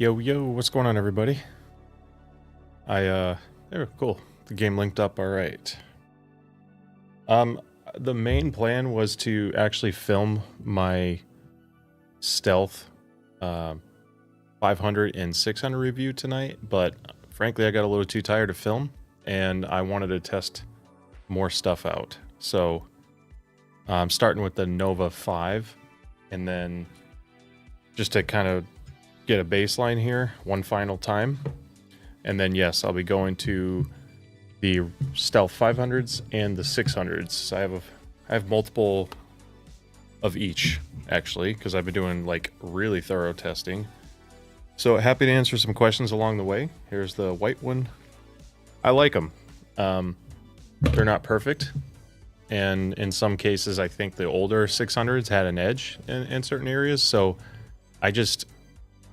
Yo, yo, what's going on, everybody? There, cool. The game linked up, all right. The main plan was to actually film my stealth 500 and 600 review tonight, but frankly, I got a little too tired to film, and I wanted to test more stuff out. So I'm starting with the Nova 5, and then just to kind of get a baseline here one final time. And then, yes, I'll be going to the Stealth 500s and the 600s. So I have multiple of each, actually, because I've been doing, like, really thorough testing. So happy to answer some questions along the way. Here's the white one. I like them. They're not perfect. And in some cases, I think the older 600s had an edge in certain areas. So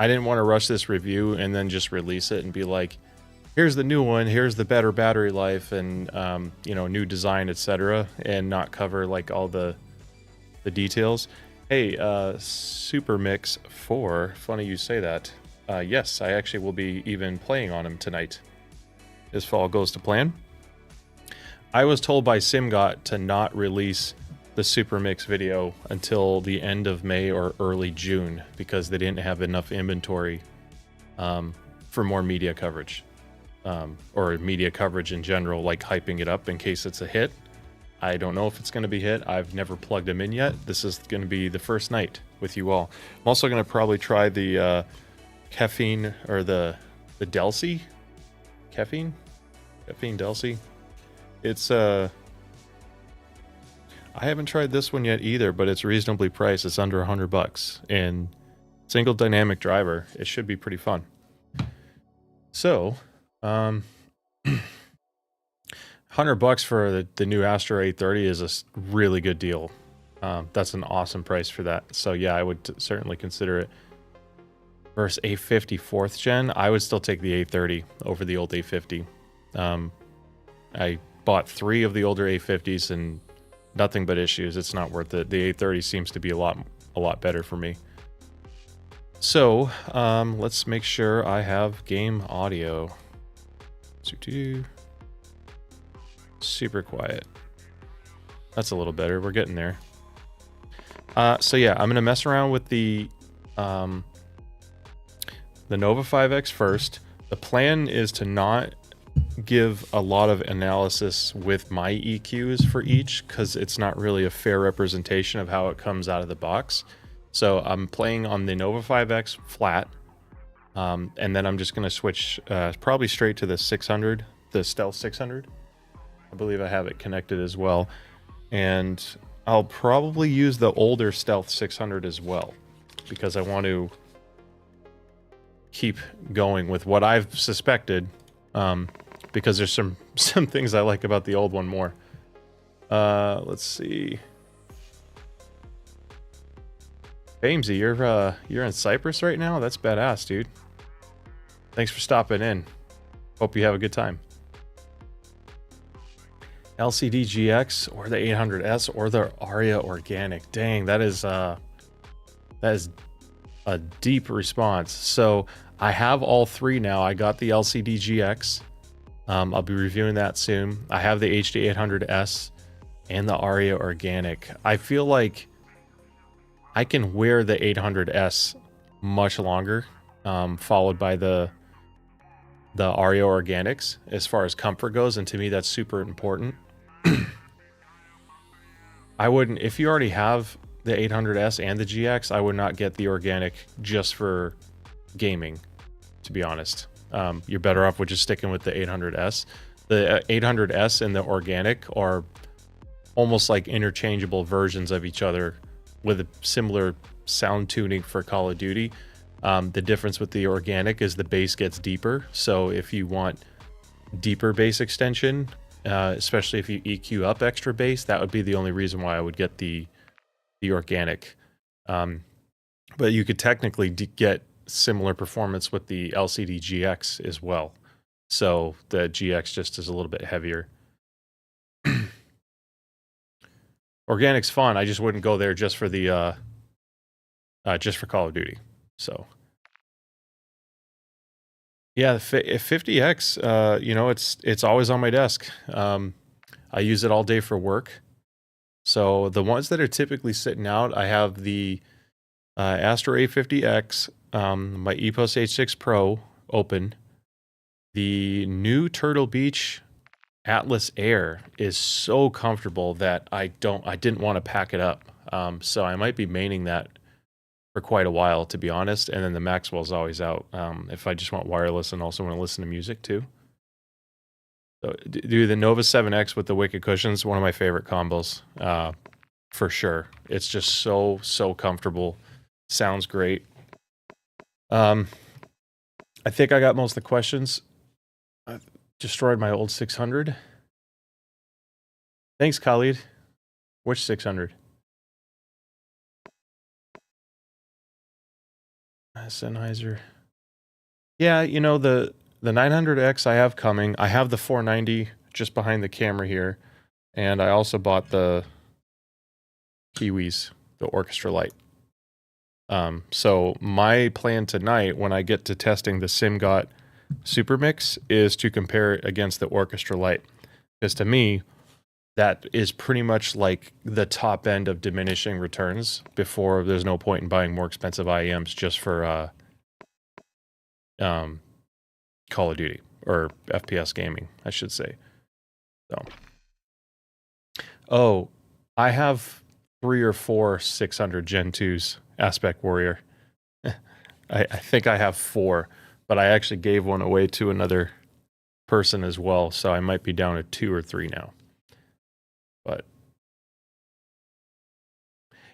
I didn't want to rush this review and then just release it and be like, here's the new one, here's the better battery life and, you know, new design, etc., and not cover like all the details. Hey, Super Mix 4, funny you say that. Yes, I actually will be even playing on him tonight, if all goes to plan. I was told by Simgot to not release the Super Mix video until the end of May or early June because they didn't have enough inventory for more media coverage, or media coverage in general, like hyping it up in case it's a hit. I don't know if it's going to be hit. I've never plugged them in yet. This is going to be the first night with you all. I'm also going to probably try the caffeine or the Delcy caffeine Delcy. It's I haven't tried this one yet either, but it's reasonably priced. It's under $100 and single dynamic driver. It should be pretty fun. So, $100 for the new Astra 830 is a really good deal. That's an awesome price for that. So yeah, I would certainly consider it. Versus A50 4th gen, I would still take the 830 over the old A50. I bought 3 of the older A50s and nothing but issues. It's not worth it. The 830 seems to be a lot better for me. So let's make sure I have game audio. Super quiet. That's a little better. We're getting there. So yeah, I'm gonna mess around with the Nova 5X first. The plan is to not give a lot of analysis with my EQs for each because it's not really a fair representation of how it comes out of the box. So I'm playing on the Nova 5X flat, and then I'm just going to switch probably straight to the 600, the Stealth 600. I believe I have it connected as well. And I'll probably use the older Stealth 600 as well because I want to keep going with what I've suspected, because there's some things I like about the old one more. Let's see. Bamesy, you're in Cyprus right now? That's badass, dude. Thanks for stopping in. Hope you have a good time. LCD GX or the 800S or the Aria Organic. Dang, that is a deep response. So I have all 3 now. I got the LCD GX. I'll be reviewing that soon. I have the HD 800S and the Aria Organic. I feel like I can wear the 800S much longer, followed by the Aria Organics as far as comfort goes, and to me that's super important. I wouldn't, if you already have the 800S and the GX, I would not get the Organic just for gaming, to be honest. You're better off with just sticking with the 800S. The 800S and the Organic are almost like interchangeable versions of each other with a similar sound tuning for Call of Duty. The difference with the Organic is the bass gets deeper. So if you want deeper bass extension, especially if you EQ up extra bass, that would be the only reason why I would get the Organic. But you could technically get similar performance with the LCD GX as well. So the GX just is a little bit heavier. Organic's fun. I just wouldn't go there just for the just for Call of Duty. So Yeah, the 50X, you know, it's always on my desk. I use it all day for work. So the ones that are typically sitting out, I have the Astro A50X, my Epos H6 Pro open. The new Turtle Beach Atlas Air is so comfortable that I didn't want to pack it up. So I might be maining that for quite a while, to be honest. And then the Maxwell's always out if I just want wireless and also want to listen to music too. So, dude, the Nova 7X with the wicked cushions, one of my favorite combos, for sure. It's just so comfortable. Sounds great. I think I got most of the questions. I've destroyed my old 600. Thanks, Khalid. Which 600? Sennheiser. Yeah, you know, the 900X I have coming. I have the 490 just behind the camera here. And I also bought the Kiwis, the Orchestra Lite. So my plan tonight, when I get to testing the Simgot Super Mix, is to compare it against the Orchestra Lite. Because to me, that is pretty much like the top end of diminishing returns before there's no point in buying more expensive IEMs just for Call of Duty or FPS gaming, I should say. So, oh, I have 3 or 4 600 Gen 2s Aspect Warrior. I think I have 4, but I actually gave one away to another person as well, so I might be down to 2 or 3 now. But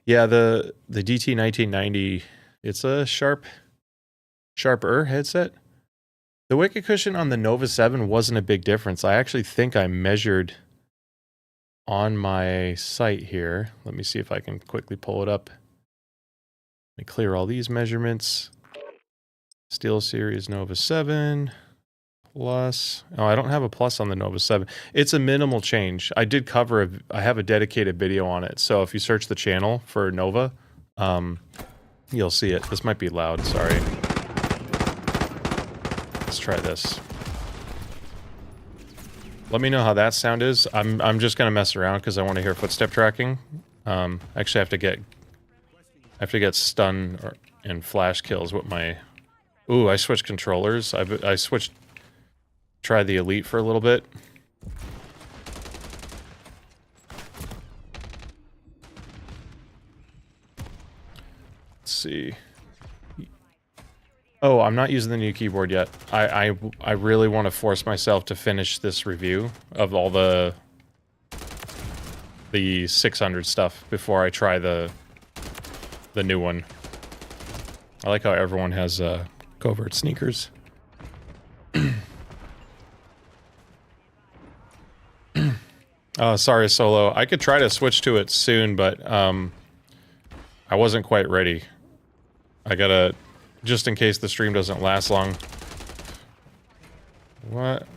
yeah, the DT 1990, it's a sharper headset. The wicked cushion on the Nova 7 wasn't a big difference. I actually think I measured on my site here. Let me see if I can quickly pull it up. Let me clear all these measurements. Steel Series Nova 7 plus. Oh, I don't have a plus on the Nova 7. It's a minimal change. I did cover I have a dedicated video on it. So if you search the channel for Nova, you'll see it. This might be loud, sorry. Let's try this. Let me know how that sound is. I'm just gonna mess around because I want to hear footstep tracking. Actually, I have to get stun and flash kills with my. Ooh, I switched controllers. I switched. Tried the Elite for a little bit. Let's see. Oh, I'm not using the new keyboard yet. I really want to force myself to finish this review of all the 600 stuff before I try the new one. I like how everyone has covert sneakers. Sorry, Solo. I could try to switch to it soon, but I wasn't quite ready. I gotta, just in case the stream doesn't last long. What?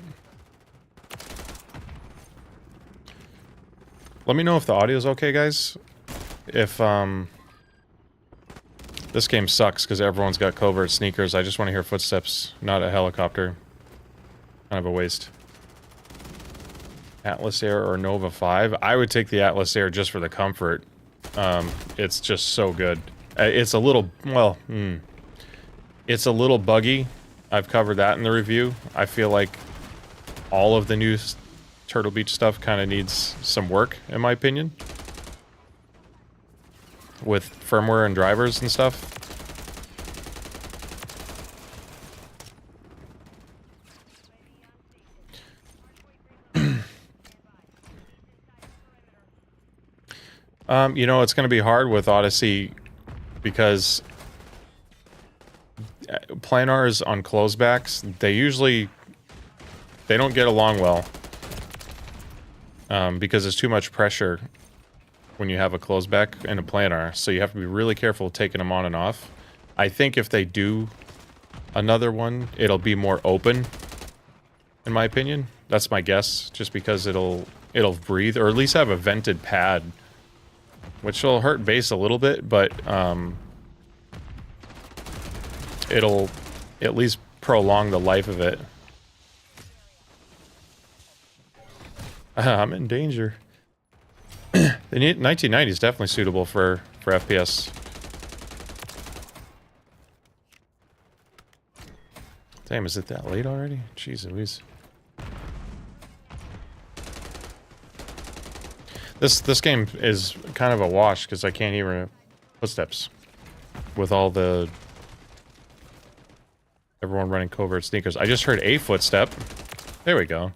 Let me know if the audio's okay, guys. If this game sucks because everyone's got covert sneakers. I just want to hear footsteps, not a helicopter. Kind of a waste. Atlas Air or Nova 5? I would take the Atlas Air just for the comfort. It's just so good. It's a little, well, it's a little buggy. I've covered that in the review. I feel like all of the new Turtle Beach stuff kind of needs some work, in my opinion. With firmware and drivers and stuff. You know, it's going to be hard with Odyssey because planars on closebacks, they don't get along well. Because there's too much pressure when you have a closeback and a planar, so you have to be really careful taking them on and off. I think if they do another one, it'll be more open, in my opinion. That's my guess, just because it'll breathe, or at least have a vented pad, which will hurt bass a little bit, but it'll at least prolong the life of it. I'm in danger. The 1990 is definitely suitable for FPS. Damn, is it that late already? Jeez Louise. This game is kind of a wash because I can't hear footsteps with all the everyone running covert sneakers. I just heard a footstep. There we go.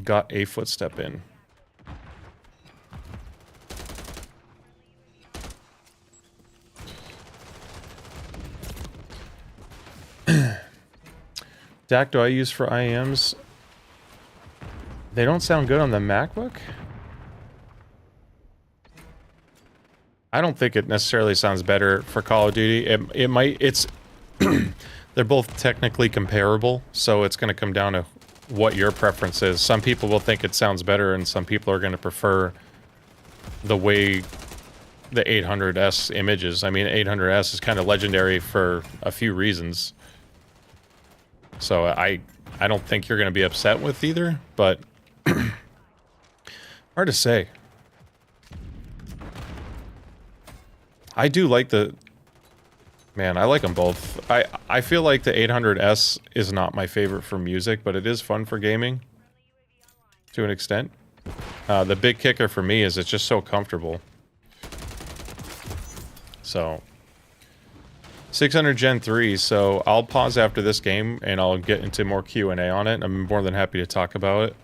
Got a footstep in. DAC do I use for IEMs? They don't sound good on the MacBook? I don't think it necessarily sounds better for Call of Duty. It might, it's, they're both technically comparable, so it's going to come down to what your preference is. Some people will think it sounds better, and some people are going to prefer the way the 800S images. I mean, 800S is kind of legendary for a few reasons. So I don't think you're going to be upset with either, but hard to say. I do like the... Man, I like them both. I feel like the 800S is not my favorite for music, but it is fun for gaming. To an extent. The big kicker for me is it's just so comfortable. So... 600 Gen 3, so I'll pause after this game and I'll get into more Q&A on it. I'm more than happy to talk about it.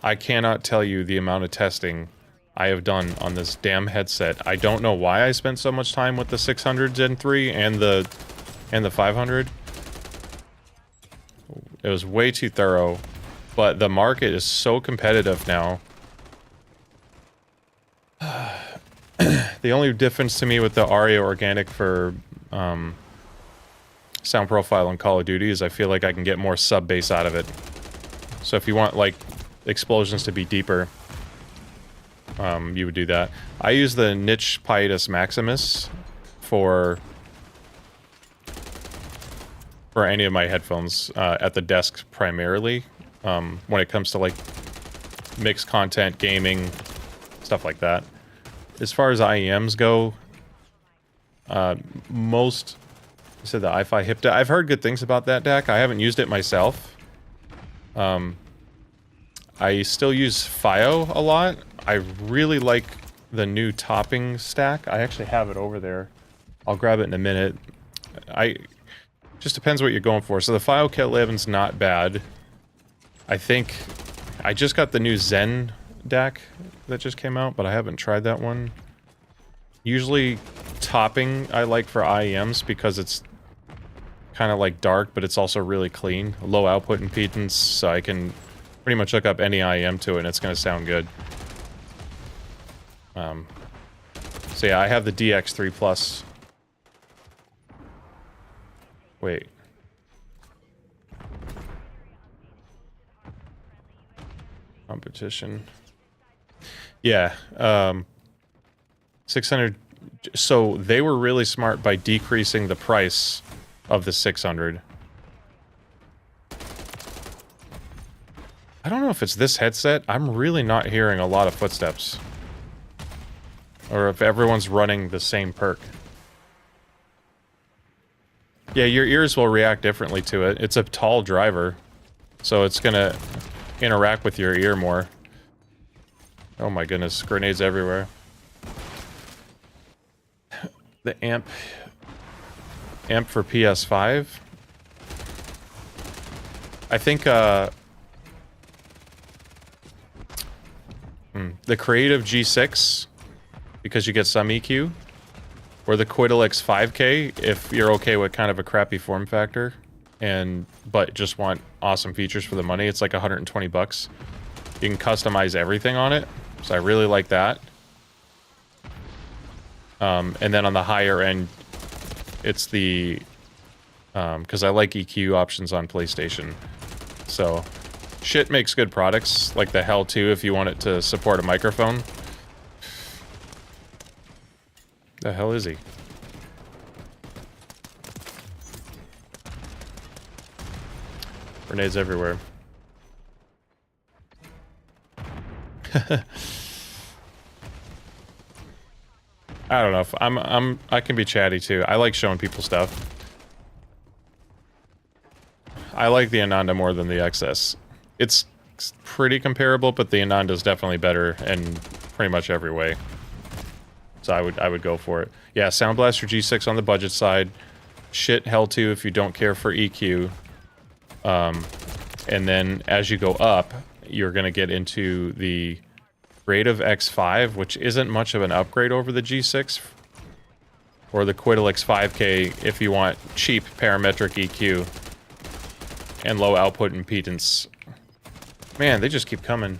I cannot tell you the amount of testing I have done on this damn headset. I don't know why I spent so much time with the 600 Gen 3 and the 500. It was way too thorough, but the market is so competitive now. The only difference to me with the ARIA Organic for sound profile on Call of Duty is I feel like I can get more sub-bass out of it. So if you want, like, explosions to be deeper, you would do that. I use the Niche Pietus Maximus for any of my headphones at the desk primarily, when it comes to, like, mixed content, gaming, stuff like that. As far as IEMs go, most... You said the iFi hip DAC. I've heard good things about that DAC. I haven't used it myself. I still use FiO a lot. I really like the new topping stack. I actually have it over there. I'll grab it in a minute. Just depends what you're going for. So the FiO Kit 11's not bad. I think... I just got the new Zen DAC that just came out, but I haven't tried that one. Usually topping I like for IEMs because it's kind of like dark, but it's also really clean. Low output impedance, so I can pretty much hook up any IEM to it and it's going to sound good. So yeah, I have the DX3 Plus. Wait. Competition. Yeah, 600... So, they were really smart by decreasing the price of the 600. I don't know if it's this headset. I'm really not hearing a lot of footsteps. Or if everyone's running the same perk. Yeah, your ears will react differently to it. It's a tall driver, so it's gonna interact with your ear more. Oh my goodness, grenades everywhere. The amp for PS5. I think the Creative G6, because you get some EQ, or the Quiddlex 5K if you're okay with kind of a crappy form factor but just want awesome features for the money. It's like 120 bucks. You can customize everything on it. So I really like that. And then on the higher end, it's the... because I like EQ options on PlayStation. So, shit makes good products, like the Hell 2 if you want it to support a microphone. The hell is he? Grenades everywhere. I don't know if I can be chatty too. I like showing people stuff. I like the Ananda more than the XS. It's pretty comparable, but the Ananda is definitely better in pretty much every way. So I would go for it. Yeah, Sound Blaster G6 on the budget side. Shit Hell 2 if you don't care for EQ. And then as you go up, you're gonna get into the Creative X5, which isn't much of an upgrade over the G6, or the Quiddle X5K if you want cheap parametric EQ and low output impedance. Man, they just keep coming.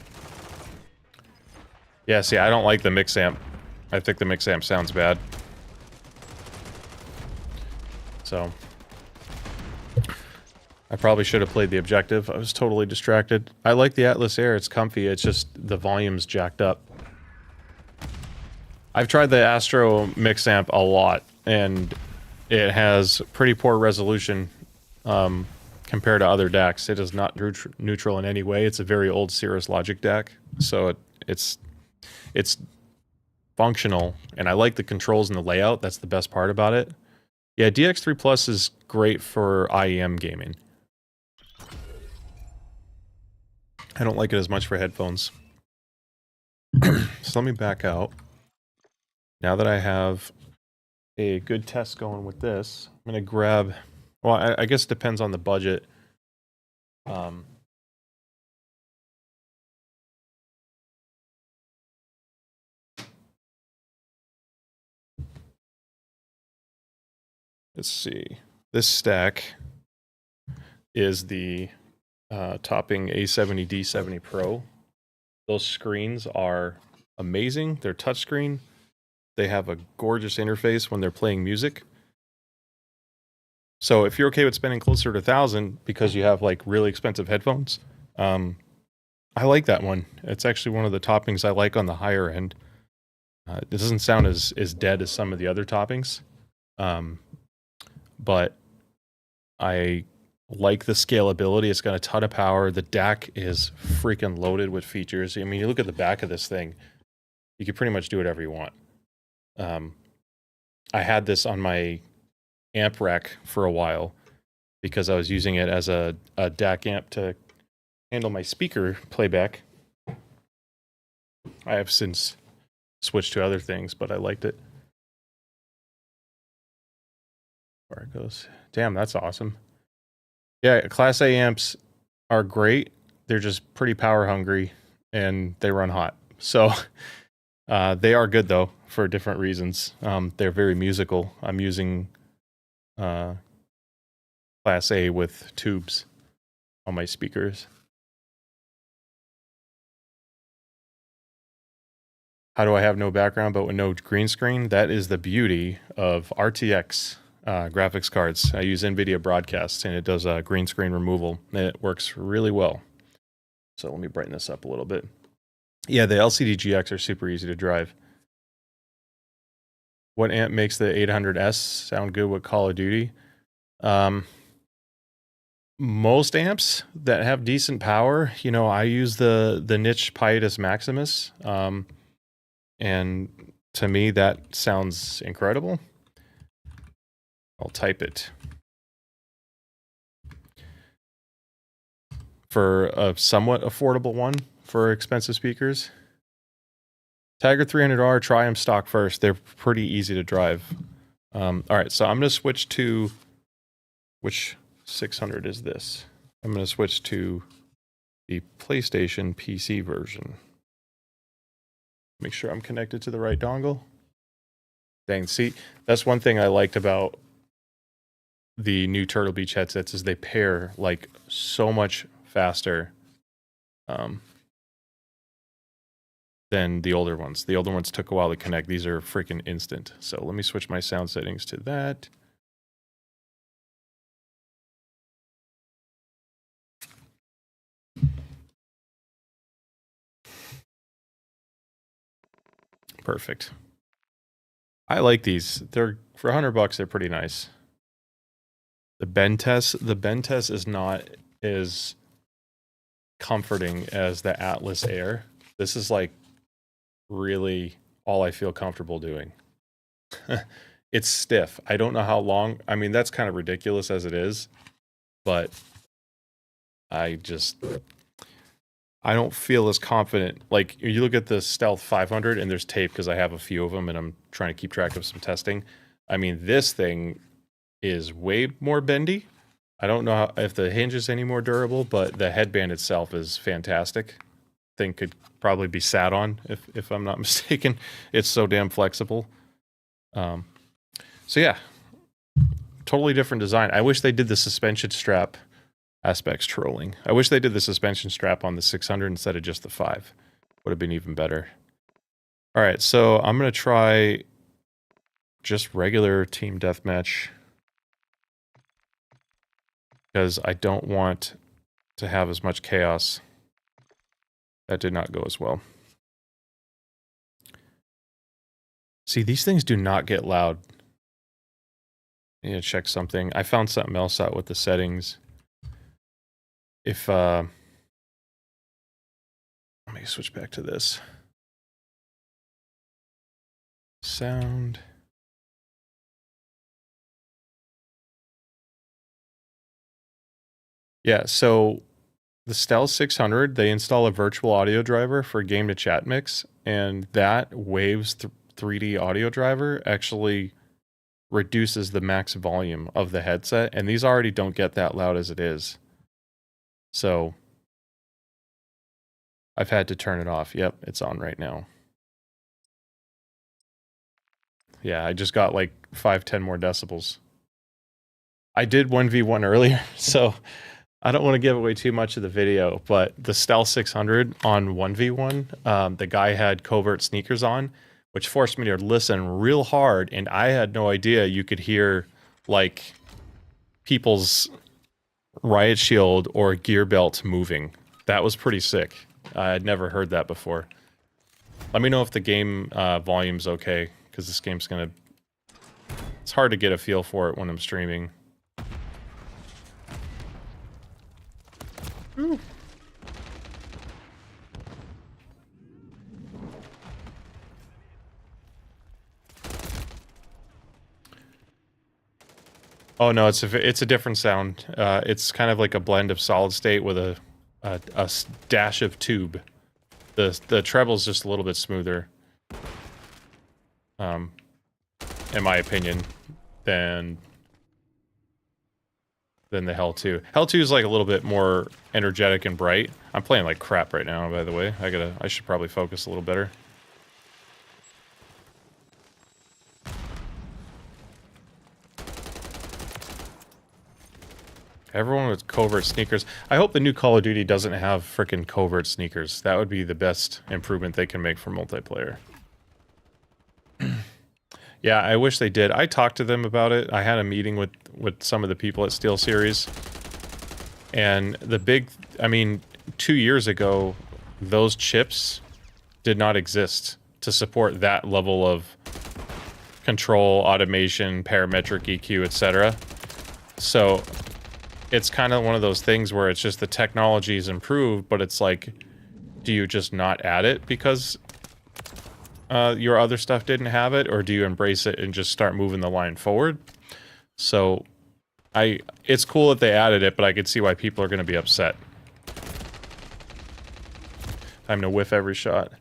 Yeah, see, I don't like the mix amp. I think the mix amp sounds bad. So I probably should have played the objective. I was totally distracted. I like the Atlas Air. It's comfy. It's just the volume's jacked up. I've tried the Astro mix amp a lot, and it has pretty poor resolution compared to other DACs. It is not neutral in any way. It's a very old Cirrus Logic DAC, so it's functional, and I like the controls and the layout. That's the best part about it. Yeah, DX3 Plus is great for IEM gaming. I don't like it as much for headphones. So let me back out. Now that I have a good test going with this, I'm going to grab... Well, I guess it depends on the budget. Let's see. This stack is the Topping A70 D70 Pro. Those screens are amazing. They're touchscreen. They have a gorgeous interface when they're playing music. So if you're okay with spending closer to 1,000 because you have like really expensive headphones, I like that one. It's actually one of the toppings I like on the higher end. It doesn't sound as dead as some of the other toppings, but I like the scalability. It's got a ton of power. The DAC is freaking loaded with features. I mean, you look at the back of this thing, you can pretty much do whatever you want. I had this on my amp rack for a while because I was using it as a DAC amp to handle my speaker playback. I have since switched to other things, but I liked it. Where it goes. Damn, that's awesome. Yeah, Class A amps are great. They're just pretty power hungry and they run hot. So they are good though for different reasons. They're very musical. I'm using Class A with tubes on my speakers. How do I have no background but with no green screen? That is the beauty of RTX graphics cards. I use NVIDIA Broadcast and it does green screen removal. And it works really well. So let me brighten this up a little bit. Yeah, the LCD GX are super easy to drive. What amp makes the 800S sound good with Call of Duty? Most amps that have decent power, you know, I use the niche Pietus Maximus. And to me, that sounds incredible. I'll type it. For a somewhat affordable one for expensive speakers. Tiger 300R, try them stock first. They're pretty easy to drive. All right, so I'm going to switch to... Which 600 is this? I'm going to switch to the PlayStation PC version. Make sure I'm connected to the right dongle. Dang, see, that's one thing I liked about the new Turtle Beach headsets is they pair like so much faster than the older ones. The older ones took a while to connect. These are freaking instant. So let me switch my sound settings to that. Perfect. I like these. They're for $100. They're pretty nice. The Bentes is not as comforting as the Atlas Air. This is like really all I feel comfortable doing. It's stiff. I don't know how long. I mean, that's kind of ridiculous as it is, but I don't feel as confident. Like, you look at the Stealth 500 and there's tape because I have a few of them and I'm trying to keep track of some testing. I mean, this thing is way more bendy. I don't know if the hinge is any more durable, but the headband itself is fantastic. Thing could probably be sat on if I'm not mistaken. It's so damn flexible. So yeah, totally different design. I wish they did the suspension strap aspects trolling. I wish they did the suspension strap on the 600 instead of just the 5. Would have been even better. All right, so I'm going to try just regular team deathmatch because I don't want to have as much chaos. That did not go as well. See, these things do not get loud. I need to check something. I found something else out with the settings. If, let me switch back to this. Sound. Yeah, so the Stealth 600, they install a virtual audio driver for game to chat mix, and that Waves 3D audio driver actually reduces the max volume of the headset, and these already don't get that loud as it is. So I've had to turn it off. Yep, it's on right now. Yeah, I just got like 5-10 more decibels. I did 1v1 earlier, so I don't want to give away too much of the video, but the Stealth 600 on 1v1, the guy had covert sneakers on, which forced me to listen real hard, and I had no idea you could hear, like, people's riot shield or gear belt moving. That was pretty sick. I had never heard that before. Let me know if the game volume's okay, because this game's gonna... It's hard to get a feel for it when I'm streaming. Ooh. Oh no, it's a different sound. It's kind of like a blend of solid state with a dash of tube. The treble's just a little bit smoother, in my opinion, than the Hell 2. Hell 2 is like a little bit more energetic and bright. I'm playing like crap right now, by the way. I should probably focus a little better. Everyone with covert sneakers. I hope the new Call of Duty doesn't have frickin' covert sneakers. That would be the best improvement they can make for multiplayer. Yeah, I wish they did. I talked to them about it. I had a meeting with some of the people at SteelSeries. And the big... I mean, 2 years ago, those chips did not exist to support that level of control, automation, parametric EQ, etc. So... it's kind of one of those things where it's just the technology's improved, but it's like, do you just not add it because your other stuff didn't have it, or do you embrace it and just start moving the line forward? So, it's cool that they added it, but I could see why people are going to be upset. Time to whiff every shot.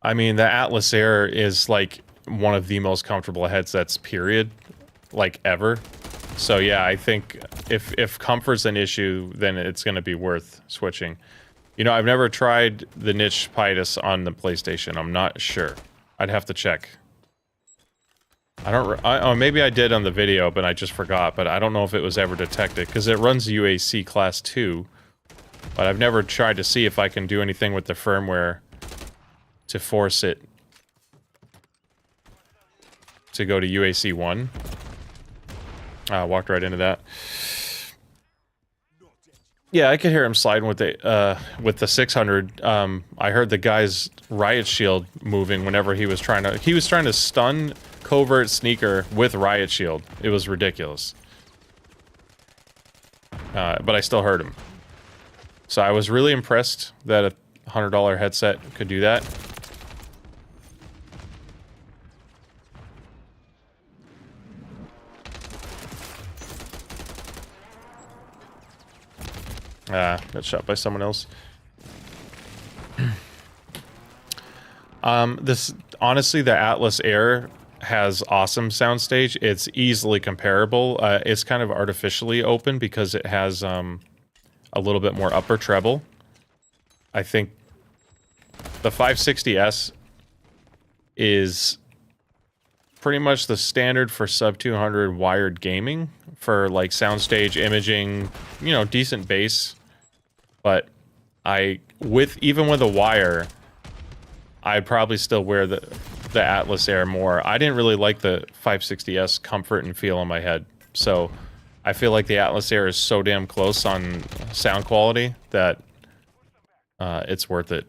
I mean, the Atlas Air is like one of the most comfortable headsets, period, like ever. So yeah, I think if comfort's an issue, then it's going to be worth switching. You know, I've never tried the niche Pitus on the PlayStation. I'm not sure. I'd have to check. Oh, maybe I did on the video, but I just forgot. But I don't know if it was ever detected, because it runs UAC Class 2. But I've never tried to see if I can do anything with the firmware to force it to go to UAC 1. Walked right into that. Yeah, I could hear him sliding with the 600. I heard the guy's riot shield moving whenever he was trying to stun covert sneaker with riot shield. It was ridiculous. but I still heard him. So I was really impressed that a $100 headset could do that. Got shot by someone else. Honestly, the Atlas Air has awesome soundstage. It's easily comparable. It's kind of artificially open because it has a little bit more upper treble. I think the 560S is pretty much the standard for sub 200 wired gaming for like soundstage, imaging, you know, decent bass. But even with a wire, I'd probably still wear the Atlas Air more. I didn't really like the 560S comfort and feel in my head. So I feel like the Atlas Air is so damn close on sound quality that it's worth it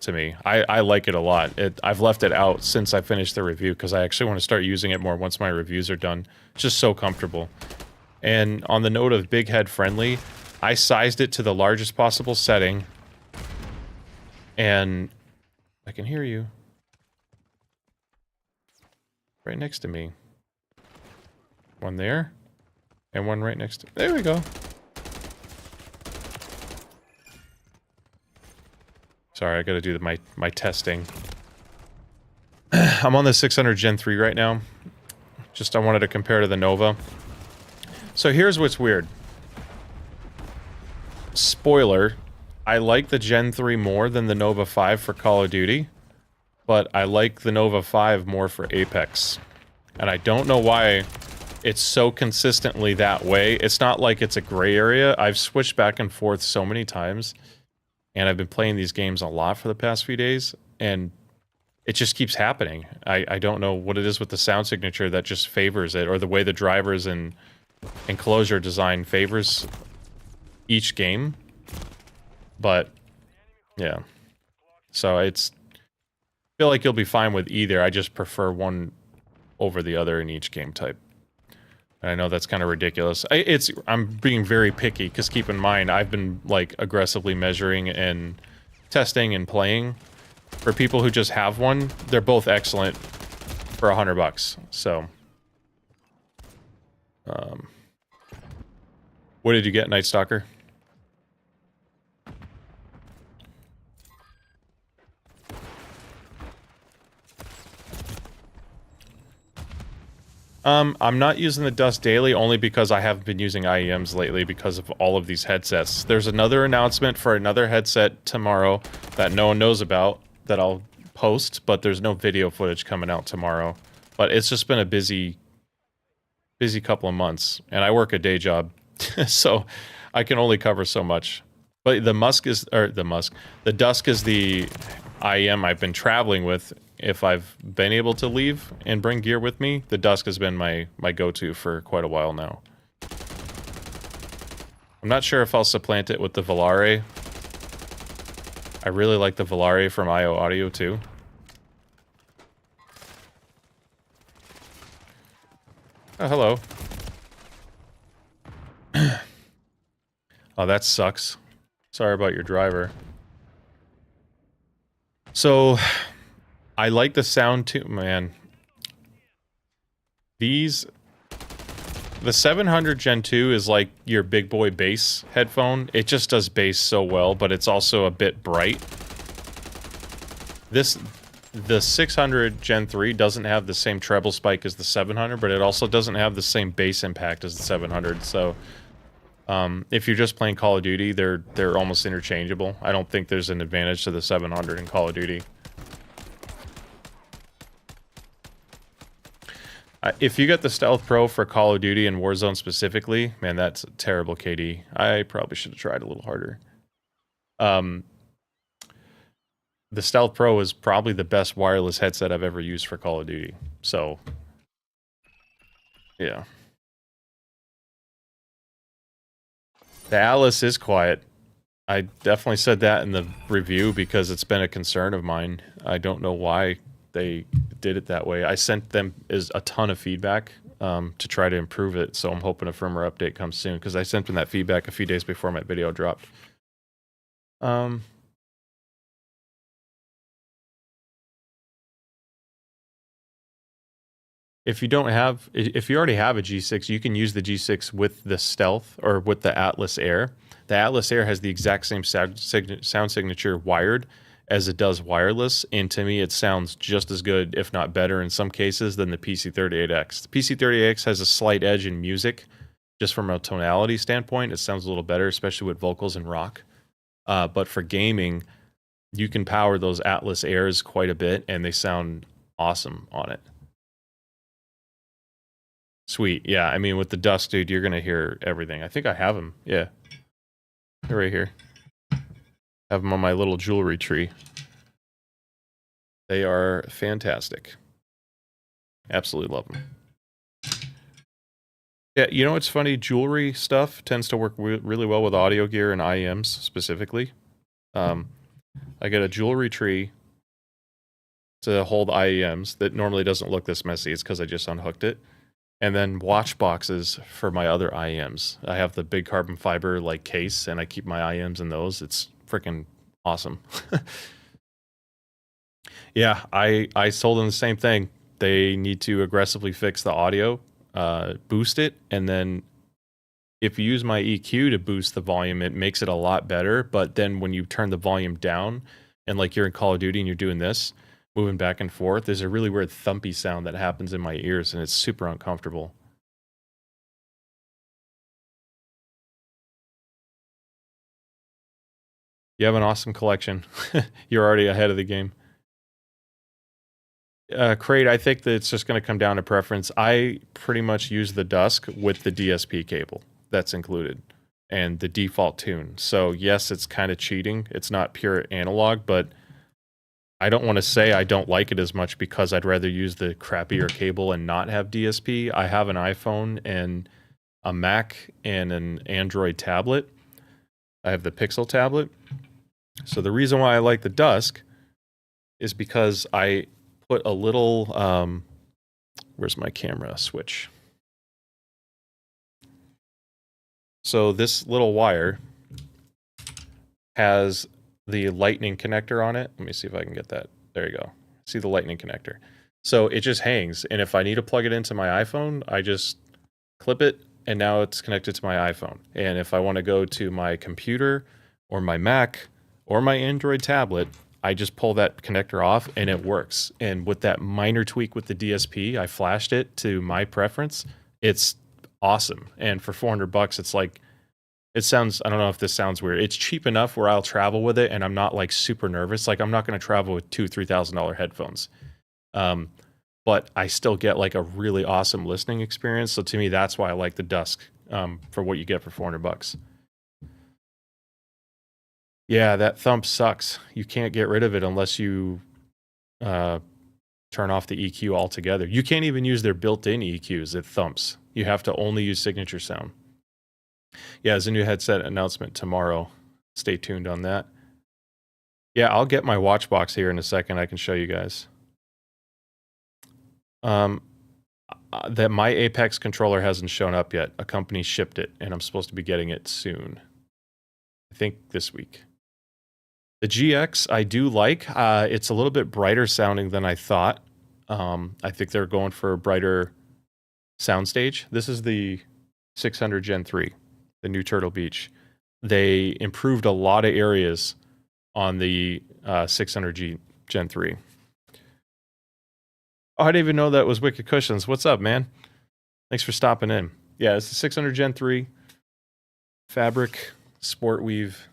to me. I like it a lot. I've left it out since I finished the review because I actually want to start using it more once my reviews are done. It's just so comfortable. And on the note of big head friendly, I sized it to the largest possible setting. And I can hear you. Right next to me. One there. And one right next to... There we go. Sorry, I gotta do my testing. I'm on the 600 Gen 3 right now. I wanted to compare to the Nova. So here's what's weird. Spoiler, I like the Gen 3 more than the Nova 5 for Call of Duty, but I like the Nova 5 more for Apex. And I don't know why it's so consistently that way. It's not like it's a gray area. I've switched back and forth so many times, and I've been playing these games a lot for the past few days, and it just keeps happening. I don't know what it is with the sound signature that just favors it, or the way the drivers and enclosure design favors each game. But yeah, so I feel like you'll be fine with either. I just prefer one over the other in each game type. And I know that's kind of ridiculous. I'm being very picky because keep in mind I've been like aggressively measuring and testing and playing. For people who just have one, they're both excellent for $100. So, what did you get, Night Stalker? I'm not using the Dust daily only because I haven't been using IEMs lately because of all of these headsets. There's another announcement for another headset tomorrow that no one knows about that I'll post, but there's no video footage coming out tomorrow. But it's just been a busy couple of months, and I work a day job, so I can only cover so much. But the Dusk is the IEM I've been traveling with. If I've been able to leave and bring gear with me, the Dusk has been my go-to for quite a while now. I'm not sure if I'll supplant it with the Laaaate. I really like the Laaaate from IO Audio too. Oh, hello. Oh, that sucks. Sorry about your driver. So, I like the sound too, man. The 700 Gen 2 is like your big boy bass headphone. It just does bass so well, but it's also a bit bright. The 600 Gen 3 doesn't have the same treble spike as the 700, but it also doesn't have the same bass impact as the 700. So, if you're just playing Call of Duty, they're almost interchangeable. I don't think there's an advantage to the 700 in Call of Duty. If you get the Stealth Pro for Call of Duty and Warzone specifically, man, that's a terrible KD. I probably should have tried a little harder. The Stealth Pro is probably the best wireless headset I've ever used for Call of Duty. So, yeah. The Atlas is quiet. I definitely said that in the review because it's been a concern of mine. I don't know why they did it that way. I sent them a ton of feedback to try to improve it. So I'm hoping a firmware update comes soon because I sent them that feedback a few days before my video dropped. If you already have a G6, you can use the G6 with the Stealth or with the Atlas Air. The Atlas Air has the exact same sound signature wired as it does wireless, and to me it sounds just as good, if not better in some cases, than the PC38X. The PC38X has a slight edge in music, just from a tonality standpoint. It sounds a little better, especially with vocals and rock. But for gaming, you can power those Atlas Airs quite a bit, and they sound awesome on it. Sweet. Yeah, I mean, with the Dusk, dude, you're going to hear everything. I think I have them. Yeah. They're right here. Have them on my little jewelry tree. They are fantastic. Absolutely love them. Yeah, you know what's funny? Jewelry stuff tends to work really well with audio gear and IEMs specifically. I get a jewelry tree to hold IEMs that normally doesn't look this messy. It's because I just unhooked it. And then watch boxes for my other IEMs. I have the big carbon fiber like case, and I keep my IEMs in those. It's freaking awesome. Yeah, I told them the same thing. They need to aggressively fix the audio, boost it, and then if you use my EQ to boost the volume, it makes it a lot better. But then when you turn the volume down, and like you're in Call of Duty and you're doing this, moving back and forth, there's a really weird thumpy sound that happens in my ears, and it's super uncomfortable. You have an awesome collection. You're already ahead of the game. Crate, I think that it's just going to come down to preference. I pretty much use the Dusk with the DSP cable that's included and the default tune. So yes, it's kind of cheating. It's not pure analog, but I don't want to say I don't like it as much because I'd rather use the crappier cable and not have DSP. I have an iPhone and a Mac and an Android tablet. I have the Pixel tablet. So the reason why I like the Dusk is because I put a little, where's my camera switch? So this little wire has the lightning connector on it. Let me see if I can get that. There you go. See the lightning connector. So it just hangs. And if I need to plug it into my iPhone, I just clip it and now it's connected to my iPhone. And if I want to go to my computer or my Mac or my Android tablet, I just pull that connector off and it works. And with that minor tweak with the DSP, I flashed it to my preference. It's awesome. And for $400, it's like, it sounds, I don't know if this sounds weird. It's cheap enough where I'll travel with it and I'm not like super nervous. Like I'm not going to travel with $2,000-$3,000 headphones. But I still get like a really awesome listening experience. So to me, that's why I like the Dusk for what you get for $400. Yeah, that thump sucks. You can't get rid of it unless you turn off the EQ altogether. You can't even use their built-in EQs. It thumps. You have to only use signature sound. Yeah, there's a new headset announcement tomorrow. Stay tuned on that. Yeah, I'll get my watch box here in a second. I can show you guys. That my Apex controller hasn't shown up yet. A company shipped it, and I'm supposed to be getting it soon. I think this week. The GX I do like. It's a little bit brighter sounding than I thought. I think they're going for a brighter soundstage. This is the 600 Gen 3, the new Turtle Beach. They improved a lot of areas on the 600 Gen 3. Oh, I didn't even know that was Wicked Cushions. What's up, man? Thanks for stopping in. Yeah, it's the 600 Gen 3 fabric sport weave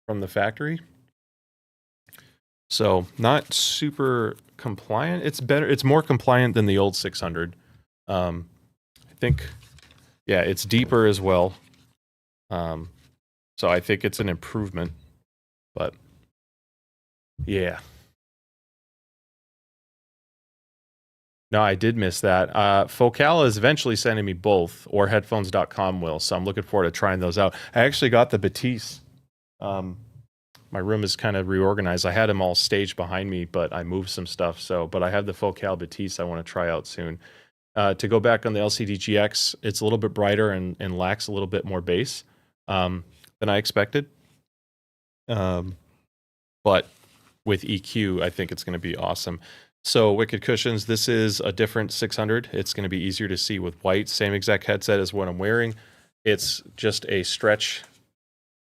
from the factory. So not super compliant. It's better. It's more compliant than the old 600. I think, yeah, it's deeper as well. So I think it's an improvement. But yeah. No, I did miss that. Focal is eventually sending me both, or headphones.com will, so I'm looking forward to trying those out. I actually got the Batiste. My room is kind of reorganized. I had them all staged behind me, but I moved some stuff. But I have the Focal Batiste I want to try out soon. To go back on the LCD GX, it's a little bit brighter and lacks a little bit more bass than I expected. But with EQ, I think it's going to be awesome. So Wicked Cushions, this is a different 600. It's going to be easier to see with white. Same exact headset as what I'm wearing. It's just a stretch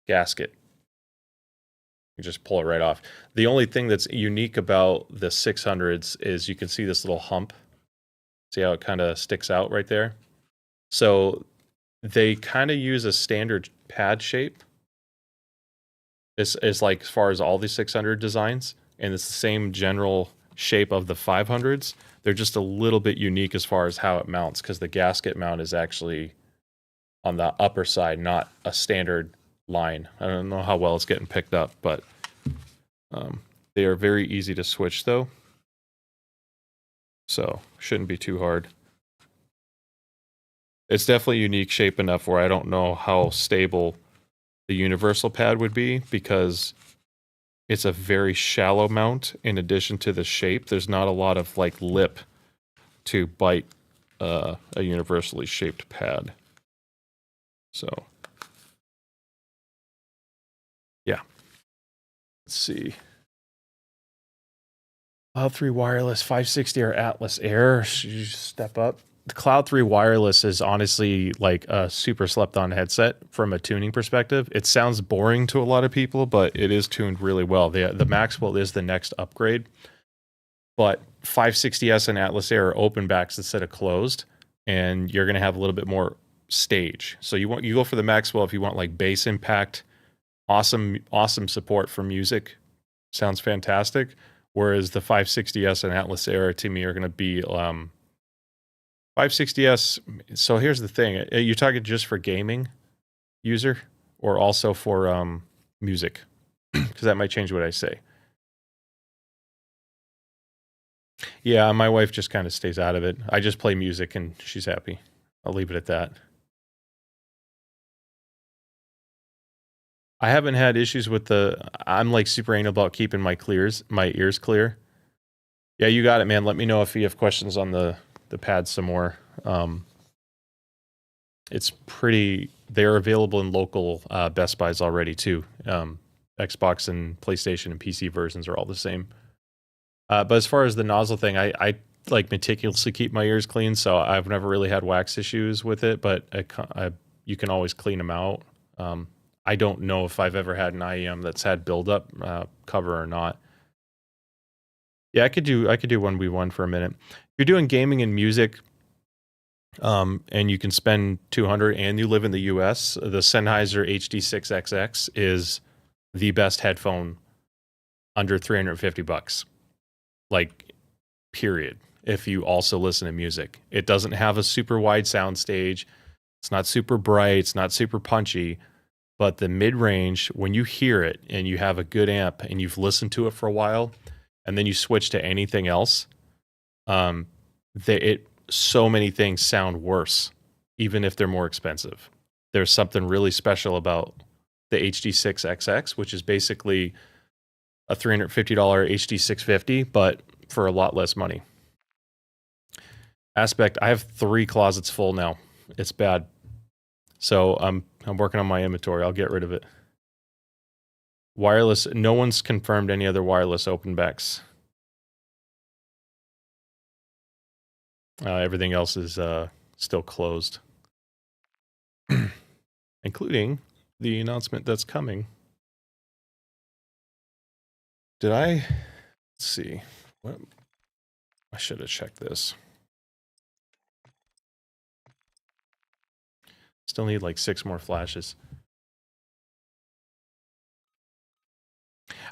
gasket. You just pull it right off. The only thing that's unique about the 600s is you can see this little hump. See how it kind of sticks out right there? So they kind of use a standard pad shape. It's like as far as all the 600 designs, and it's the same general shape of the 500s. They're just a little bit unique as far as how it mounts, because the gasket mount is actually on the upper side, not a standard line. I don't know how well it's getting picked up, but they are very easy to switch though. So shouldn't be too hard. It's definitely unique shape enough where I don't know how stable the universal pad would be, because it's a very shallow mount in addition to the shape. There's not a lot of like lip to bite a universally shaped pad. So yeah. Let's see. Cloud 3 Wireless 560 or Atlas Air. Should you step up? The Cloud 3 Wireless is honestly like a super slept on headset from a tuning perspective. It sounds boring to a lot of people, but it is tuned really well. The Maxwell is the next upgrade, but 560S and Atlas Air are open backs instead of closed, and you're going to have a little bit more stage. So you go for the Maxwell if you want like bass impact, awesome support for music, sounds fantastic. Whereas the 560S and Atlas Air to me are going to be 560S. So here's the thing: you're talking just for gaming user, or also for music, because that might change what I say. Yeah, my wife just kind of stays out of it. I just play music and she's happy. I'll leave it at that. I haven't had issues with I'm like super anal about keeping my ears clear. Yeah, you got it, man. Let me know if you have questions on the pad some more. It's pretty. They're available in local Best Buys already too. Xbox and PlayStation and PC versions are all the same. But as far as the nozzle thing, I like meticulously keep my ears clean, so I've never really had wax issues with it. But you can always clean them out. I don't know if I've ever had an IEM that's had buildup cover or not. Yeah, I could do 1v1 for a minute. If you're doing gaming and music, and you can spend 200 and you live in the US, the Sennheiser HD6XX is the best headphone under $350. Like, period. If you also listen to music, it doesn't have a super wide sound stage. It's not super bright. It's not super punchy. But the mid-range, when you hear it and you have a good amp and you've listened to it for a while, and then you switch to anything else, so many things sound worse, even if they're more expensive. There's something really special about the HD6XX, which is basically a $350 HD650, but for a lot less money. Aspect, I have 3 closets full now. It's bad. So I'm working on my inventory. I'll get rid of it. Wireless, no one's confirmed any other wireless open backs. Everything else is still closed, including the announcement that's coming. Let's see. What? I should have checked this. Still need like 6 more flashes.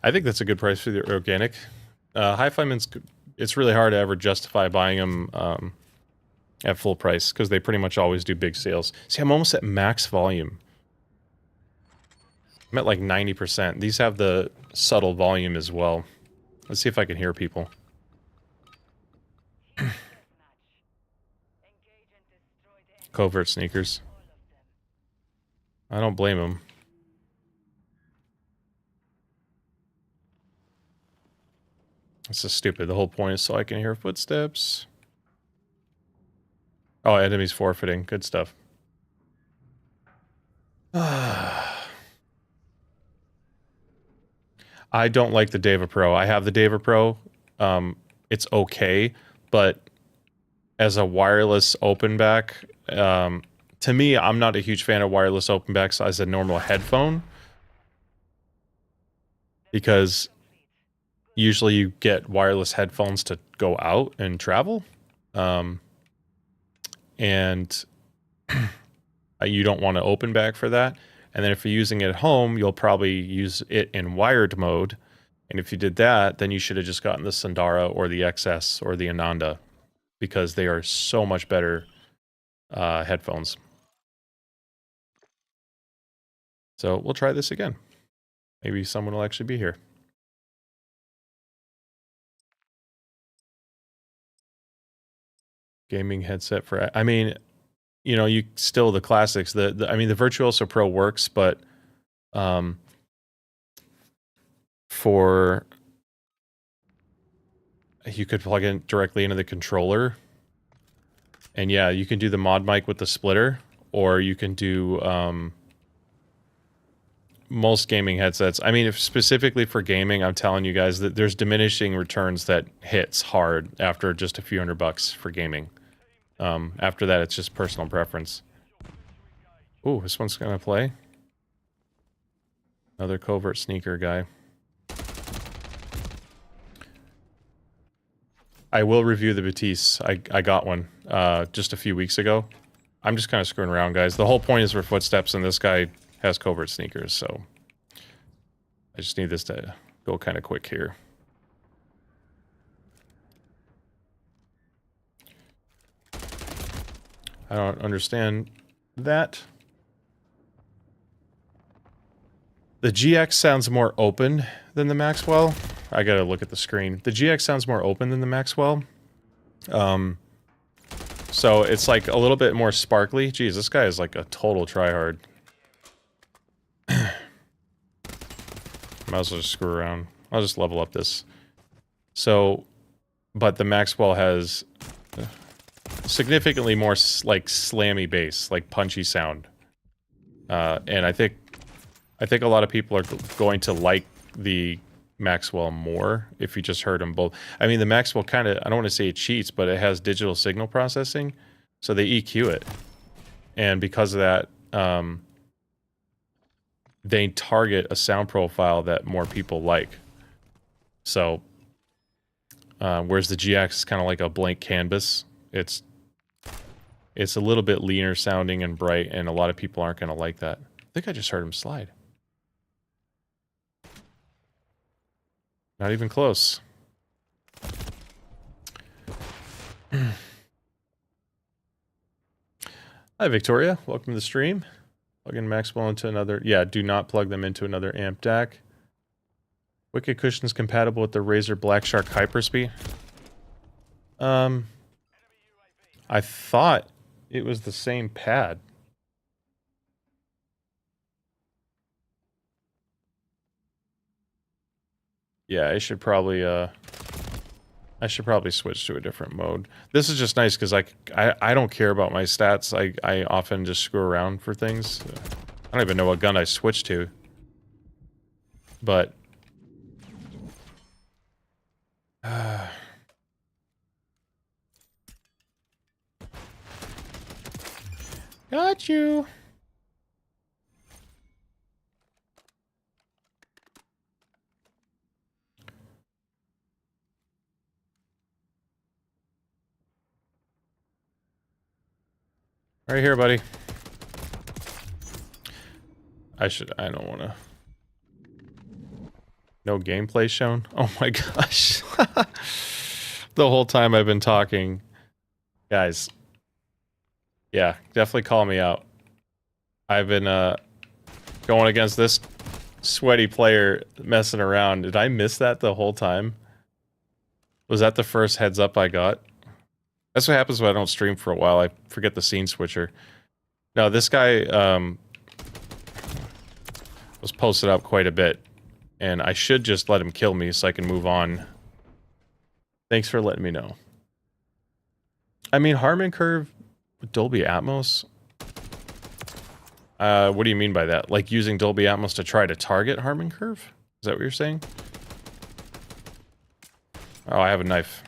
I think that's a good price for the organic. Hi-Fi, it's really hard to ever justify buying them at full price, because they pretty much always do big sales. See, I'm almost at max volume. I'm at like 90%. These have the subtle volume as well. Let's see if I can hear people. Covert sneakers. I don't blame them. This is stupid. The whole point is so I can hear footsteps. Oh, enemies forfeiting. Good stuff. I don't like the Deva Pro. I have the Deva Pro. It's okay, but as a wireless open back, to me, I'm not a huge fan of wireless open backs as a normal headphone, because usually you get wireless headphones to go out and travel, and you don't want to open back for that. And then if you're using it at home, you'll probably use it in wired mode. And if you did that, then you should have just gotten the Sundara or the XS or the Ananda, because they are so much better headphones. So we'll try this again. Maybe someone will actually be here. Gaming headset for, I mean, you know, you still the classics. I mean, the Virtuoso Pro works, but for, you could plug in directly into the controller. And yeah, you can do the mod mic with the splitter, or you can do most gaming headsets. I mean, if specifically for gaming, I'm telling you guys that there's diminishing returns that hits hard after just a few $100 for gaming. After that, it's just personal preference. Ooh, this one's gonna play. Another covert sneaker guy. I will review the Batiste. I got one just a few weeks ago. I'm just kind of screwing around, guys. The whole point is for footsteps, and this guy has covert sneakers, so I just need this to go kind of quick here. I don't understand that. The GX sounds more open than the Maxwell. I gotta look at the screen. The GX sounds more open than the Maxwell. So it's like a little bit more sparkly. Geez, this guy is like a total tryhard. Might as well just screw around. I'll just level up this. So, but the Maxwell has significantly more like slammy bass, like punchy sound. And I think a lot of people are going to like the Maxwell more if you just heard them both. I mean, the Maxwell kind of, I don't want to say it cheats, but it has digital signal processing, so they EQ it. And because of that, they target a sound profile that more people like. So, whereas the GX is kind of like a blank canvas. It's a little bit leaner sounding and bright, and a lot of people aren't going to like that. I think I just heard him slide. Not even close. Hi, Victoria. Welcome to the stream. Plug in Maxwell into another... Yeah, do not plug them into another amp DAC. Wicked cushions compatible with the Razer Black Shark Hyperspeed. I thought it was the same pad. Yeah, I should probably switch to a different mode. This is just nice because I don't care about my stats. I often just screw around for things. I don't even know what gun I switched to. But got you. Right here, buddy. I don't want to. No gameplay shown? Oh my gosh. The whole time I've been talking. Guys. Yeah, definitely call me out. I've been going against this sweaty player messing around. Did I miss that the whole time? Was that the first heads up I got? That's what happens when I don't stream for a while. I forget the scene switcher. No, this guy was posted up quite a bit. And I should just let him kill me so I can move on. Thanks for letting me know. I mean, Harmon Curve Dolby Atmos? What do you mean by that? Like using Dolby Atmos to try to target Harmon Curve? Is that what you're saying? Oh, I have a knife.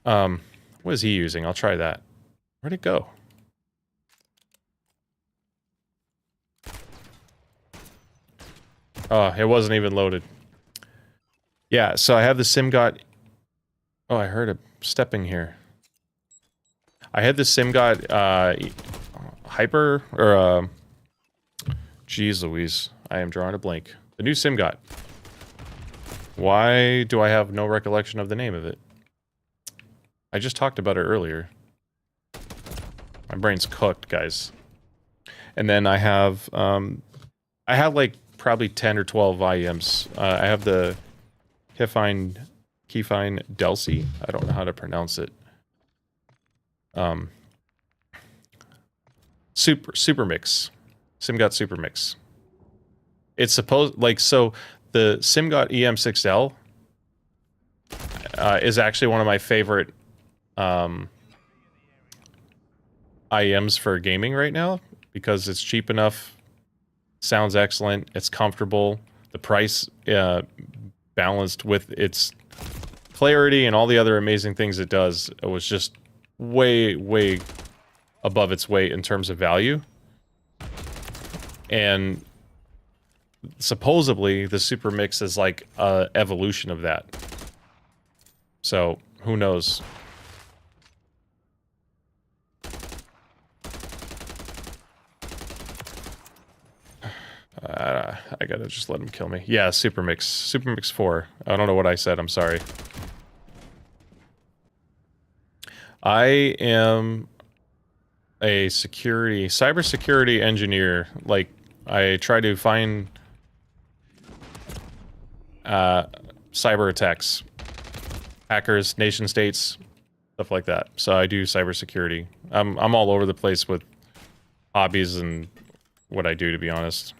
What is he using? I'll try that. Where'd it go? Oh, it wasn't even loaded. Yeah, so I have the Simgot... Oh, I heard a stepping here. I had the Simgot, Hyper, or, Jeez Louise. I am drawing a blank. The new Simgot. Why do I have no recollection of the name of it? I just talked about it earlier. My brain's cooked, guys. And then I have like probably 10 or 12 IEMs. I have the Keyfine Delcy. I don't know how to pronounce it. Super Mix. Simgot Super Mix. It's supposed, like, so the Simgot EM6L is actually one of my favorite IEMs for gaming right now because it's cheap enough, sounds excellent, it's comfortable, the price balanced with its clarity and all the other amazing things it does. It was just way above its weight in terms of value. And supposedly the Super Mix is like a evolution of that. So who knows? I gotta just let him kill me. Yeah, Super Mix 4. I don't know what I said, I'm sorry. I am a cybersecurity engineer. Like, I try to find cyber attacks, hackers, nation states, stuff like that. So I do cybersecurity. I'm all over the place with hobbies and what I do, to be honest.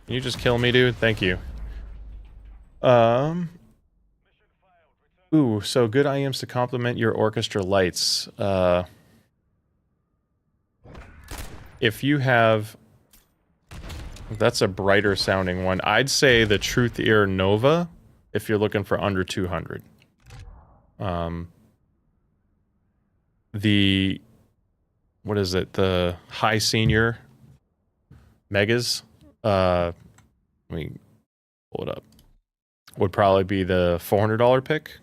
Can you just kill me, dude? Thank you. Ooh, so good IEMs to complement your orchestra lights. If you have... That's a brighter sounding one. I'd say the Truth Ear Nova, if you're looking for under 200. The... What is it? The High Senior Megas. Let me pull it up. Would probably be the $400 pick.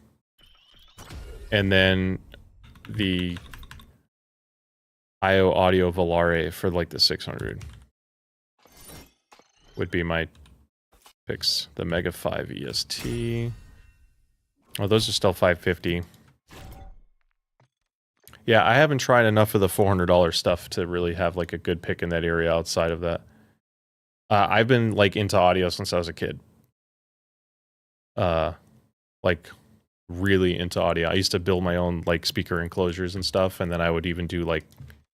And then the IO Audio Volare for like the 600 would be my picks. The Mega 5 EST. Oh, those are still 550. Yeah, I haven't tried enough of the $400 stuff to really have like a good pick in that area outside of that. I've been like into audio since I was a kid. Like really into audio. I used to build my own like speaker enclosures and stuff, and then I would even do like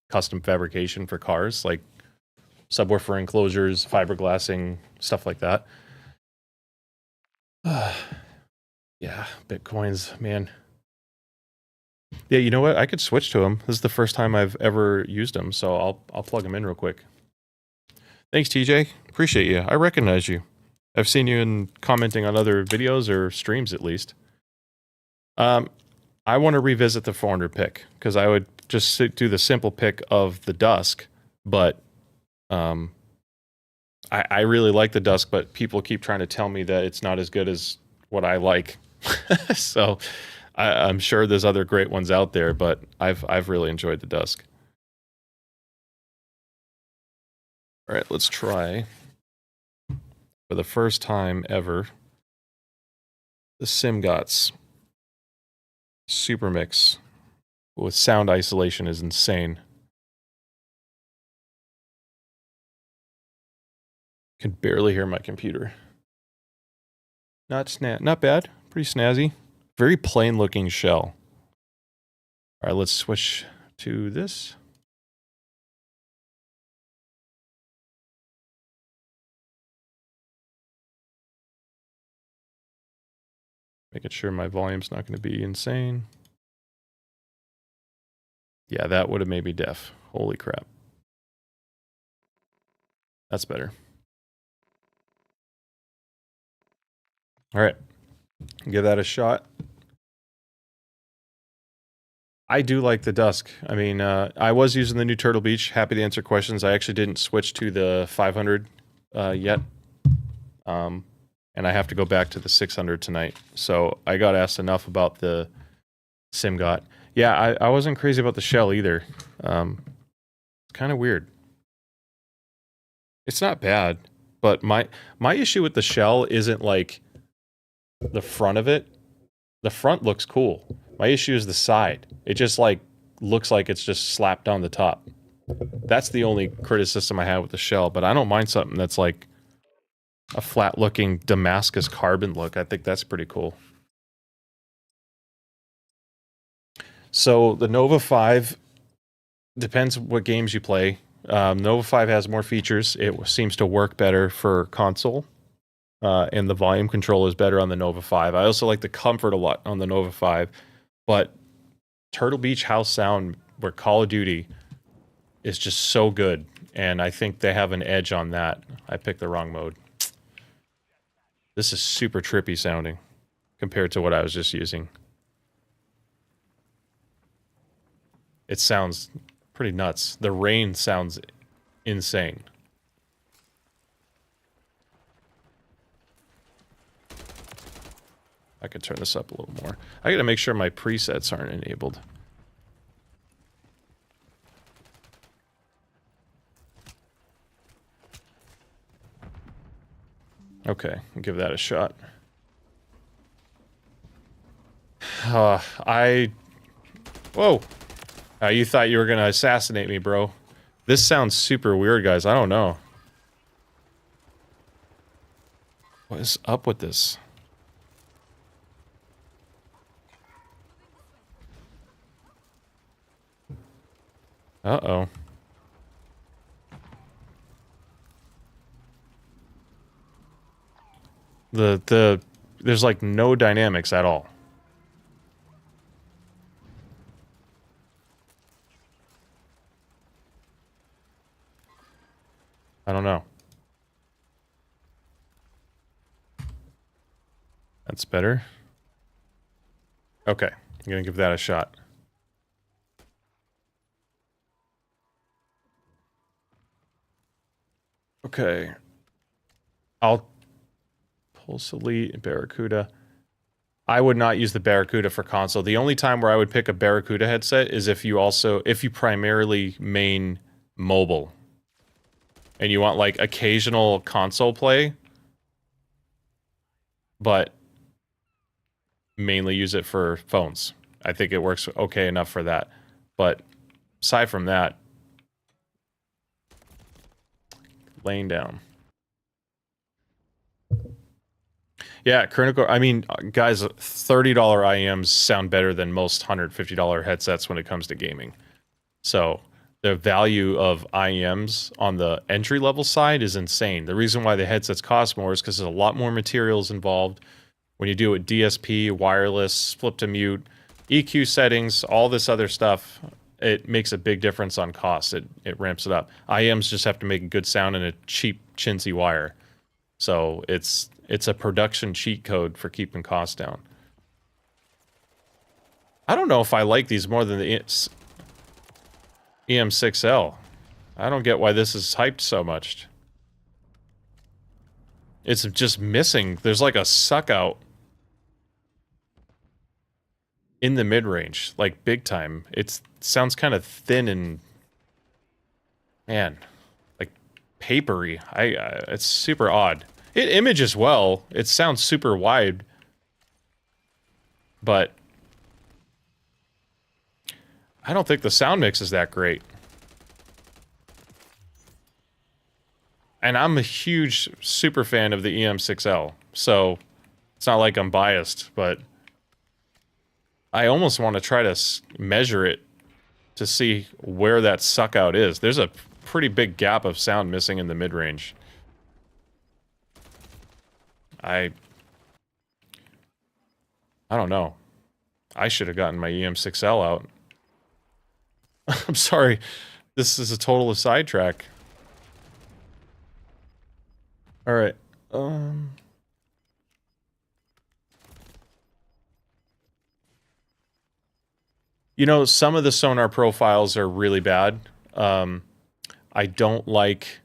custom fabrication for cars, like subwoofer enclosures, fiberglassing, stuff like that. Yeah, Bitcoins, man. Yeah, you know what? I could switch to them. This is the first time I've ever used them, so I'll plug them in real quick. Thanks, TJ. Appreciate you. I recognize you. I've seen you in commenting on other videos or streams at least. I want to revisit the 400 pick because I would just do the simple pick of the Dusk, but I really like the Dusk, but people keep trying to tell me that it's not as good as what I like. So I'm sure there's other great ones out there, but I've really enjoyed the Dusk. All right, let's try for the first time ever the Simgots Super Mix with sound isolation is insane. Can barely hear my computer. Not bad. Pretty snazzy. Very plain looking shell. All right, let's switch to this. Making sure my volume's not going to be insane. Yeah, that would have made me deaf. Holy crap. That's better. All right. Give that a shot. I do like the Dusk. I mean, I was using the new Turtle Beach. Happy to answer questions. I actually didn't switch to the 500 yet. And I have to go back to the 600 tonight. So I got asked enough about the Simgot. Yeah, I wasn't crazy about the shell either. It's kind of weird. It's not bad, but my issue with the shell isn't like the front of it. The front looks cool. My issue is the side. It just like looks like it's just slapped on the top. That's the only criticism I have with the shell, but I don't mind something that's like a flat-looking Damascus carbon look. I think that's pretty cool. So the Nova 5 depends what games you play. Nova 5 has more features. It seems to work better for console. And the volume control is better on the Nova 5. I also like the comfort a lot on the Nova 5. But Turtle Beach house sound, where Call of Duty is just so good. And I think they have an edge on that. I picked the wrong mode. This is super trippy sounding compared to what I was just using. It sounds pretty nuts. The rain sounds insane. I could turn this up a little more. I gotta make sure my presets aren't enabled. Okay, I'll give that a shot. Whoa! You thought you were gonna assassinate me, bro. This sounds super weird, guys. I don't know. What is up with this? Uh-oh. There's like no dynamics at all. I don't know. That's better. Okay, I'm gonna give that a shot. Okay. I'll Pulse Elite and Barracuda. I would not use the Barracuda for console. The only time where I would pick a Barracuda headset is if you primarily main mobile. And you want like occasional console play, but mainly use it for phones. I think it works okay enough for that. But aside from that, laying down. Yeah, critical. I mean, guys, $30 IEMs sound better than most $150 headsets when it comes to gaming. So the value of IEMs on the entry-level side is insane. The reason why the headsets cost more is because there's a lot more materials involved. When you do it DSP, wireless, flip to mute, EQ settings, all this other stuff, it makes a big difference on cost. It ramps it up. IEMs just have to make a good sound and a cheap, chintzy wire. So it's a production cheat code for keeping costs down. I don't know if I like these more than the EM6L. I don't get why this is hyped so much. It's just missing. There's like a suck out in the mid-range, like big time. It sounds kind of thin and, man, like papery. It's super odd. It images well. It sounds super wide, but I don't think the sound mix is that great. And I'm a huge super fan of the EM6L, so it's not like I'm biased, but I almost want to try to measure it to see where that suck out is. There's a pretty big gap of sound missing in the mid-range. I don't know. I should have gotten my EM6L out. I'm sorry. This is a total sidetrack. All right. You know, some of the sonar profiles are really bad. I don't like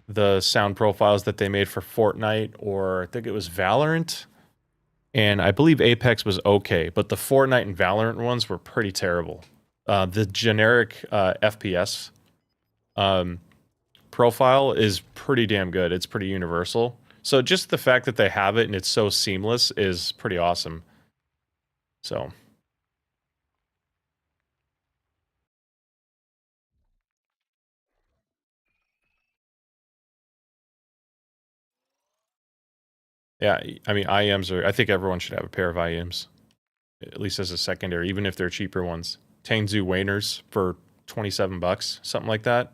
the sound profiles that they made for Fortnite, or I think it was Valorant. And I believe Apex was okay, but the Fortnite and Valorant ones were pretty terrible. The generic FPS profile is pretty damn good. It's pretty universal. So just the fact that they have it and it's so seamless is pretty awesome. So yeah, I mean IEMs are. I think everyone should have a pair of IEMs, at least as a secondary, even if they're cheaper ones. Tangzu Wainers for $27, something like that.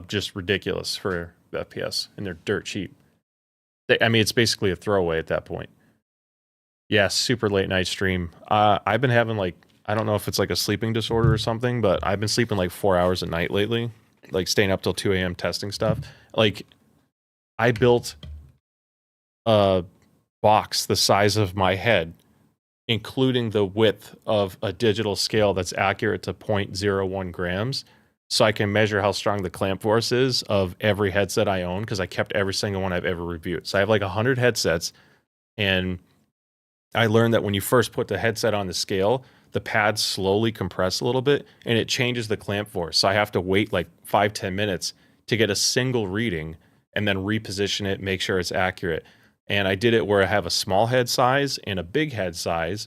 Just ridiculous for the FPS, and they're dirt cheap. I mean, it's basically a throwaway at that point. Yeah, super late night stream. I've been having like, I don't know if it's like a sleeping disorder or something, but I've been sleeping like 4 hours a night lately, like staying up till 2 a.m. testing stuff. Like, I built a box the size of my head, including the width of a digital scale that's accurate to 0.01 grams. So I can measure how strong the clamp force is of every headset I own, because I kept every single one I've ever reviewed. So I have like 100 headsets, and I learned that when you first put the headset on the scale, the pads slowly compress a little bit and it changes the clamp force. So I have to wait like 5-10 minutes to get a single reading and then reposition it, make sure it's accurate. And I did it where I have a small head size and a big head size.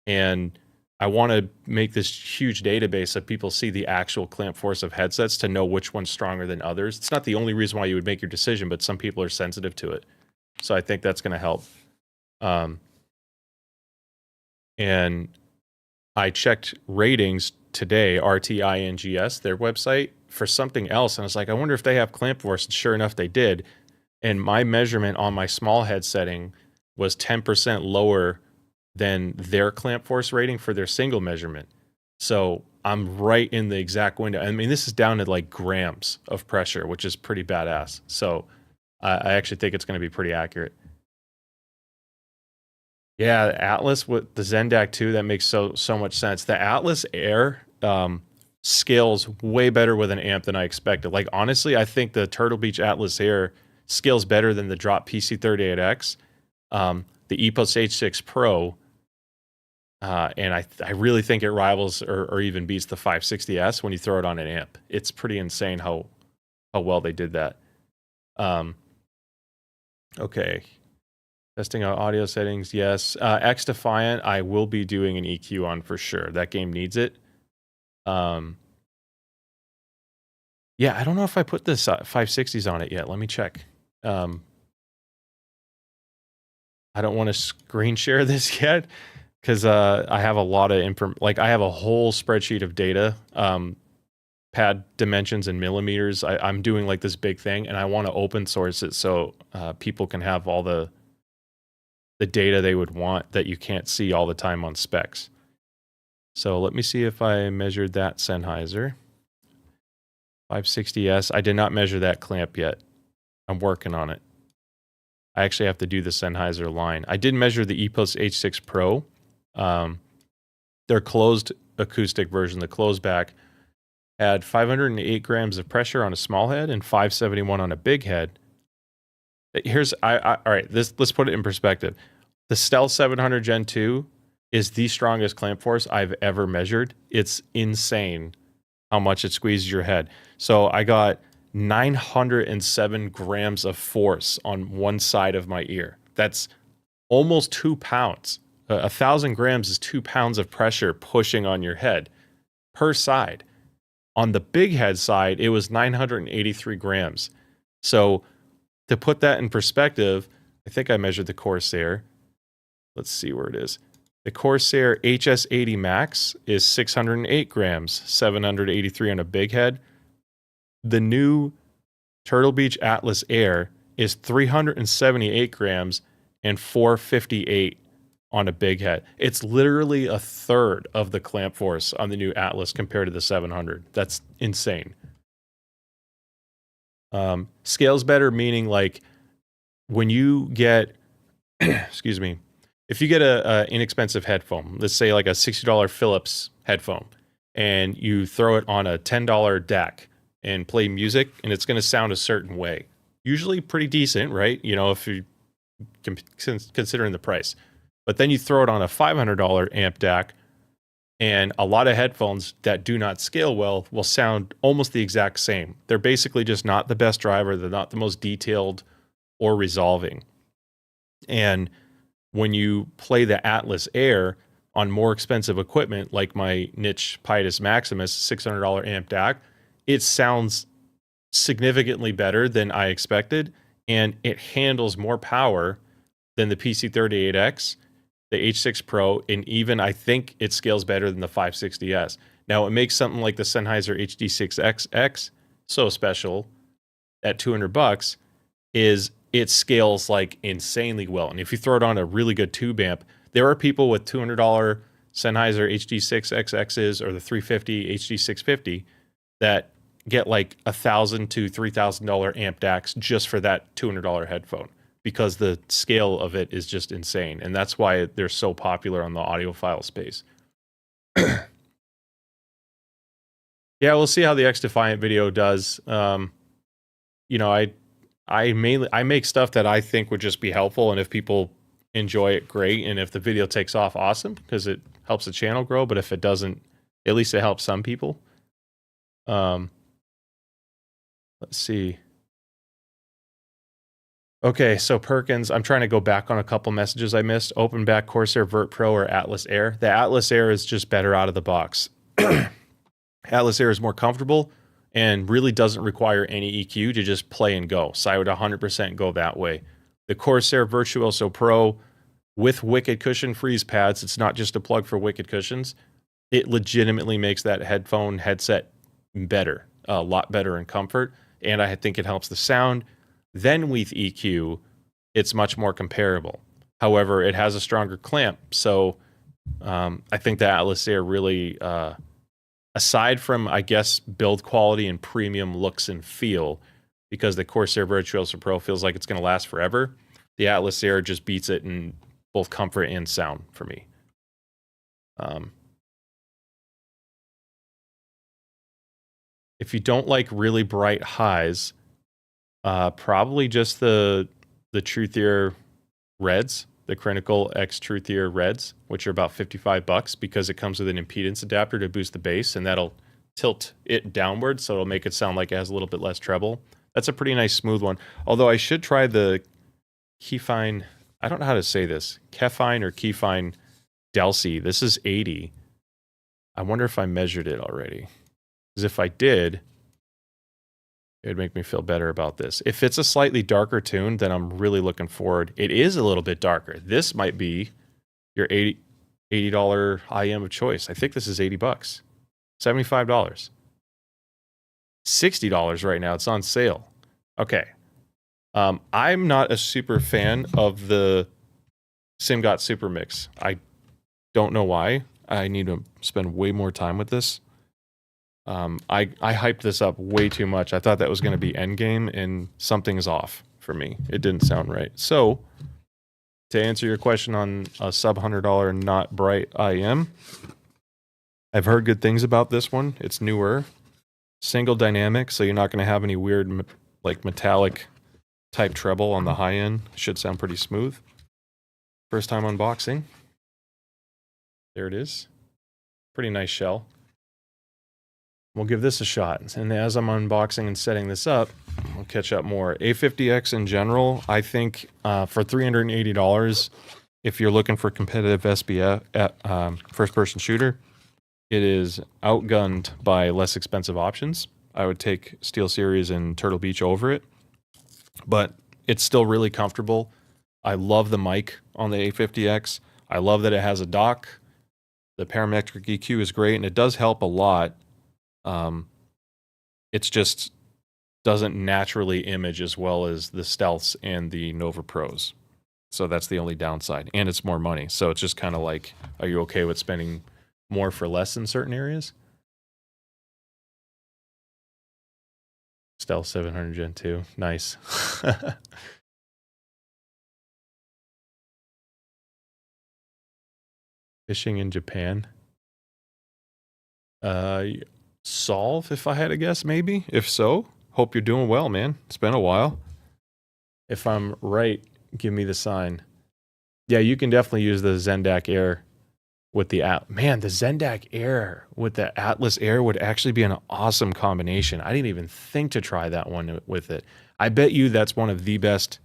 And I want to make this huge database so people see the actual clamp force of headsets to know which one's stronger than others. It's not the only reason why you would make your decision, but some people are sensitive to it. So I think that's going to help. And I checked ratings today, RTINGS, their website, for something else. And I was like, I wonder if they have clamp force. And sure enough, they did. And my measurement on my small head setting was 10% lower than their clamp force rating for their single measurement. So I'm right in the exact window. I mean, this is down to like grams of pressure, which is pretty badass. So I actually think it's going to be pretty accurate. Yeah, Atlas with the Zendak 2, that makes so much sense. The Atlas Air scales way better with an amp than I expected. Like honestly, I think the Turtle Beach Atlas Air scales better than the Drop PC38X, the EPOS H6 Pro, and I really think it rivals or even beats the 560S when you throw it on an amp. It's pretty insane how well they did that. Okay. Testing out audio settings, yes. Xdefiant, I will be doing an EQ on for sure. That game needs it. Yeah, I don't know if I put the 560s on it yet. Let me check. I don't want to screen share this yet because I have a lot of like I have a whole spreadsheet of data, pad dimensions and millimeters. I'm doing like this big thing, and I want to open source it so people can have all the data they would want that you can't see all the time on specs. So let me see if I measured that Sennheiser. 560S. I did not measure that clamp yet. I'm working on it. I actually have to do the Sennheiser line. I did measure the EPOS H6 Pro. Their closed acoustic version, the closed back, had 508 grams of pressure on a small head and 571 on a big head. Here's all right. Let's put it in perspective. The Stealth 700 Gen 2 is the strongest clamp force I've ever measured. It's insane how much it squeezes your head. So I got 907 grams of force on one side of my ear. That's almost 2 pounds. 1,000 grams is 2 pounds of pressure pushing on your head per side. On the big head side, it was 983 grams. So to put that in perspective, I think I measured the Corsair. Let's see where it is. The Corsair HS80 Max is 608 grams, 783 on a big head. The new Turtle Beach Atlas Air is 378 grams and 458 on a big head. It's literally a third of the clamp force on the new Atlas compared to the 700. That's insane. Scales better, meaning like when you get, excuse me, if you get a inexpensive headphone, let's say like a $60 Philips headphone, and you throw it on a $10 DAC and play music, and it's going to sound a certain way. Usually pretty decent, right? You know, if you considering the price. But then you throw it on a $500 amp DAC, and a lot of headphones that do not scale well will sound almost the exact same. They're basically just not the best driver. They're not the most detailed or resolving. And when you play the Atlas Air on more expensive equipment, like my niche Pietus Maximus $600 amp DAC, it sounds significantly better than I expected, and it handles more power than the PC38X, the H6 Pro, and even I think it scales better than the 560S. Now, it makes something like the Sennheiser HD6XX so special at $200 is it scales like insanely well. And if you throw it on a really good tube amp, there are people with $200 Sennheiser HD6XXs or the 350 HD650 that get like $1,000 to $3,000 amp DACs just for that $200 headphone, because the scale of it is just insane. And that's why they're so popular on the audiophile space. Yeah, we'll see how the Xdefiant video does. You know, I make stuff that I think would just be helpful, and if people enjoy it, great. And if the video takes off, awesome, because it helps the channel grow. But if it doesn't, at least it helps some people. Let's see. Okay, so Perkins, I'm trying to go back on a couple messages I missed. Open back Corsair Vert Pro or Atlas Air. The Atlas Air is just better out of the box. Atlas Air is more comfortable and really doesn't require any EQ to just play and go. So I would 100% go that way. The Corsair Virtuoso Pro with Wicked Cushion freeze pads, it's not just a plug for Wicked Cushions. It legitimately makes that headset better, a lot better in comfort. And I think it helps the sound. Then with EQ, it's much more comparable. However, it has a stronger clamp. So I think the Atlas Air really, aside from, I guess, build quality and premium looks and feel, because the Corsair Virtuoso Pro feels like it's going to last forever, the Atlas Air just beats it in both comfort and sound for me. If you don't like really bright highs, probably just the Truthier Reds, the Critical X Truthier Reds, which are about $55 because it comes with an impedance adapter to boost the bass, and that'll tilt it downward, so it'll make it sound like it has a little bit less treble. That's a pretty nice smooth one. Although I should try the Keyfine, I don't know how to say this, Keyfine or Keyfine Delcy. This is 80. I wonder if I measured it already. Because if I did, it would make me feel better about this. If it's a slightly darker tune, then I'm really looking forward. It is a little bit darker. This might be your $80 IEM of choice. I think this is $80. $75. $60 right now. It's on sale. Okay. I'm not a super fan of the Simgot Super Mix. I don't know why. I need to spend way more time with this. I hyped this up way too much. I thought that was going to be endgame, and something's off for me. It didn't sound right. So, to answer your question on a sub $100 not bright IEM, I've heard good things about this one. It's newer, single dynamic, so you're not going to have any weird like metallic type treble on the high end. Should sound pretty smooth. First time unboxing. There it is. Pretty nice shell. We'll give this a shot. And as I'm unboxing and setting this up, we'll catch up more. A50X in general, I think for $380, if you're looking for competitive SBF first-person shooter, it is outgunned by less expensive options. I would take SteelSeries and Turtle Beach over it, but it's still really comfortable. I love the mic on the A50X. I love that it has a dock. The parametric EQ is great, and it does help a lot. It's just doesn't naturally image as well as the Stealths and the Nova Pros. So that's the only downside. And it's more money. So it's just kind of like, are you okay with spending more for less in certain areas? Stealth 700 Gen 2. Nice. Fishing in Japan. Solve, if I had to guess, maybe. If so, hope you're doing well, man. It's been a while. If I'm right, give me the sign. Yeah, you can definitely use the Zendak Air with the man, the Zendak Air with the Atlas Air would actually be an awesome combination. I didn't even think to try that one with it. I bet you that's one of the best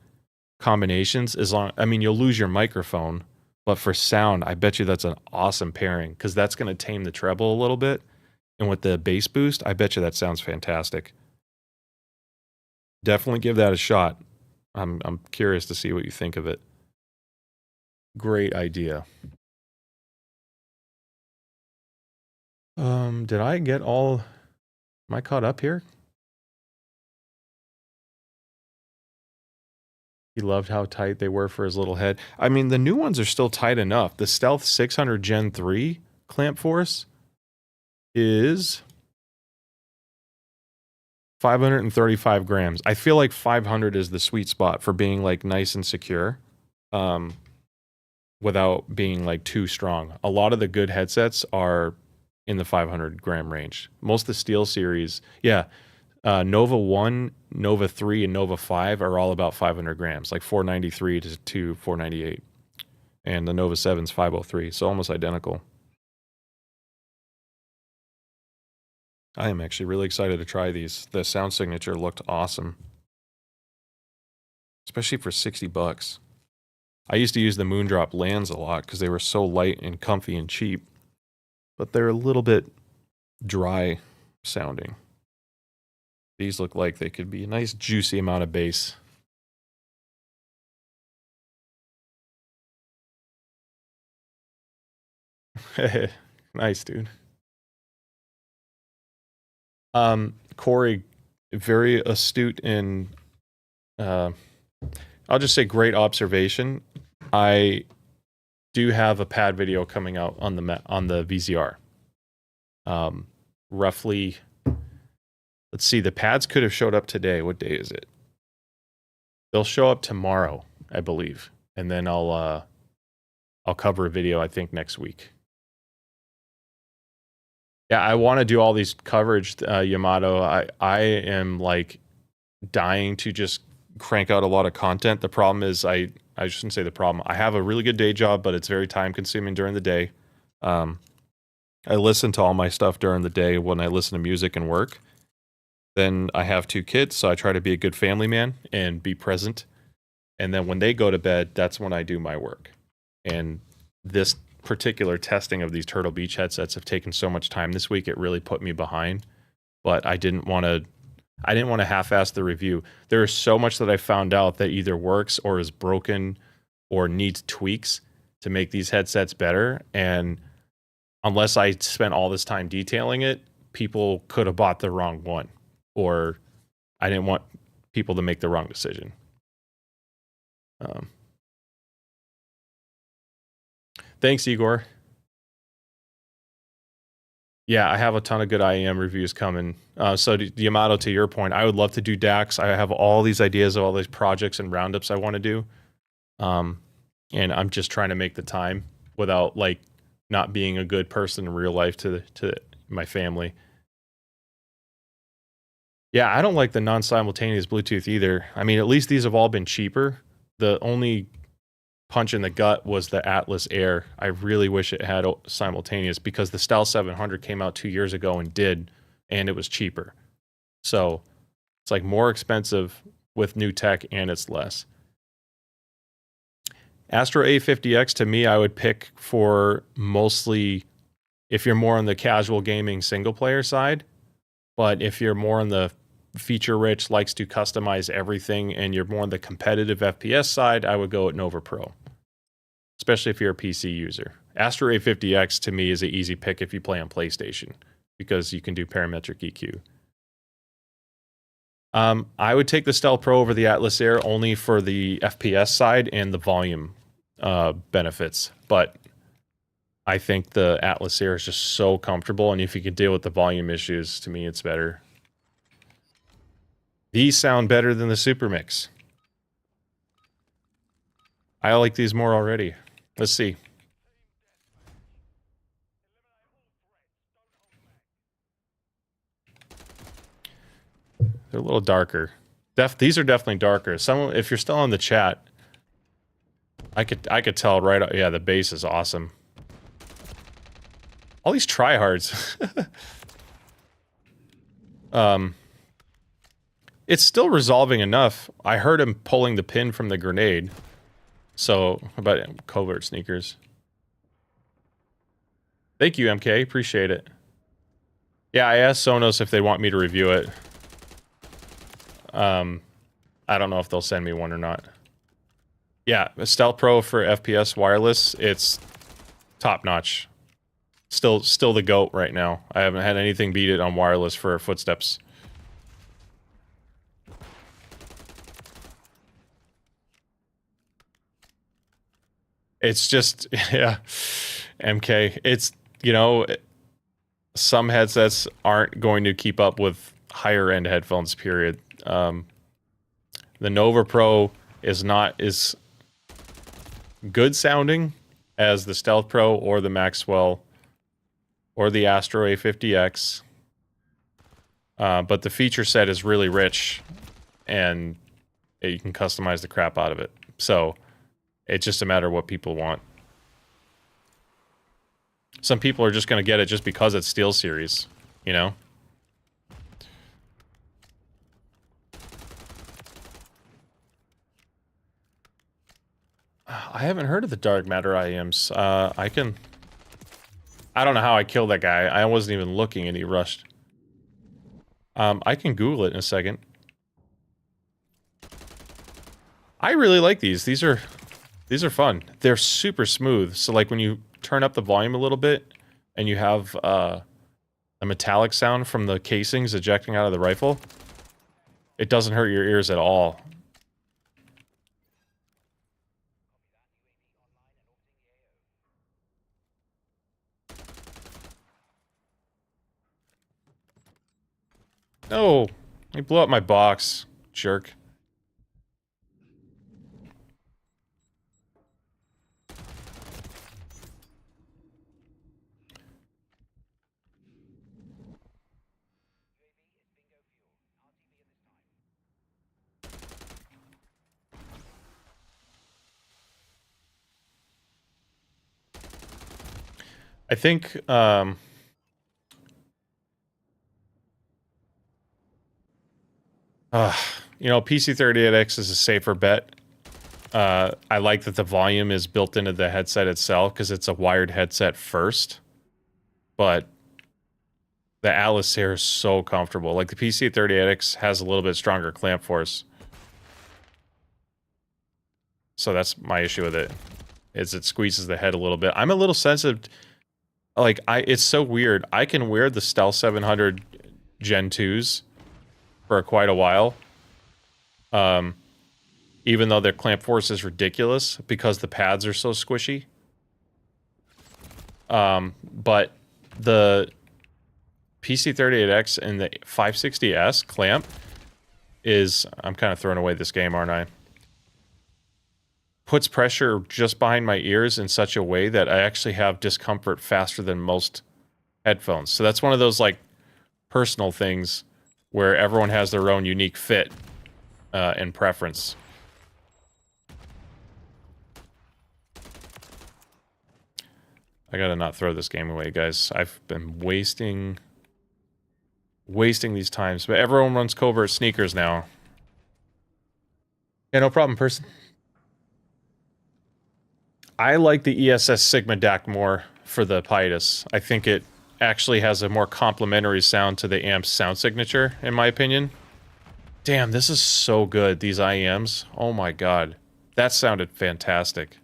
combinations. I mean, you'll lose your microphone, but for sound, I bet you that's an awesome pairing because that's going to tame the treble a little bit. And with the bass boost, I bet you that sounds fantastic. Definitely give that a shot. I'm curious to see what you think of it. Great idea. Did I get all... Am I caught up here? He loved how tight they were for his little head. I mean, the new ones are still tight enough. The Stealth 600 Gen 3 clamp force is 535 grams. I feel like 500 is the sweet spot for being like nice and secure, without being like too strong. A lot of the good headsets are in the 500 gram range. Most of the Steel series, yeah, Nova 1, Nova 3, and Nova 5 are all about 500 grams, like 493 to 498. And the Nova 7's 503, so almost identical. I am actually really excited to try these. The sound signature looked awesome. Especially for 60 bucks. I used to use the Moondrop Lands a lot because they were so light and comfy and cheap. But they're a little bit dry sounding. These look like they could be a nice juicy amount of bass. Nice, dude. Corey, very astute in, I'll just say great observation. I do have a pad video coming out on the VZR. Roughly, let's see, the pads could have showed up today. What day is it? They'll show up tomorrow, I believe. And then I'll cover a video, I think, next week. Yeah, I want to do all these coverage, Yamato. I am like dying to just crank out a lot of content. The problem is I shouldn't say the problem. I have a really good day job, but it's very time consuming during the day. I listen to all my stuff during the day when I listen to music and work. Then I have 2 kids, so I try to be a good family man and be present. And then when they go to bed, that's when I do my work. And this particular testing of these Turtle Beach headsets have taken so much time this week, it really put me behind. But I didn't want to half-ass the review. There is so much that I found out that either works or is broken or needs tweaks to make these headsets better. And unless I spent all this time detailing it, people could have bought the wrong one. Or I didn't want people to make the wrong decision. Thanks, Igor. Yeah, I have a ton of good IEM reviews coming. So Yamato, to your point, I would love to do DACs. I have all these ideas of all these projects and roundups I want to do. And I'm just trying to make the time without like not being a good person in real life to my family. Yeah, I don't like the non-simultaneous Bluetooth either. I mean, at least these have all been cheaper. The only punch in the gut was the Atlas Air. I really wish it had simultaneous because the Stealth 700 came out 2 years ago and it was cheaper. So it's like more expensive with new tech and it's less. Astro A50X, to me, I would pick for mostly if you're more on the casual gaming single player side. But if you're more on the feature rich, likes to customize everything, and you're more on the competitive FPS side, I would go at Nova Pro. Especially if you're a PC user. Astro A50X to me is an easy pick if you play on PlayStation because you can do parametric EQ. I would take the Stealth Pro over the Atlas Air only for the FPS side and the volume benefits, but I think the Atlas Air is just so comfortable, and if you can deal with the volume issues, to me it's better. These sound better than the Super Mix. I like these more already. Let's see. They're a little darker. These are definitely darker. Some, if you're still in the chat, I could tell right. Yeah, the bass is awesome. All these tryhards. It's still resolving enough. I heard him pulling the pin from the grenade. So, how about covert sneakers? Thank you, MK. Appreciate it. Yeah, I asked Sonos if they want me to review it. I don't know if they'll send me one or not. Yeah, Stealth Pro for FPS wireless, it's top notch. Still the GOAT right now. I haven't had anything beat it on wireless for footsteps. It's just, yeah, MK. It's, you know, some headsets aren't going to keep up with higher end headphones, period. The Nova Pro is not as good sounding as the Stealth Pro or the Maxwell or the Astro A50X. But the feature set is really rich, and you can customize the crap out of it. So it's just a matter of what people want. Some people are just going to get it just because it's SteelSeries, you know? I haven't heard of the dark matter IEMs. I don't know how I killed that guy. I wasn't even looking and he rushed. I can Google it in a second. I really like these. These are fun. They're super smooth. So like when you turn up the volume a little bit and you have a metallic sound from the casings ejecting out of the rifle, it doesn't hurt your ears at all. No, he blew up my box, jerk. I think, you know, PC38X is a safer bet. I like that the volume is built into the headset itself because it's a wired headset first. But the Atlas Air is so comfortable. Like the PC38X has a little bit stronger clamp force. So that's my issue with it, is it squeezes the head a little bit. I'm a little sensitive. Like, it's so weird. I can wear the Stealth 700 Gen 2s for quite a while. Even though their clamp force is ridiculous because the pads are so squishy. But the PC38X and the 560S clamp is... I'm kind of throwing away this game, aren't I? Puts pressure just behind my ears in such a way that I actually have discomfort faster than most headphones. So that's one of those, like, personal things where everyone has their own unique fit and preference. I gotta not throw this game away, guys. I've been wasting these times. But everyone runs covert sneakers now. Yeah, no problem, person. I like the ESS Sigma DAC more for the Pietus. I think it actually has a more complementary sound to the amp's sound signature, in my opinion. Damn, this is so good, these IEMs. Oh my god. That sounded fantastic.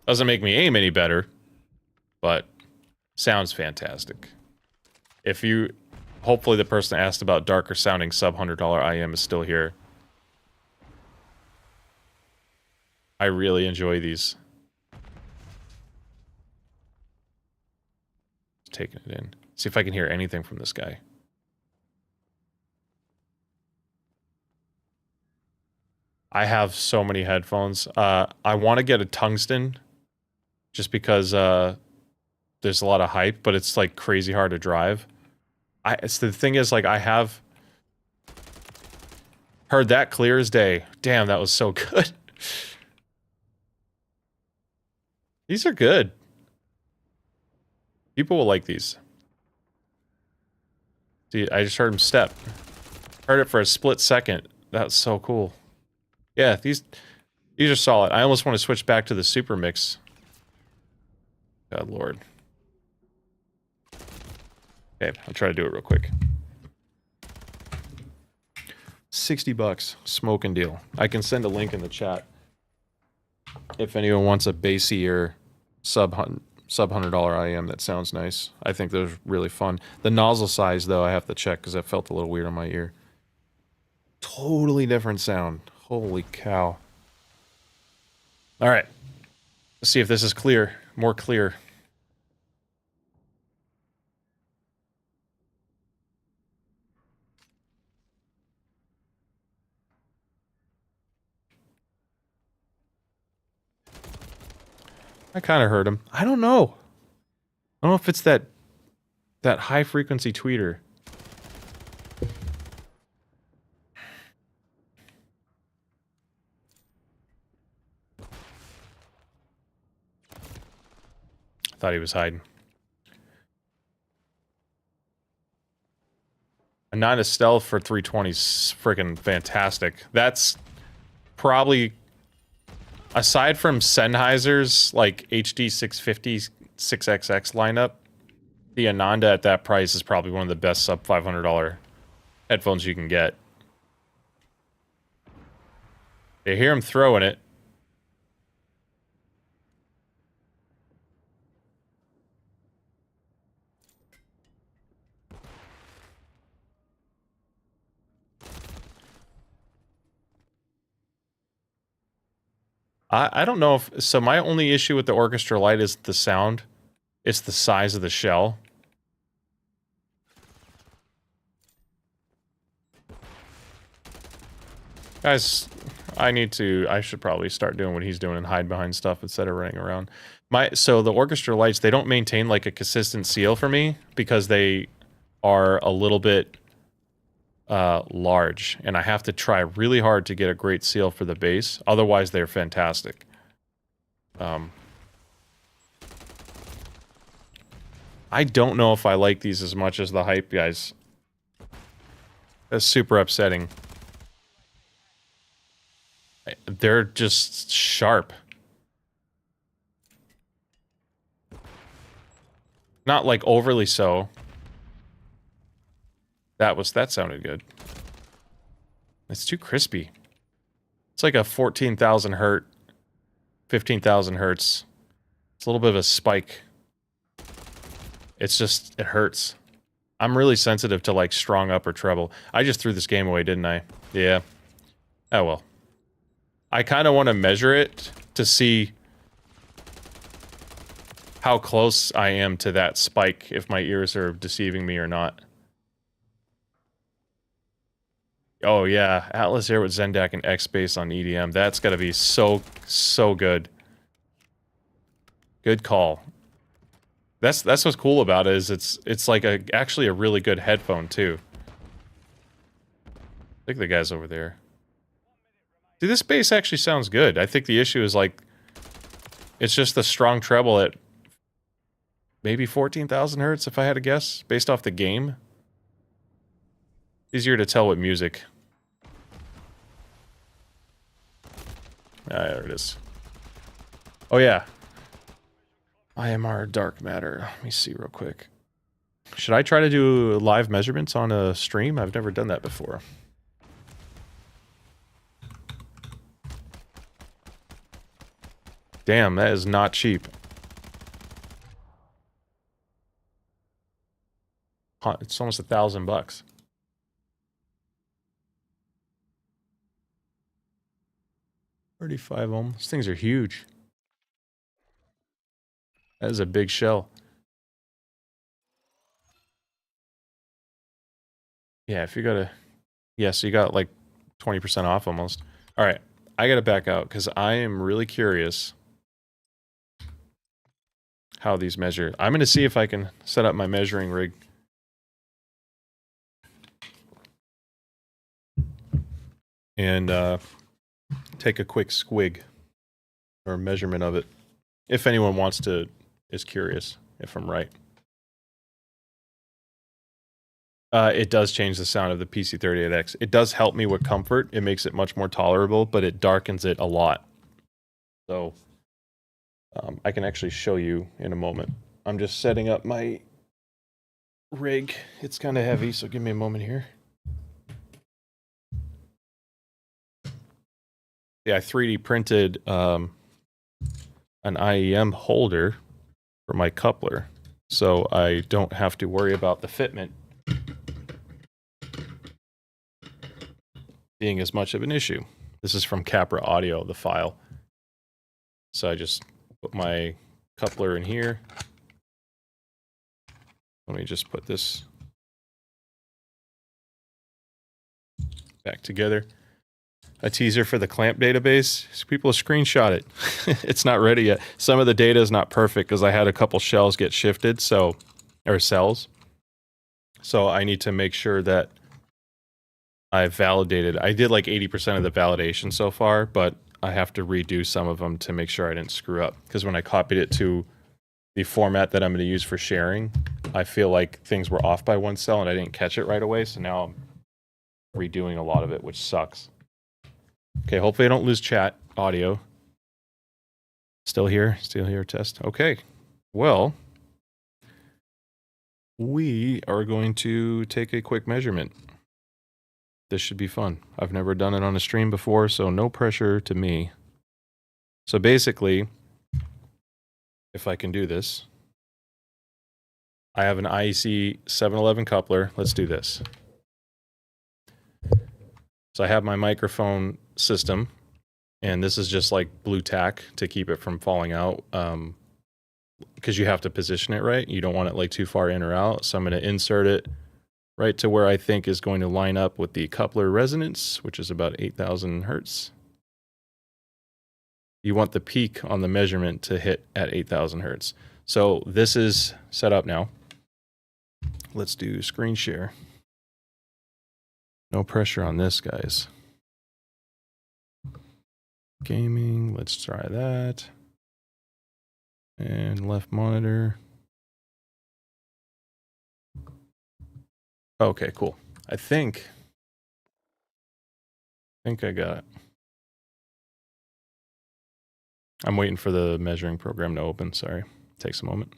Doesn't make me aim any better, but sounds fantastic. If you, hopefully the person asked about darker sounding sub $100 IEM is still here. I really enjoy these. Just taking it in. See if I can hear anything from this guy. I have so many headphones. I want to get a tungsten just because there's a lot of hype, but it's like crazy hard to drive. It's the thing is, like, I have heard that clear as day. Damn, that was so good. These are good. People will like these. See, I just heard him step. Heard it for a split second. That's so cool. Yeah, these are solid. I almost want to switch back to the super mix. God lord. Okay, I'll try to do it real quick. $60, smoking deal. I can send a link in the chat if anyone wants a bassier sub $100 IEM that sounds nice. I think those are really fun. The nozzle size, though, I have to check because that felt a little weird on my ear. Totally different sound. Holy cow. All right. Let's see if this is clear. More clear. I kind of heard him. I don't know. I don't know if it's that high frequency tweeter. Thought he was hiding. A 9 of stealth for 320 is freaking fantastic. That's probably, aside from Sennheiser's like HD 650 6XX lineup, the Ananda at that price is probably one of the best sub $500 headphones you can get. You hear him throwing it. I don't know if... So my only issue with the Orchestra Lite is the sound. It's the size of the shell. Guys, I should probably start doing what he's doing and hide behind stuff instead of running around. So the Orchestra Lights, they don't maintain like a consistent seal for me because they are a little bit large, and I have to try really hard to get a great seal for the bass. Otherwise, they're fantastic. I don't know if I like these as much as the hype guys. That's super upsetting. They're just sharp. Not like overly so. That sounded good. It's too crispy. It's like a 14,000 hertz, 15,000 hertz. It's a little bit of a spike. It's just, it hurts. I'm really sensitive to like strong upper treble. I just threw this game away, didn't I? Yeah. Oh well. I kind of want to measure it to see how close I am to that spike, if my ears are deceiving me or not. Oh yeah, Atlas Air with Zendak and X-Bass on EDM. That's gotta be so good. Good call. That's what's cool about it, is it's like actually a really good headphone too. Look at the guys over there. See, this bass actually sounds good. I think the issue is like, it's just the strong treble at maybe 14,000 hertz, if I had to guess, based off the game. Easier to tell with music. Ah, there it is. Oh yeah. IMR dark matter. Let me see real quick. Should I try to do live measurements on a stream? I've never done that before. Damn, that is not cheap. It's almost $1,000. $35 ohm. These things are huge. That is a big shell. Yeah, if you got a... Yeah, so you got like 20% off almost. All right, I got to back out because I am really curious how these measure. I'm going to see if I can set up my measuring rig. And take a quick squig or measurement of it. If anyone is curious if I'm right. It does change the sound of the PC38X. It does help me with comfort. It makes it much more tolerable, but it darkens it a lot. So I can actually show you in a moment. I'm just setting up my rig. It's kind of heavy, so give me a moment here. Yeah, I 3D printed an IEM holder for my coupler, so I don't have to worry about the fitment being as much of an issue. This is from Capra Audio, the file. So I just put my coupler in here. Let me just put this back together. A teaser for the clamp database. People screenshot it. It's not ready yet. Some of the data is not perfect because I had a couple shells get shifted, or cells. So I need to make sure that I validated. I did like 80% of the validation so far, but I have to redo some of them to make sure I didn't screw up. Because when I copied it to the format that I'm going to use for sharing, I feel like things were off by one cell and I didn't catch it right away. So now I'm redoing a lot of it, which sucks. Okay, hopefully I don't lose chat audio. Still here, test. Okay, well, we are going to take a quick measurement. This should be fun. I've never done it on a stream before, so no pressure to me. So basically, if I can do this, I have an IEC 711 coupler. Let's do this. So I have my microphone system, and this is just like blue tack to keep it from falling out, because you have to position it right. You don't want it like too far in or out. So I'm going to insert it right to where I think is going to line up with the coupler resonance, which is about 8,000 hertz. You want the peak on the measurement to hit at 8,000 hertz. So this is set up now. Let's do screen share. No pressure on this, guys. Gaming, let's try that. And left monitor. Okay, cool. I think I got it. I'm waiting for the measuring program to open. Sorry, takes a moment.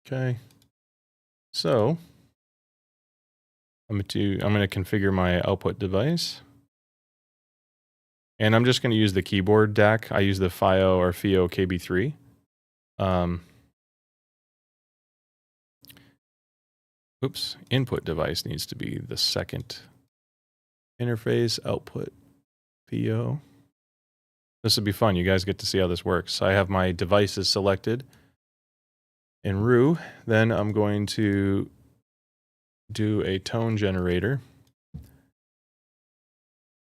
Okay, so I'm going to configure my output device, and I'm just going to use the keyboard DAC. I use the FIO or FIO KB3. Oops, input device needs to be the second interface. Output FIO. This would be fun. You guys get to see how this works. So I have my devices selected in roux. Then I'm going to do a tone generator.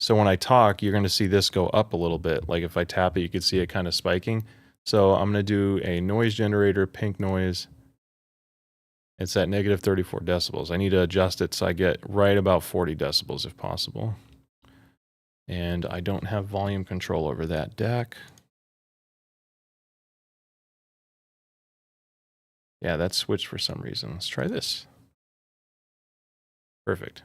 So when I talk, you're going to see this go up a little bit. Like if I tap it, you can see it kind of spiking. So I'm going to do a noise generator, pink noise. It's at negative 34 decibels. I need to adjust it so I get right about 40 decibels if possible. And I don't have volume control over that DAC. Yeah, that switched for some reason. Let's try this. Perfect.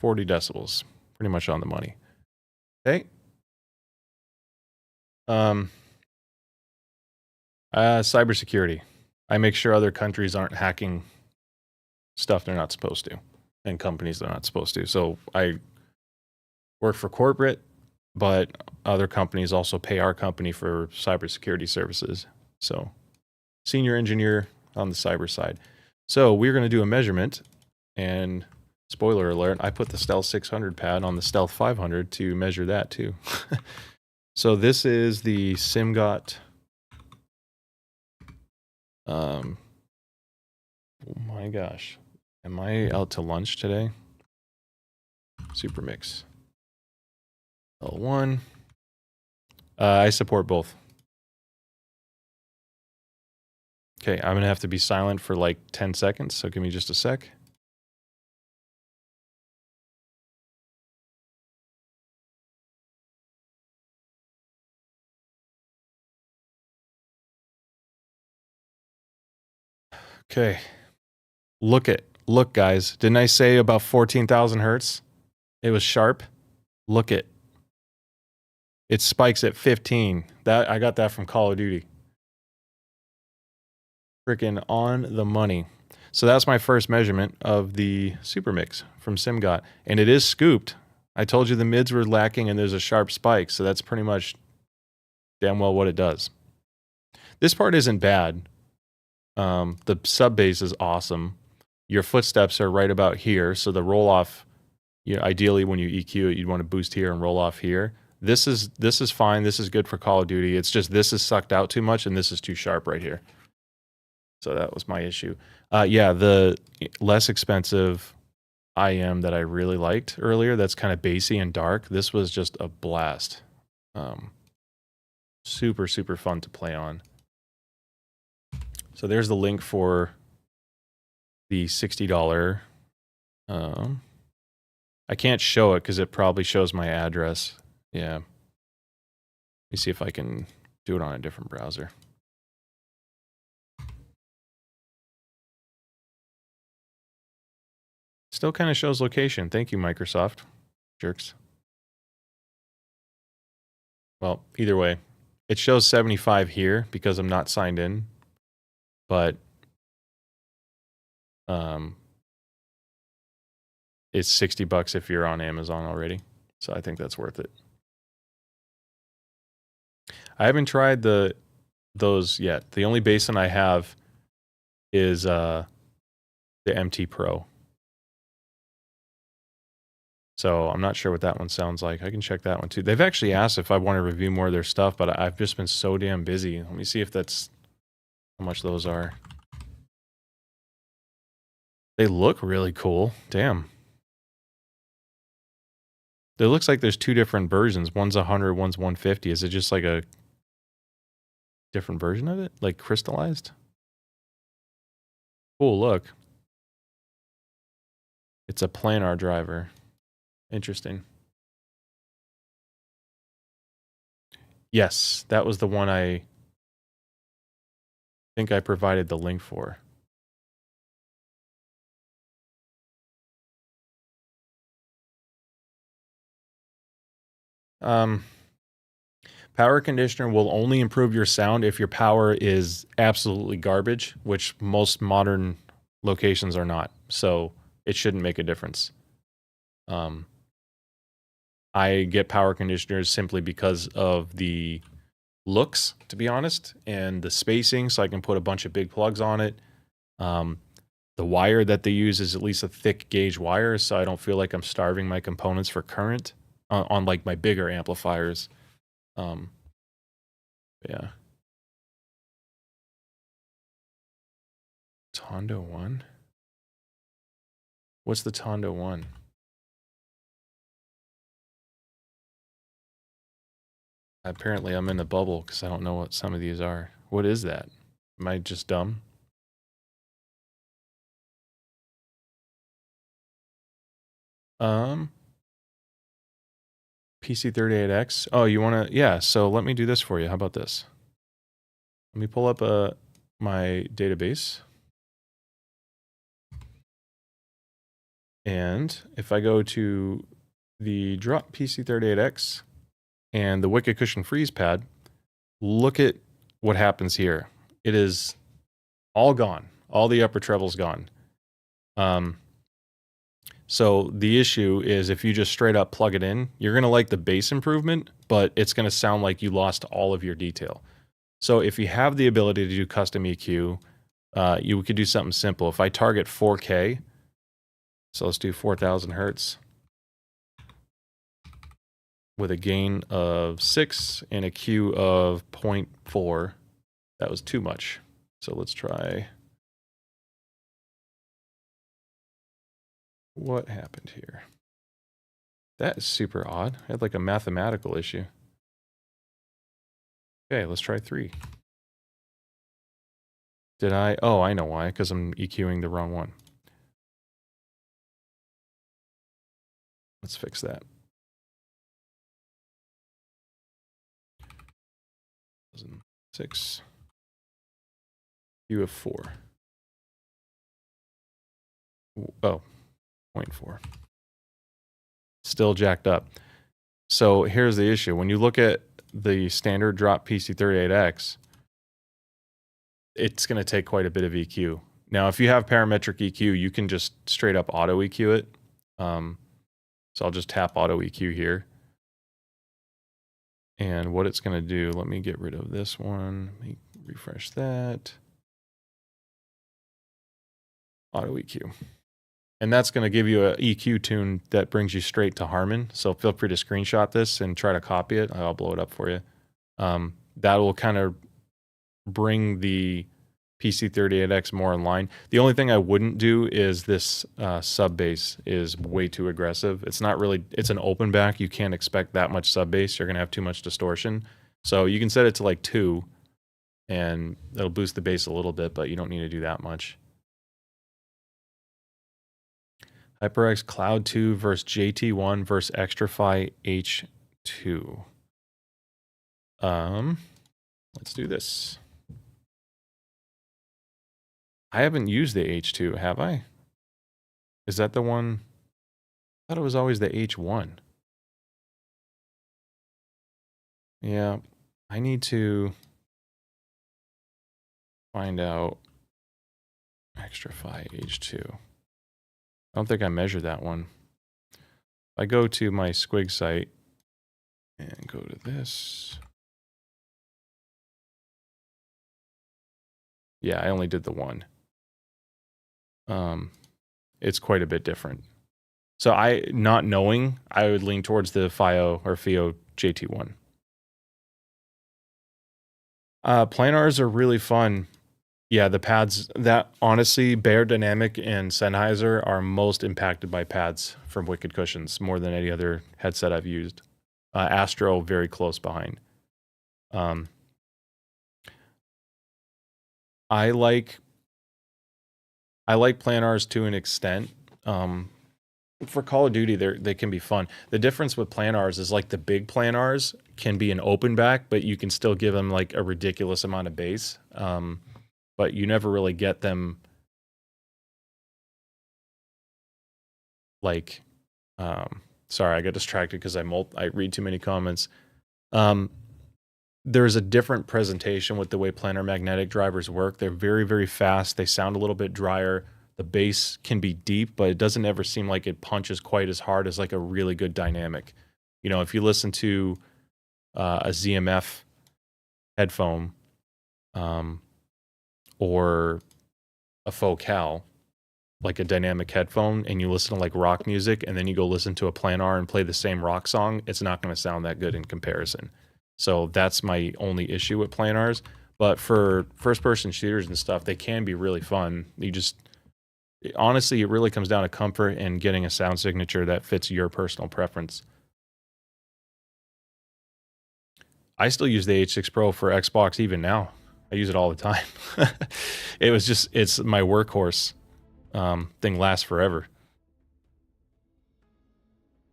40 decibels, pretty much on the money. Okay. Cybersecurity. I make sure other countries aren't hacking stuff they're not supposed to, and companies they're not supposed to. So I work for corporate, but other companies also pay our company for cybersecurity services. So senior engineer on the cyber side. So we're going to do a measurement, and spoiler alert, I put the Stealth 600 pad on the Stealth 500 to measure that too. So this is the Simgot. Oh my gosh. Am I out to lunch today? Super Mix. L1. I support both. Okay, I'm going to have to be silent for like 10 seconds, so give me just a sec. Okay. Look guys. Didn't I say about 14,000 hertz? It was sharp. Look it. It spikes at 15. That I got that from Call of Duty. Freaking on the money. So that's my first measurement of the Super Mix from Simgot. And it is scooped. I told you the mids were lacking and there's a sharp spike. So that's pretty much damn well what it does. This part isn't bad. The sub bass is awesome. Your footsteps are right about here. So the roll off, ideally when you EQ it, you'd want to boost here and roll off here. This is fine. This is good for Call of Duty. It's just this is sucked out too much and this is too sharp right here. So that was my issue. Yeah, the less expensive IEM that I really liked earlier, that's kind of bassy and dark. This was just a blast. Super, super fun to play on. So there's the link for the $60. I can't show it because it probably shows my address. Yeah. Let me see if I can do it on a different browser. Still kind of shows location. Thank you, Microsoft. Jerks. Well, either way, it shows 75 here because I'm not signed in, but it's $60 if you're on Amazon already. So I think that's worth it. I haven't tried those yet. The only basin I have is the MT Pro. So I'm not sure what that one sounds like. I can check that one too. They've actually asked if I want to review more of their stuff, but I've just been so damn busy. Let me see if that's how much those are. They look really cool. Damn. It looks like there's two different versions. One's 100, one's 150. Is it just like a different version of it? Like crystallized? Cool, look. It's a planar driver. Interesting. Yes, that was the one I think I provided the link for. Power conditioner will only improve your sound if your power is absolutely garbage, which most modern locations are not. So it shouldn't make a difference. I get power conditioners simply because of the looks, to be honest, and the spacing, so I can put a bunch of big plugs on it. The wire that they use is at least a thick gauge wire, so I don't feel like I'm starving my components for current on like my bigger amplifiers. Yeah. Tondo 1? What's the Tondo 1? Apparently I'm in a bubble because I don't know what some of these are. What is that? Am I just dumb? PC38X. Oh, you want to? Yeah, so let me do this for you. How about this? Let me pull up my database. And if I go to the drop PC38X and the Wicked Cushion Freeze pad, look at what happens here. It is all gone. All the upper treble's gone. So the issue is if you just straight up plug it in, you're going to like the bass improvement, but it's going to sound like you lost all of your detail. So if you have the ability to do custom EQ, you could do something simple. If I target 4K, so let's do 4,000 hertz with a gain of 6 and a Q of 0.4. That was too much. So let's try. What happened here? That is super odd. I had like a mathematical issue. Okay, let's try 3. Did I? Oh, I know why, because I'm EQing the wrong one. Let's fix that. 6. Q of 4. Oh, 0.4. Still jacked up. So here's the issue. When you look at the standard drop PC38X, it's going to take quite a bit of EQ. Now, if you have parametric EQ, you can just straight up auto EQ it. So I'll just tap auto EQ here. And what it's going to do, let me get rid of this one. Let me refresh that. Auto EQ. And that's going to give you an EQ tune that brings you straight to Harman. So feel free to screenshot this and try to copy it. I'll blow it up for you. That will kind of bring the PC38X more in line. The only thing I wouldn't do is this sub bass is way too aggressive. It's not really, it's an open back. You can't expect that much sub bass. You're going to have too much distortion. So you can set it to like 2 and it'll boost the bass a little bit, but you don't need to do that much. HyperX Cloud 2 versus JT1 versus Xtrify H2. Let's do this. I haven't used the H2, have I? Is that the one? I thought it was always the H1. Yeah, I need to find out Xtrify H2. I don't think I measured that one. I go to my Squig site and go to this. Yeah, I only did the one. It's quite a bit different. So not knowing, I would lean towards the FIO or FIO JT1. Planars are really fun. Yeah, the pads, that honestly, Bear Dynamic and Sennheiser are most impacted by pads from Wicked Cushions more than any other headset I've used. Astro very close behind. I like Planars to an extent. For Call of Duty, they can be fun. The difference with Planars is like the big Planars can be an open back, but you can still give them like a ridiculous amount of bass. But you never really get them like, sorry, I got distracted because I read too many comments. There's a different presentation with the way planar magnetic drivers work. They're very, very fast. They sound a little bit drier. The bass can be deep, but it doesn't ever seem like it punches quite as hard as like a really good dynamic. You know, if you listen to a ZMF headphone, or a Focal, like a dynamic headphone, and you listen to like rock music, and then you go listen to a planar and play the same rock song, it's not going to sound that good in comparison. So that's my only issue with planars. But for first-person shooters and stuff, they can be really fun. Honestly, it really comes down to comfort and getting a sound signature that fits your personal preference. I still use the H6 Pro for Xbox even now. I use it all the time. It's my workhorse. Thing lasts forever.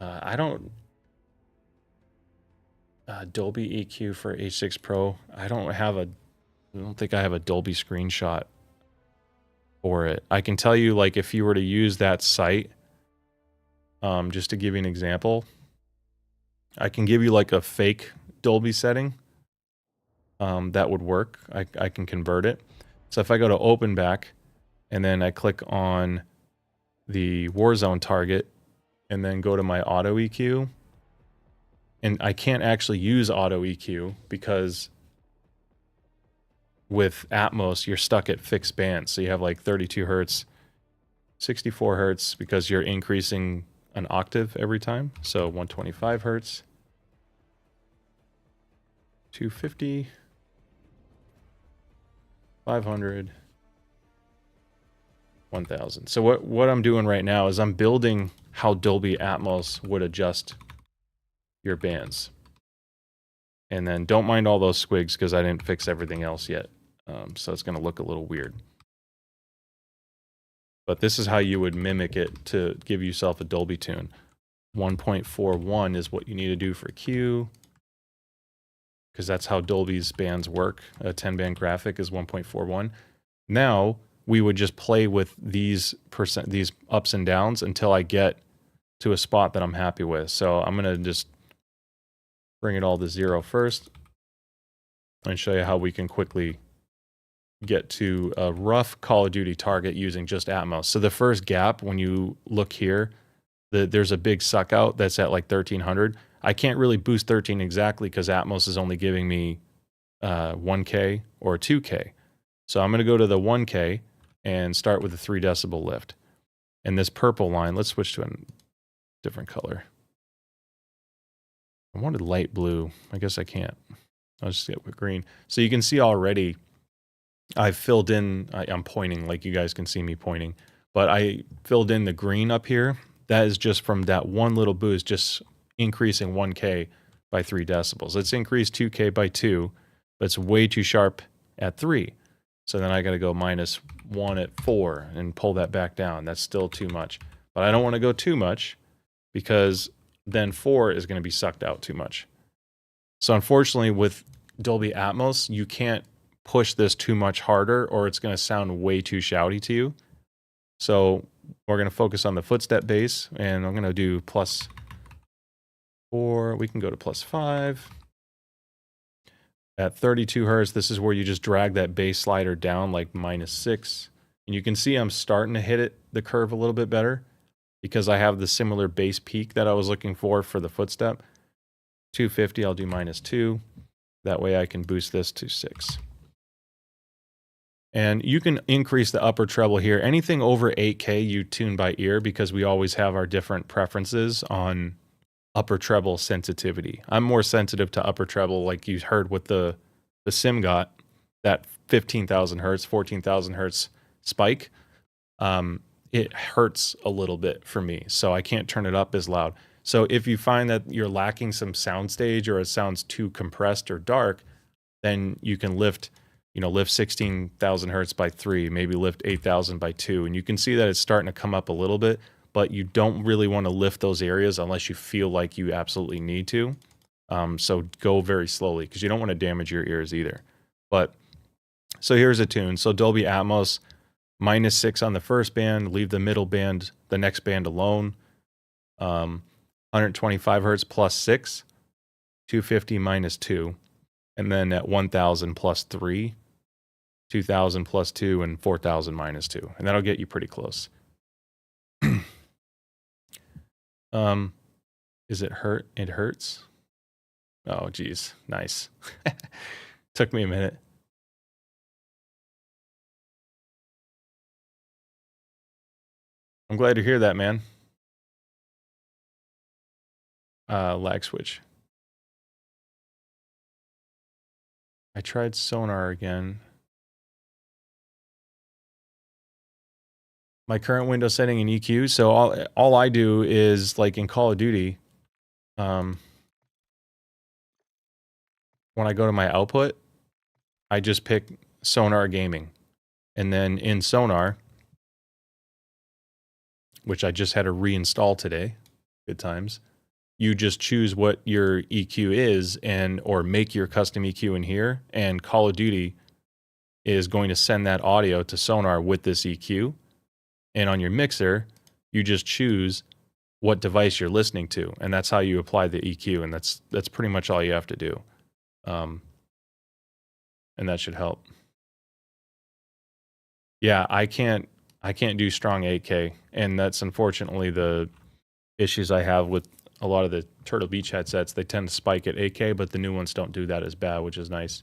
I don't... Dolby EQ for H6 Pro. I don't think I have a Dolby screenshot for it. I can tell you, like, if you were to use that site, just to give you an example, I can give you like a fake Dolby setting. That would work. I can convert it. So if I go to open back and then I click on the Warzone target and then go to my auto EQ. And I can't actually use auto EQ because with Atmos, you're stuck at fixed bands. So you have like 32 hertz, 64 hertz because you're increasing an octave every time. So 125 hertz, 250, 500, 1000. So what I'm doing right now is I'm building how Dolby Atmos would adjust your bands. And then don't mind all those squigs because I didn't fix everything else yet. So it's going to look a little weird. But this is how you would mimic it to give yourself a Dolby tune. 1.41 is what you need to do for Q, because that's how Dolby's bands work. A 10-band graphic is 1.41. Now we would just play with these ups and downs until I get to a spot that I'm happy with. So I'm going to just bring it all to 0 first and show you how we can quickly get to a rough Call of Duty target using just Atmos. So the first gap, when you look here, there's a big suck out that's at like 1300. I can't really boost 13 exactly because Atmos is only giving me 1K or 2K. So I'm going to go to the 1K and start with a 3 decibel lift. And this purple line, let's switch to a different color. I wanted light blue. I guess I can't. I'll just get with green. So you can see already I've filled in, I'm pointing like you guys can see me pointing, but I filled in the green up here. That is just from that one little boost, just increasing 1K by 3 decibels. It's increased 2K by 2, but it's way too sharp at 3. So then I got to go -1 at 4 and pull that back down. That's still too much. But I don't want to go too much because then 4 is going to be sucked out too much. So unfortunately with Dolby Atmos, you can't push this too much harder or it's going to sound way too shouty to you. So we're going to focus on the footstep bass, and I'm going to do +4. We can go to +5. At 32 hertz, this is where you just drag that bass slider down like -6. And you can see I'm starting to hit the curve a little bit better because I have the similar bass peak that I was looking for the footstep. 250, I'll do -2. That way I can boost this to 6. And you can increase the upper treble here. Anything over 8K you tune by ear because we always have our different preferences on upper treble sensitivity. I'm more sensitive to upper treble, like you heard with the Simgot, that 15,000 hertz, 14,000 hertz spike. It hurts a little bit for me, so I can't turn it up as loud. So if you find that you're lacking some soundstage or it sounds too compressed or dark, then you can lift 16,000 hertz by 3, maybe lift 8,000 by 2. And you can see that it's starting to come up a little bit, but you don't really want to lift those areas unless you feel like you absolutely need to. So go very slowly because you don't want to damage your ears either. But so here's a tune. So Dolby Atmos, -6 on the first band, leave the middle band, the next band alone. 125 hertz +6, 250 -2. And then at 1000 +3, 2000 +2, and 4000 -2. And that'll get you pretty close. Is it hurt? It hurts? Oh, geez. Nice. Took me a minute. I'm glad to hear that, man. Lag switch. I tried sonar again. My current window setting in EQ. So all I do is like in Call of Duty, when I go to my output, I just pick sonar gaming. And then in sonar, which I just had to reinstall today, good times, you just choose what your EQ is or make your custom EQ in here. And Call of Duty is going to send that audio to sonar with this EQ. And on your mixer, you just choose what device you're listening to, and that's how you apply the EQ, and that's pretty much all you have to do. And that should help. Yeah, I can't I can't do strong 8K, and that's unfortunately the issues I have with a lot of the Turtle Beach headsets. They tend to spike at 8K, but the new ones don't do that as bad, which is nice.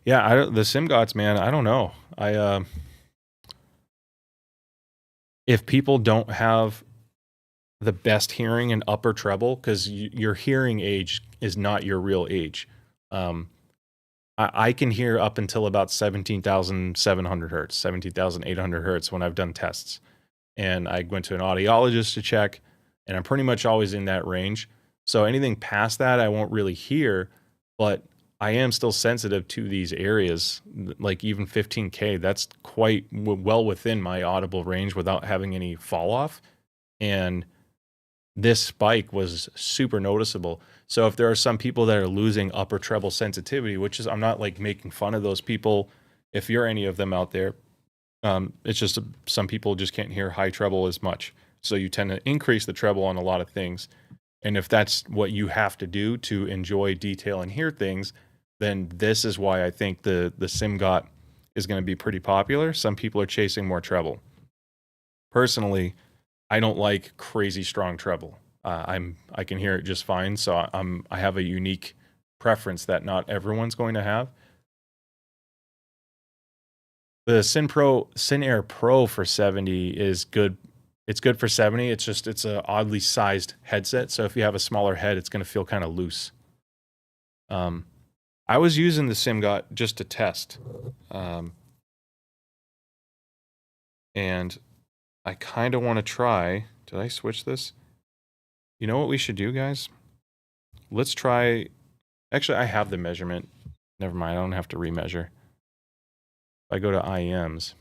Yeah, the Simgots, man, I don't know. If people don't have the best hearing in upper treble, because your hearing age is not your real age. I can hear up until about 17,700 hertz, 17,800 hertz when I've done tests. And I went to an audiologist to check, and I'm pretty much always in that range. So anything past that, I won't really hear, but I am still sensitive to these areas, like even 15K. That's quite well within my audible range without having any fall off. And this spike was super noticeable. So if there are some people that are losing upper treble sensitivity, which is, I'm not like making fun of those people, if you're any of them out there, it's just some people just can't hear high treble as much. So you tend to increase the treble on a lot of things. And if that's what you have to do to enjoy detail and hear things, then this is why I think the Simgot is going to be pretty popular. Some people are chasing more treble. Personally, I don't like crazy strong treble. I can hear it just fine, so I have a unique preference that not everyone's going to have. The Syn-Air Pro for 70 is good. It's good for 70. It's a oddly sized headset, so if you have a smaller head, it's going to feel kind of loose. I was using the Simgot just to test, and I kind of want to try. Did I switch this? You know what we should do, guys? Let's try. Actually, I have the measurement. Never mind. I don't have to remeasure. If I go to IEMs,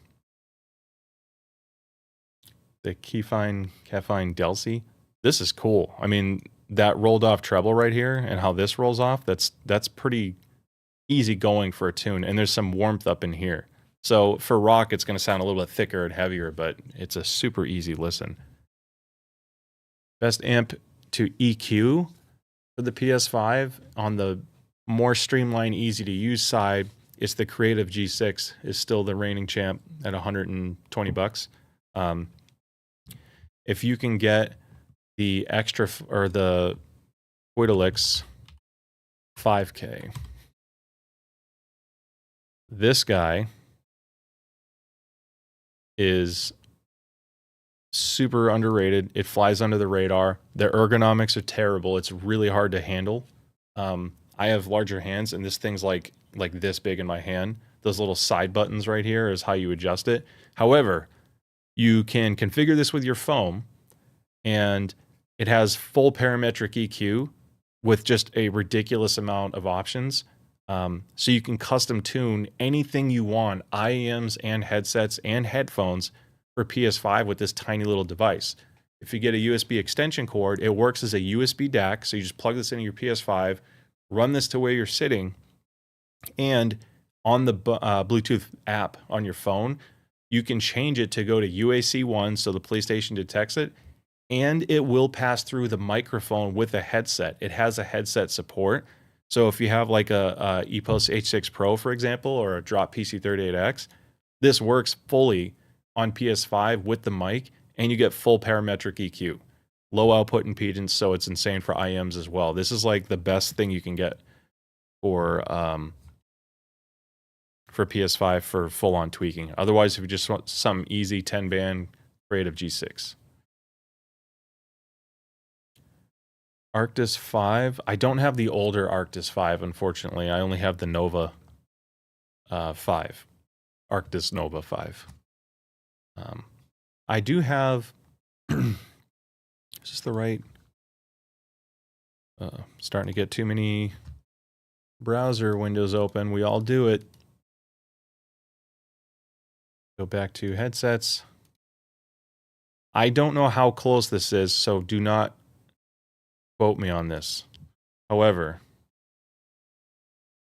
the Keyfine Delcy. This is cool. I mean, that rolled off treble right here and how this rolls off, that's pretty easy going for a tune. And there's some warmth up in here. So for rock, it's going to sound a little bit thicker and heavier, but it's a super easy listen. Best amp to EQ for the PS5 on the more streamlined, easy to use side. It's the Creative G6 is still the reigning champ at 120 bucks. If you can get the extra or the Quidelix 5K, this guy is super underrated. It flies under the radar. The ergonomics are terrible. It's really hard to handle. I have larger hands, and this thing's like this big in my hand. Those little side buttons right here is how you adjust it. However, you can configure this with your phone, and it has full parametric EQ with just a ridiculous amount of options. So you can custom tune anything you want, IEMs and headsets and headphones for PS5 with this tiny little device. If you get a USB extension cord, it works as a USB DAC. So you just plug this into your PS5, run this to where you're sitting, and on the Bluetooth app on your phone, you can change it to go to UAC1 so the PlayStation detects it, and it will pass through the microphone with a headset. It has a headset support. So if you have like a EPOS H6 Pro, for example, or a Drop PC38X, this works fully on PS5 with the mic, and you get full parametric EQ. Low output impedance, so it's insane for IEMs as well. This is like the best thing you can get for PS5 for full-on tweaking. Otherwise, if you just want some easy 10-band Creative G6. Arctis 5. I don't have the older Arctis 5, unfortunately. I only have the Nova 5. Arctis Nova 5. I do have... Is this the right... starting to get too many browser windows open. We all do it. Go back to headsets. I don't know how close this is, so do not quote me on this. However,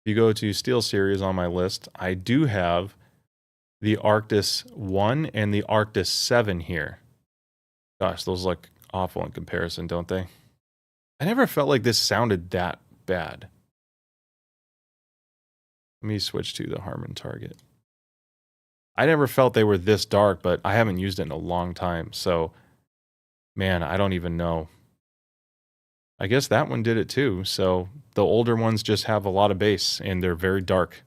if you go to SteelSeries on my list, I do have the Arctis 1 and the Arctis 7 here. Gosh, those look awful in comparison, don't they? I never felt like this sounded that bad. Let me switch to the Harman Target. I never felt they were this dark, but I haven't used it in a long time. So, man, I don't even know. I guess that one did it too. So the older ones just have a lot of bass and they're very dark.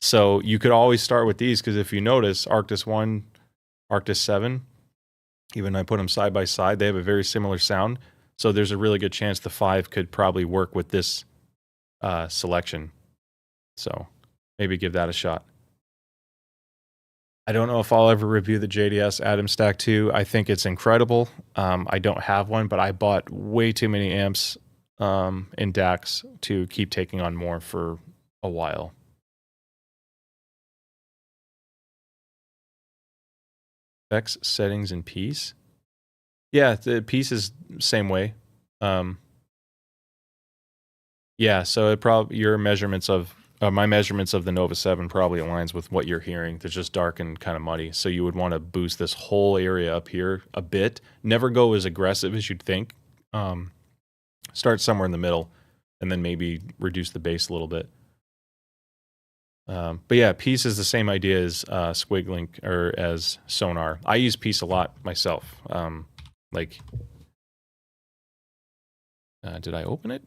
So you could always start with these because if you notice, Arctis 1, Arctis 7, even I put them side by side, they have a very similar sound. So there's a really good chance the 5 could probably work with this selection. So maybe give that a shot. I don't know if I'll ever review the JDS Atom Stack 2. I think it's incredible. I don't have one, but I bought way too many amps in DACs to keep taking on more for a while. Effects, settings, and piece. Yeah, the piece is same way. Yeah, so it probably your measurements of my measurements of the Nova 7 probably aligns with what you're hearing. They're just dark and kind of muddy. So you would want to boost this whole area up here a bit. Never go as aggressive as you'd think. Start somewhere in the middle and then maybe reduce the bass a little bit. But yeah, piece is the same idea as squiggling or as sonar. I use piece a lot myself. Did I open it?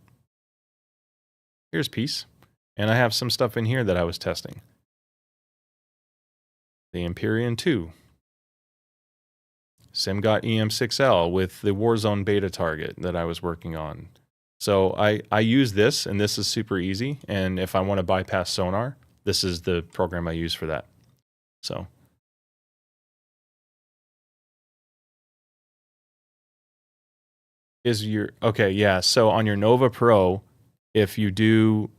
Here's piece. And I have some stuff in here that I was testing. The Empyrean 2. Simgot EM6L with the Warzone beta target that I was working on. So I use this, and this is super easy. And if I want to bypass sonar, this is the program I use for that. So. Okay, yeah. So on your Nova Pro, if you do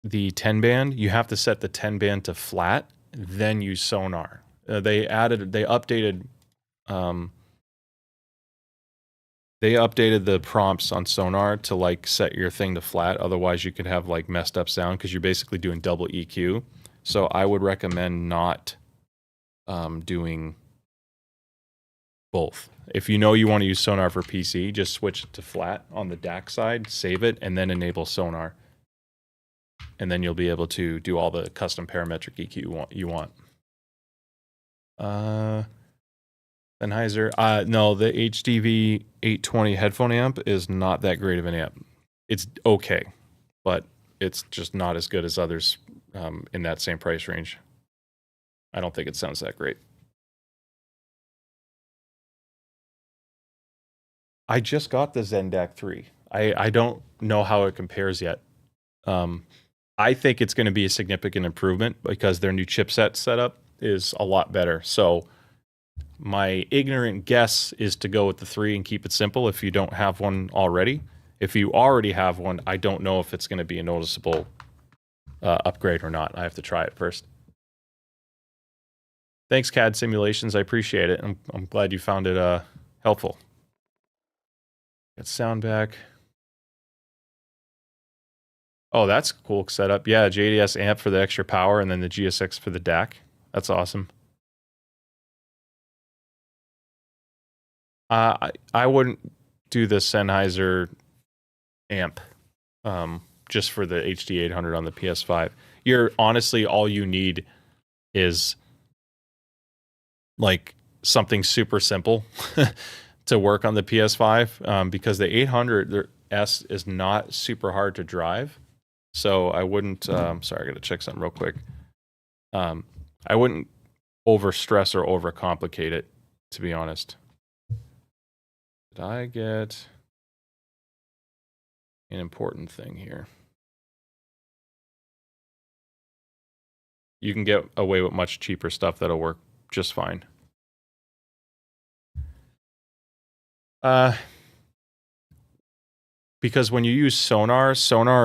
the 10 band, you have to set the 10 band to flat, then use sonar. They updated the prompts on sonar to like set your thing to flat. Otherwise you could have like messed up sound because you're basically doing double EQ. So I would recommend not doing both. If you know you want to use sonar for PC, just switch it to flat on the DAC side, save it, and then enable sonar. And then you'll be able to do all the custom parametric EQ you want. Sennheiser. No, the HDV 820 headphone amp is not that great of an amp. It's okay, but it's just not as good as others in that same price range. I don't think it sounds that great. I just got the Zendac 3. I don't know how it compares yet. I think it's going to be a significant improvement because their new chipset setup is a lot better. So my ignorant guess is to go with the 3 and keep it simple if you don't have one already. If you already have one, I don't know if it's going to be a noticeable upgrade or not. I have to try it first. Thanks, CAD Simulations. I appreciate it. I'm glad you found it helpful. Get sound back. Oh, that's a cool setup. Yeah, JDS amp for the extra power and then the GSX for the DAC. That's awesome. I wouldn't do the Sennheiser amp just for the HD 800 on the PS5. Honestly, all you need is like something super simple to work on the PS5 because the 800S is not super hard to drive. So I wouldn't, sorry, I got to check something real quick. I wouldn't over stress or over complicate it, to be honest. Did I get an important thing here? You can get away with much cheaper stuff that'll work just fine. Because when you use sonar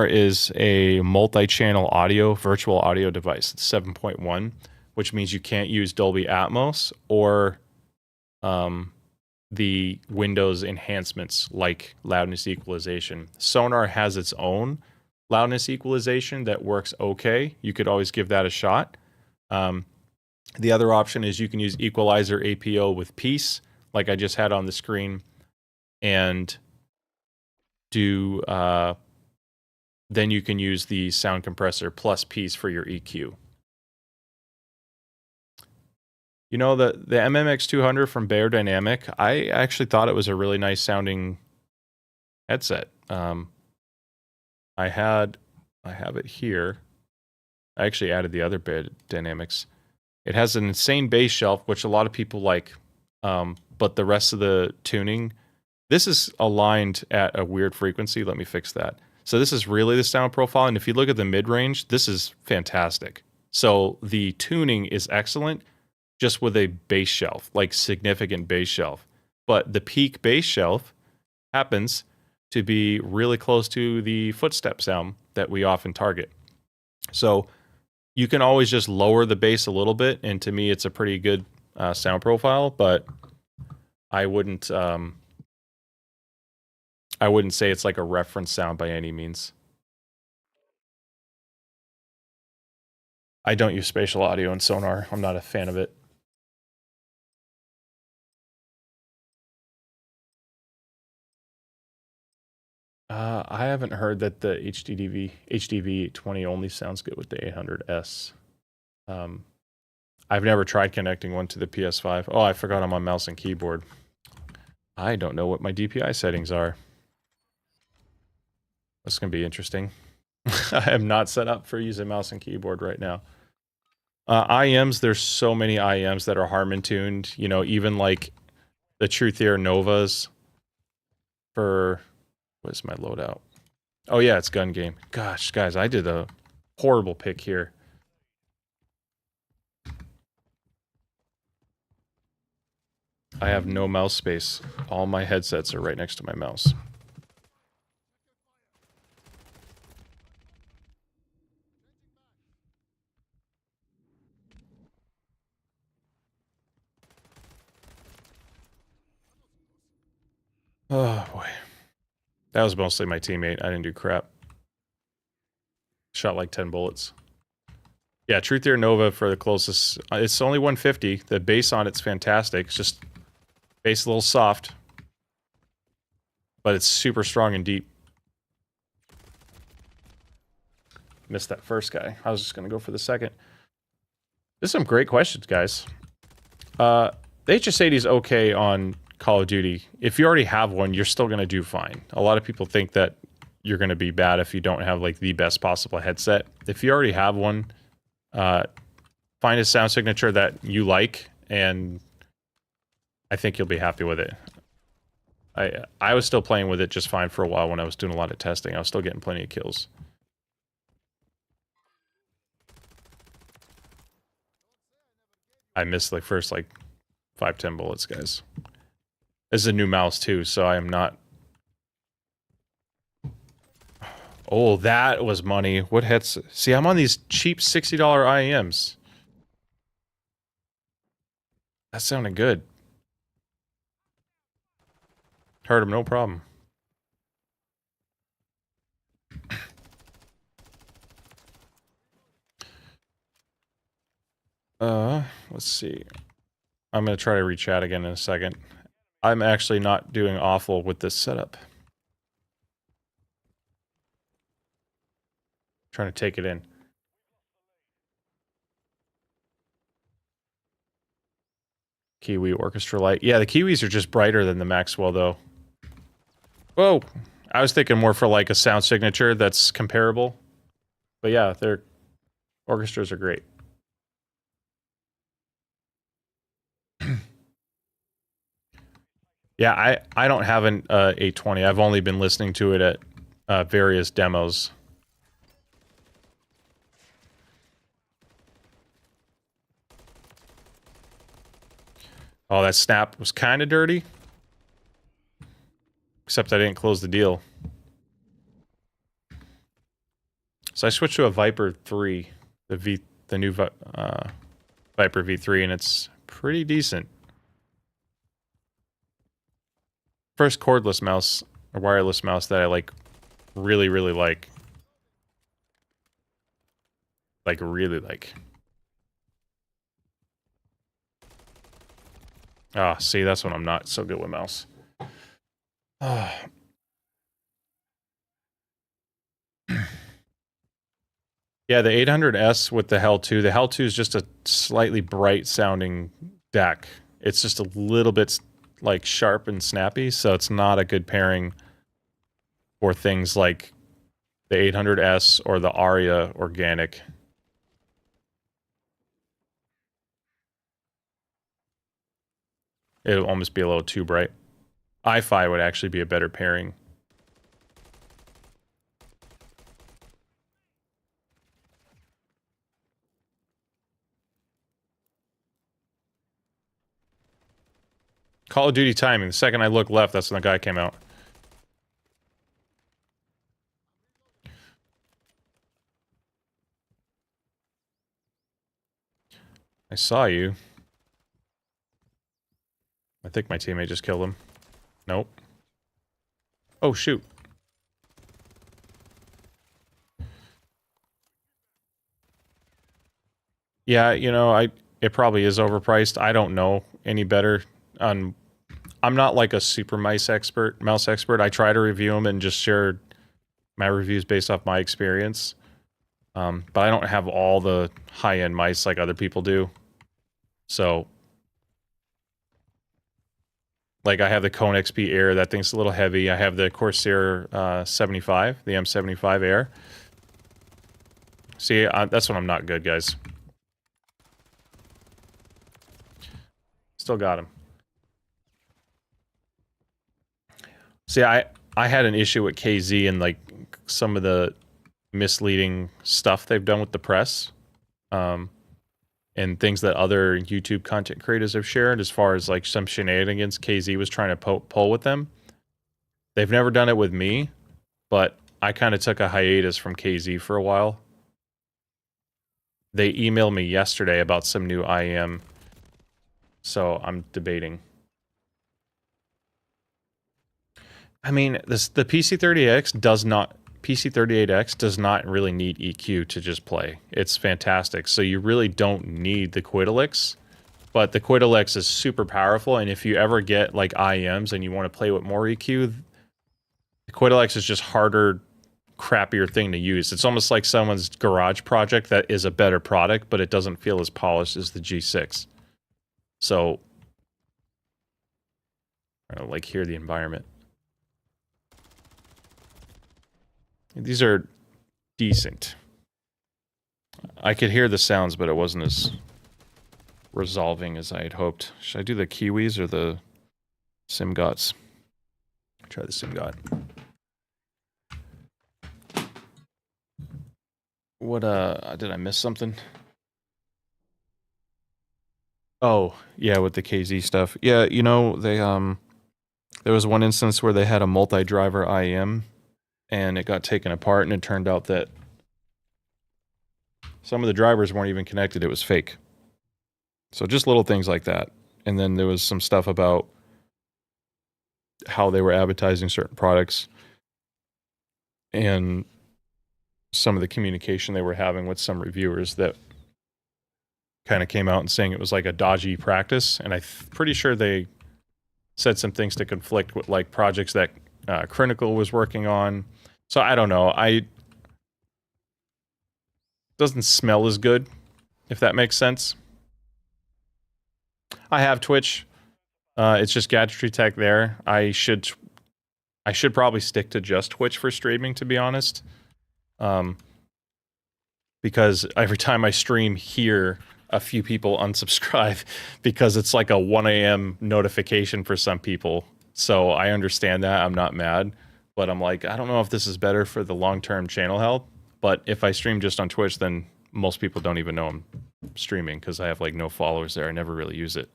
is a multi-channel virtual audio device. It's 7.1, which means you can't use Dolby Atmos or the Windows enhancements like loudness equalization. Sonar has its own loudness equalization that works okay. You could always give that a shot. The other option is you can use equalizer APO with piece, like I just had on the screen, and do then you can use the sound compressor plus piece for your EQ. You know, the MMX200 from Beyerdynamic, I actually thought it was a really nice sounding headset. I have it here. I actually added the other Beyerdynamics. It has an insane bass shelf, which a lot of people like, but the rest of the tuning, this is aligned at a weird frequency. Let me fix that. So this is really the sound profile, and if you look at the mid-range, this is fantastic. So the tuning is excellent, just with a bass shelf, like significant bass shelf. But the peak bass shelf happens to be really close to the footstep sound that we often target. So you can always just lower the bass a little bit, and to me, it's a pretty good sound profile. But I wouldn't say it's like a reference sound by any means. I don't use spatial audio in Sonar. I'm not a fan of it. I haven't heard that the HDV20 only sounds good with the 800S. I've never tried connecting one to the PS5. Oh, I forgot I'm on mouse and keyboard. I don't know what my DPI settings are. That's going to be interesting. I am not set up for using mouse and keyboard right now. IEMs, there's so many IEMs that are Harman tuned. You know, even like the Truthier Novas for... What's my loadout? Oh yeah, it's gun game. Gosh, guys, I did a horrible pick here. I have no mouse space. All my headsets are right next to my mouse. Oh boy. That was mostly my teammate. I didn't do crap. Shot like 10 bullets. Yeah, Truthier Nova for the closest. It's only 150. The bass on it's fantastic. It's just bass a little soft. But it's super strong and deep. Missed that first guy. I was just going to go for the second. There's some great questions, guys. The HS-80 is okay on Call of Duty. If you already have one, you're still going to do fine. A lot of people think that you're going to be bad if you don't have like the best possible headset. If you already have one, find a sound signature that you like, and I think you'll be happy with it. I was still playing with it just fine for a while when I was doing a lot of testing. I was still getting plenty of kills. I missed like first like 5-10 bullets, guys. This is a new mouse too, so I am not... Oh, that was money. What hits? See, I'm on these cheap $60 IEMs. That sounded good. Heard him, no problem. Let's see. I'm going to try to re-chat again in a second. I'm actually not doing awful with this setup. Trying to take it in. Kiwi Orchestra Light. Yeah, the Kiwis are just brighter than the Maxwell, though. Whoa! I was thinking more for like a sound signature that's comparable. But yeah, their orchestras are great. Yeah, I don't have an 820. I've only been listening to it at various demos. Oh, that snap was kind of dirty. Except I didn't close the deal. So I switched to a Viper 3, the new Viper V3, and it's pretty decent. First cordless mouse, or wireless mouse that I like, really like. Like, really like. Ah, see, that's when I'm not so good with mouse. Yeah, the 800S with the Hell 2. The Hell 2 is just a slightly bright sounding DAC. It's just a little bit like sharp and snappy, so it's not a good pairing for things like the 800S or the Aria Organic. It'll almost be a little too bright. i5 would actually be a better pairing. Call of Duty timing. The second I look left, that's when the guy came out. I saw you. I think my teammate just killed him. Nope. Oh, shoot. Yeah, you know, it probably is overpriced. I don't know any better. I'm not like a super mouse expert. I try to review them and just share my reviews based off my experience. But I don't have all the high-end mice like other people do. So, like I have the Cone XP Air. That thing's a little heavy. I have the Corsair 75, the M75 Air. See, that's when I'm not good, guys. Still got him. See, I had an issue with KZ and like some of the misleading stuff they've done with the press, and things that other YouTube content creators have shared as far as like some shenanigans KZ was trying to pull with them. They've never done it with me, but I kind of took a hiatus from KZ for a while. They emailed me yesterday about some new IEM, so I'm debating. I mean, the PC38X does not really need EQ to just play. It's fantastic. So you really don't need the Quidalix, but the Quidalix is super powerful. And if you ever get like IEMs and you want to play with more EQ, the Quidalix is just harder, crappier thing to use. It's almost like someone's garage project that is a better product, but it doesn't feel as polished as the G6. So, I don't like hear the environment. These are decent. I could hear the sounds, but it wasn't as resolving as I had hoped. Should I do the Kiwis or the Simgots? Try the Simgot. What, did I miss something? Oh, yeah, with the KZ stuff. Yeah, you know, they, there was one instance where they had a multi-driver IEM, and it got taken apart, and it turned out that some of the drivers weren't even connected. It was fake. So just little things like that. And then there was some stuff about how they were advertising certain products and some of the communication they were having with some reviewers that kind of came out and saying it was like a dodgy practice. And I'm pretty sure they said some things to conflict with like projects that Critical was working on. So I don't know. Doesn't smell as good, if that makes sense. I have Twitch. It's just Gadgetrytech there. I should probably stick to just Twitch for streaming, to be honest. Because every time I stream here, a few people unsubscribe because it's like a 1 a.m. notification for some people. So I understand that. I'm not mad. But I'm like, I don't know if this is better for the long-term channel health. But if I stream just on Twitch, then most people don't even know I'm streaming because I have like no followers there. I never really use it.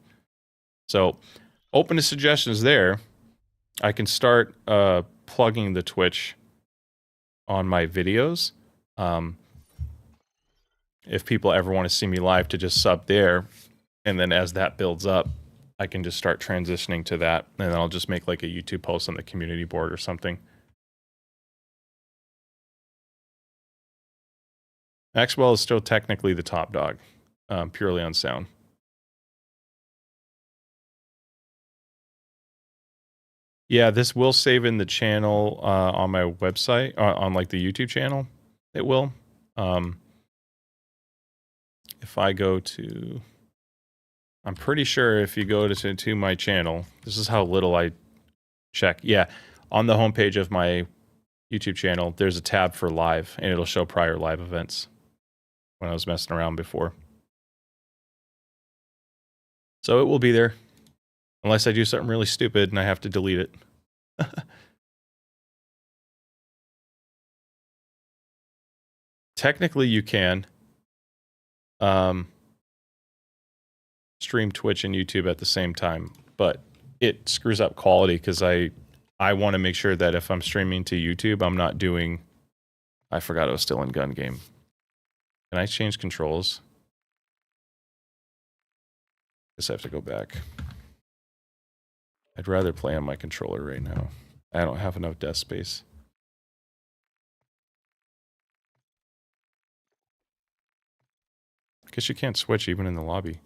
So open to suggestions there. I can start plugging the Twitch on my videos. If people ever want to see me live, to just sub there. And then as that builds up, I can just start transitioning to that. And then I'll just make like a YouTube post on the community board or something. Maxwell is still technically the top dog, purely on sound. Yeah, this will save in the channel on my website, on like the YouTube channel. It will. if I go to, I'm pretty sure if you go to my channel, this is how little I check. Yeah, on the homepage of my YouTube channel, there's a tab for live, and it'll show prior live events when I was messing around before. So it will be there, unless I do something really stupid and I have to delete it. Technically, you can stream Twitch and YouTube at the same time, but it screws up quality because I want to make sure that if I'm streaming to YouTube, I'm not doing... I forgot I was still in gun game. Can I change controls? Guess I have to go back. I'd rather play on my controller right now. I don't have enough desk space. Guess you can't switch even in the lobby.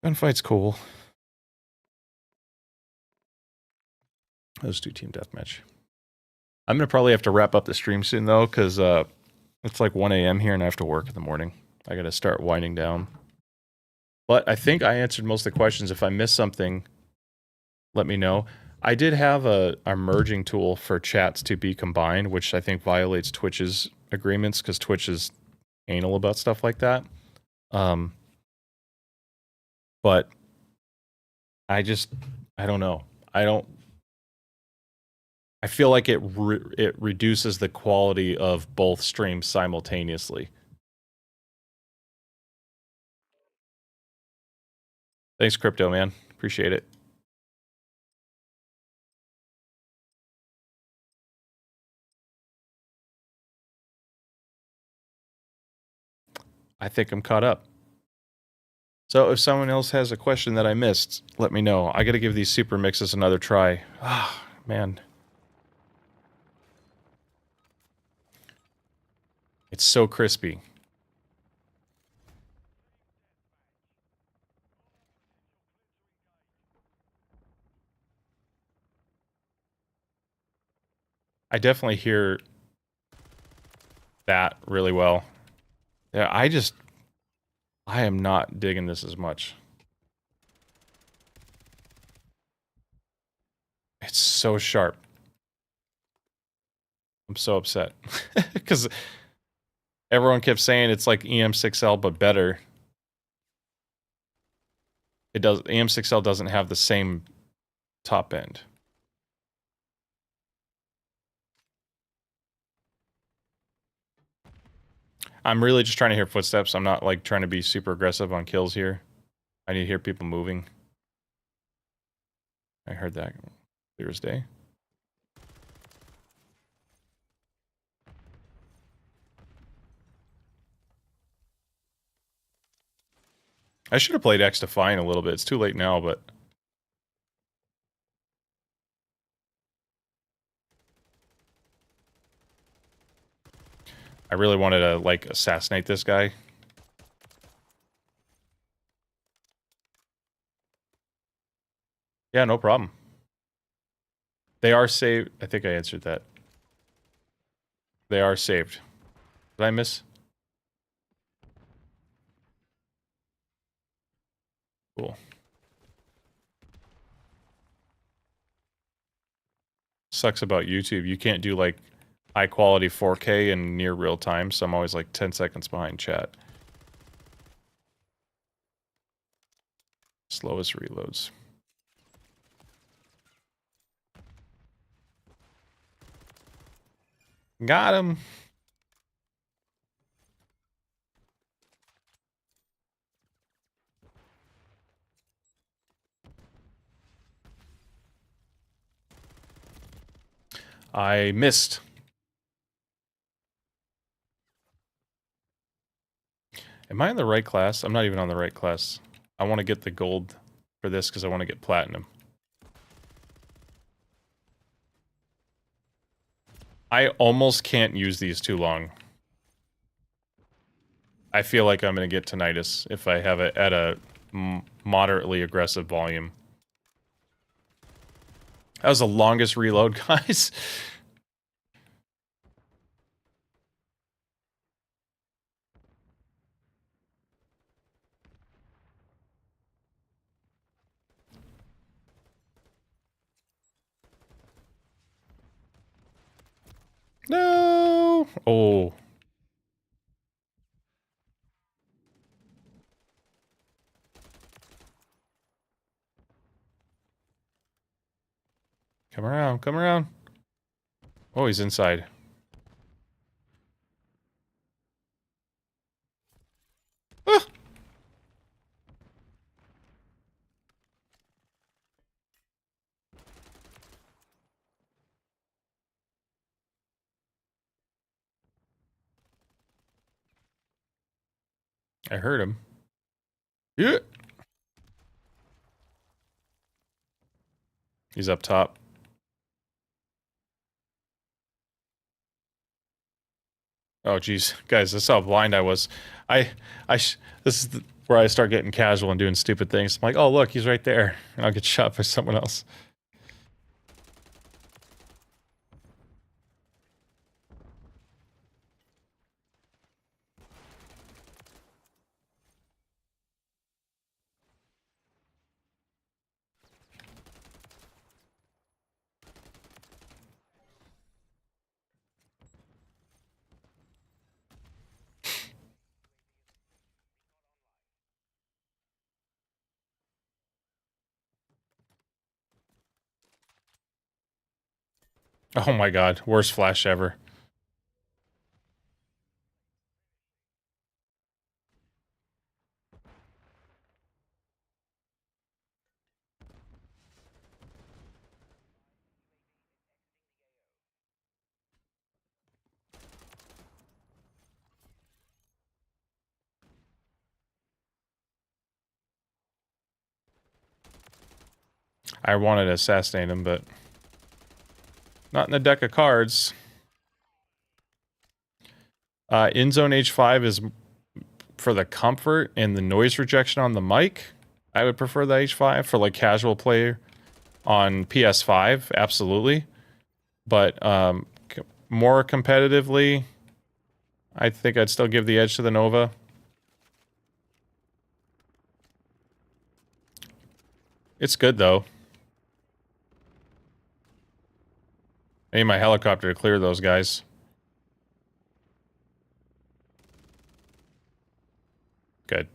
Gunfight's cool. Let's do team deathmatch. I'm gonna probably have to wrap up the stream soon though, because it's like 1 a.m. here and I have to work in the morning. I gotta start winding down. But I think I answered most of the questions. If I missed something, let me know. I did have a merging tool for chats to be combined, which I think violates Twitch's agreements because Twitch is anal about stuff like that. But I don't know. I feel like it reduces the quality of both streams simultaneously. Thanks, Crypto Man. Appreciate it. I think I'm caught up. So if someone else has a question that I missed, let me know. I got to give these super mixes another try. Ah, man. It's so crispy. I definitely hear that really well. Yeah, I am not digging this as much. It's so sharp. I'm so upset. Because everyone kept saying it's like EM6L, but better. EM6L doesn't have the same top end. I'm really just trying to hear footsteps. I'm not like trying to be super aggressive on kills here. I need to hear people moving. I heard that clear as day. I should have played Xdefiant a little bit. It's too late now, but... I really wanted to, like, assassinate this guy. Yeah, no problem. They are saved. I think I answered that. They are saved. Did I miss? Cool. Sucks about YouTube. You can't do, like, high quality 4K in near real time, so I'm always like 10 seconds behind chat. Slowest reloads. Got him. I missed. Am I in the right class? I'm not even on the right class. I want to get the gold for this because I want to get platinum. I almost can't use these too long. I feel like I'm going to get tinnitus if I have it at a moderately aggressive volume. That was the longest reload, guys. No! Oh. Come around, come around. Oh, he's inside. Ah! I heard him. Yeah. He's up top. Oh, geez. Guys, that's how blind I was. This is where I start getting casual and doing stupid things. I'm like, oh, look, he's right there. And I'll get shot by someone else. Oh my god, worst flash ever. I wanted to assassinate him, but not in the deck of cards. In zone H5 is for the comfort and the noise rejection on the mic. I would prefer the H5 for like casual play on PS5, absolutely. But more competitively, I think I'd still give the edge to the Nova. It's good though. I need my helicopter to clear those guys. Good.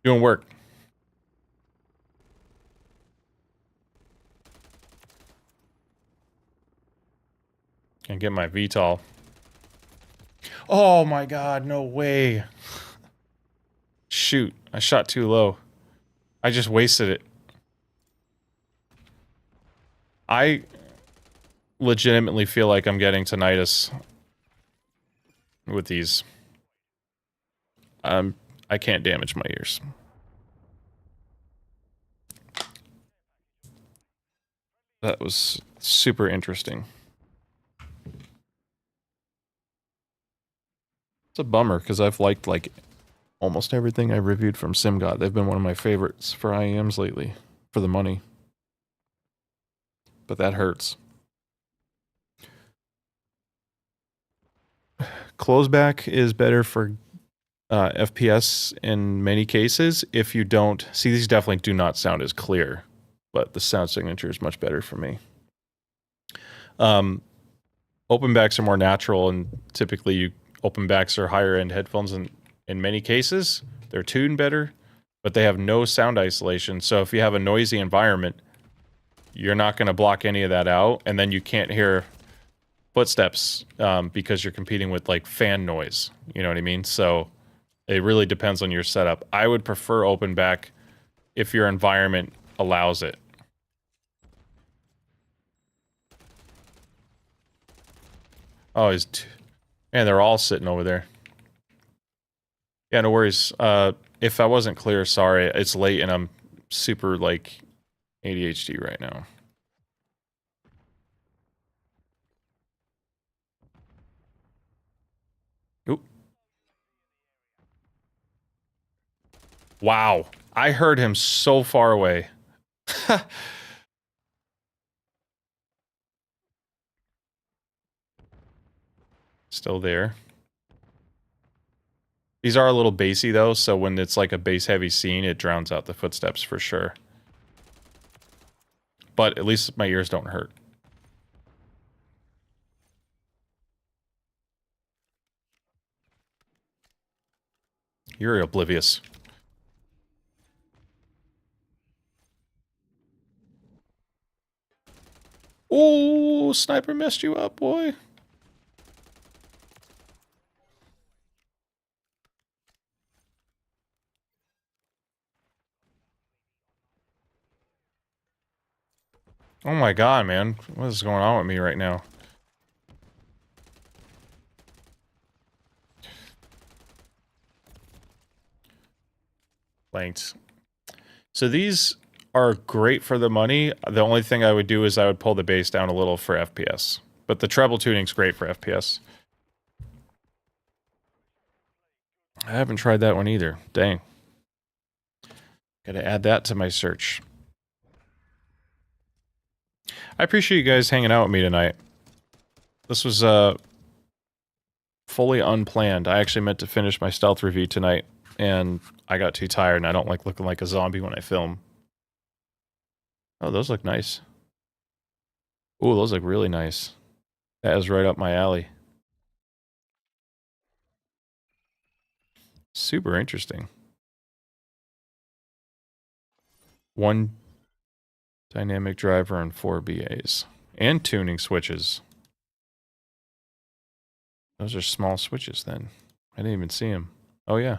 Doing work. And get my VTOL. Oh my god, no way. Shoot, I shot too low. I just wasted it. I legitimately feel like I'm getting tinnitus with these. I can't damage my ears. That was super interesting. It's a bummer because I've liked like almost everything I've reviewed from Simgot. They've been one of my favorites for IEMs lately for the money. But that hurts. Closeback is better for FPS in many cases if you don't... See, these definitely do not sound as clear, but the sound signature is much better for me. Open backs are more natural, and typically open backs are higher end headphones, and in many cases they're tuned better, but they have no sound isolation. So if you have a noisy environment, you're not going to block any of that out, and then you can't hear footsteps because you're competing with like fan noise. You know what I mean? So it really depends on your setup. I would prefer open back if your environment allows it. Oh, man, they're all sitting over there. Yeah, no worries. If I wasn't clear, sorry. It's late and I'm super, like, ADHD right now. Oop. Wow. I heard him so far away. Still there. These are a little bassy though, so when it's like a bass heavy scene, it drowns out the footsteps for sure. But at least my ears don't hurt. You're oblivious. Oh, sniper messed you up, boy. Oh my god, man. What is going on with me right now? Thanks. So these are great for the money. The only thing I would do is I would pull the bass down a little for FPS. But the treble tuning's great for FPS. I haven't tried that one either. Dang. Gotta add that to my search. I appreciate you guys hanging out with me tonight. This was fully unplanned. I actually meant to finish my stealth review tonight, and I got too tired, and I don't like looking like a zombie when I film. Oh, those look nice. Ooh, those look really nice. That is right up my alley. Super interesting. One dynamic driver and 4 BAs. And tuning switches. Those are small switches then. I didn't even see them. Oh yeah.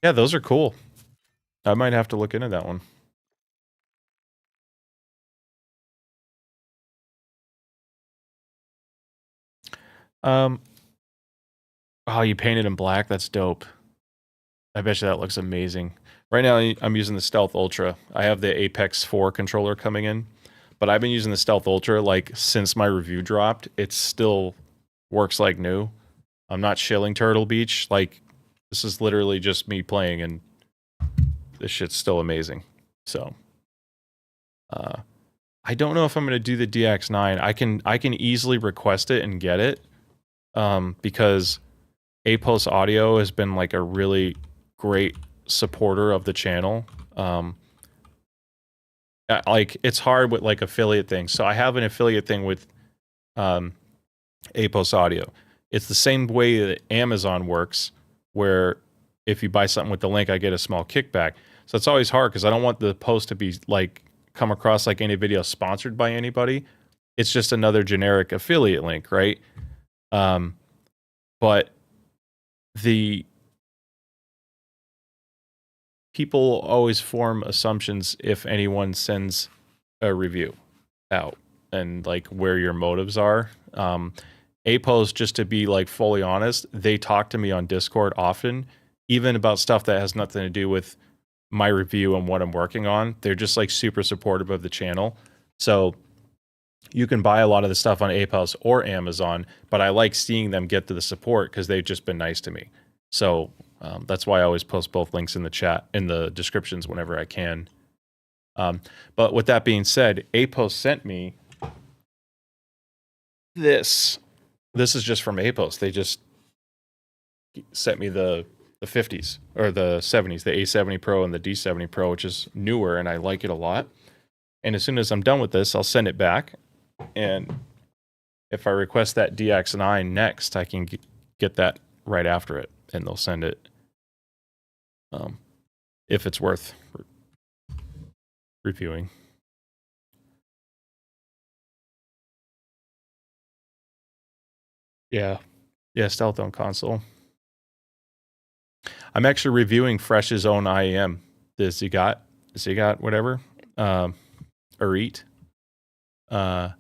Yeah, those are cool. I might have to look into that one. Oh, you painted in black? That's dope. I bet you that looks amazing. Right now, I'm using the Stealth Ultra. I have the Apex 4 controller coming in, but I've been using the Stealth Ultra like since my review dropped. It still works like new. I'm not shilling Turtle Beach. Like, this is literally just me playing, and this shit's still amazing. So, I don't know if I'm going to do the DX9. I can easily request it and get it, because Apos Audio has been like a really great supporter of the channel. Like, it's hard with like affiliate things. So I have an affiliate thing with Apos Audio. It's the same way that Amazon works, where if you buy something with the link, I get a small kickback. So it's always hard because I don't want the post to be like come across like any video sponsored by anybody. It's just another generic affiliate link, right? But the people always form assumptions if anyone sends a review out and like where your motives are. Apos, just to be like fully honest, they talk to me on Discord often, even about stuff that has nothing to do with my review and what I'm working on. They're just like super supportive of the channel. So you can buy a lot of the stuff on Apos or Amazon, but I like seeing them get to the support because they've just been nice to me. So that's why I always post both links in the chat, in the descriptions whenever I can. But with that being said, Apos sent me this. This is just from Apos. They just sent me the 50s or the 70s, the A70 Pro and the D70 Pro, which is newer, and I like it a lot. And as soon as I'm done with this, I'll send it back. And if I request that DX9 next, I can get that right after it, and they'll send it if it's worth reviewing. Yeah. Yeah, stealth on console. I'm actually reviewing Fresh's own IEM, the Zigot, whatever, or Eat. I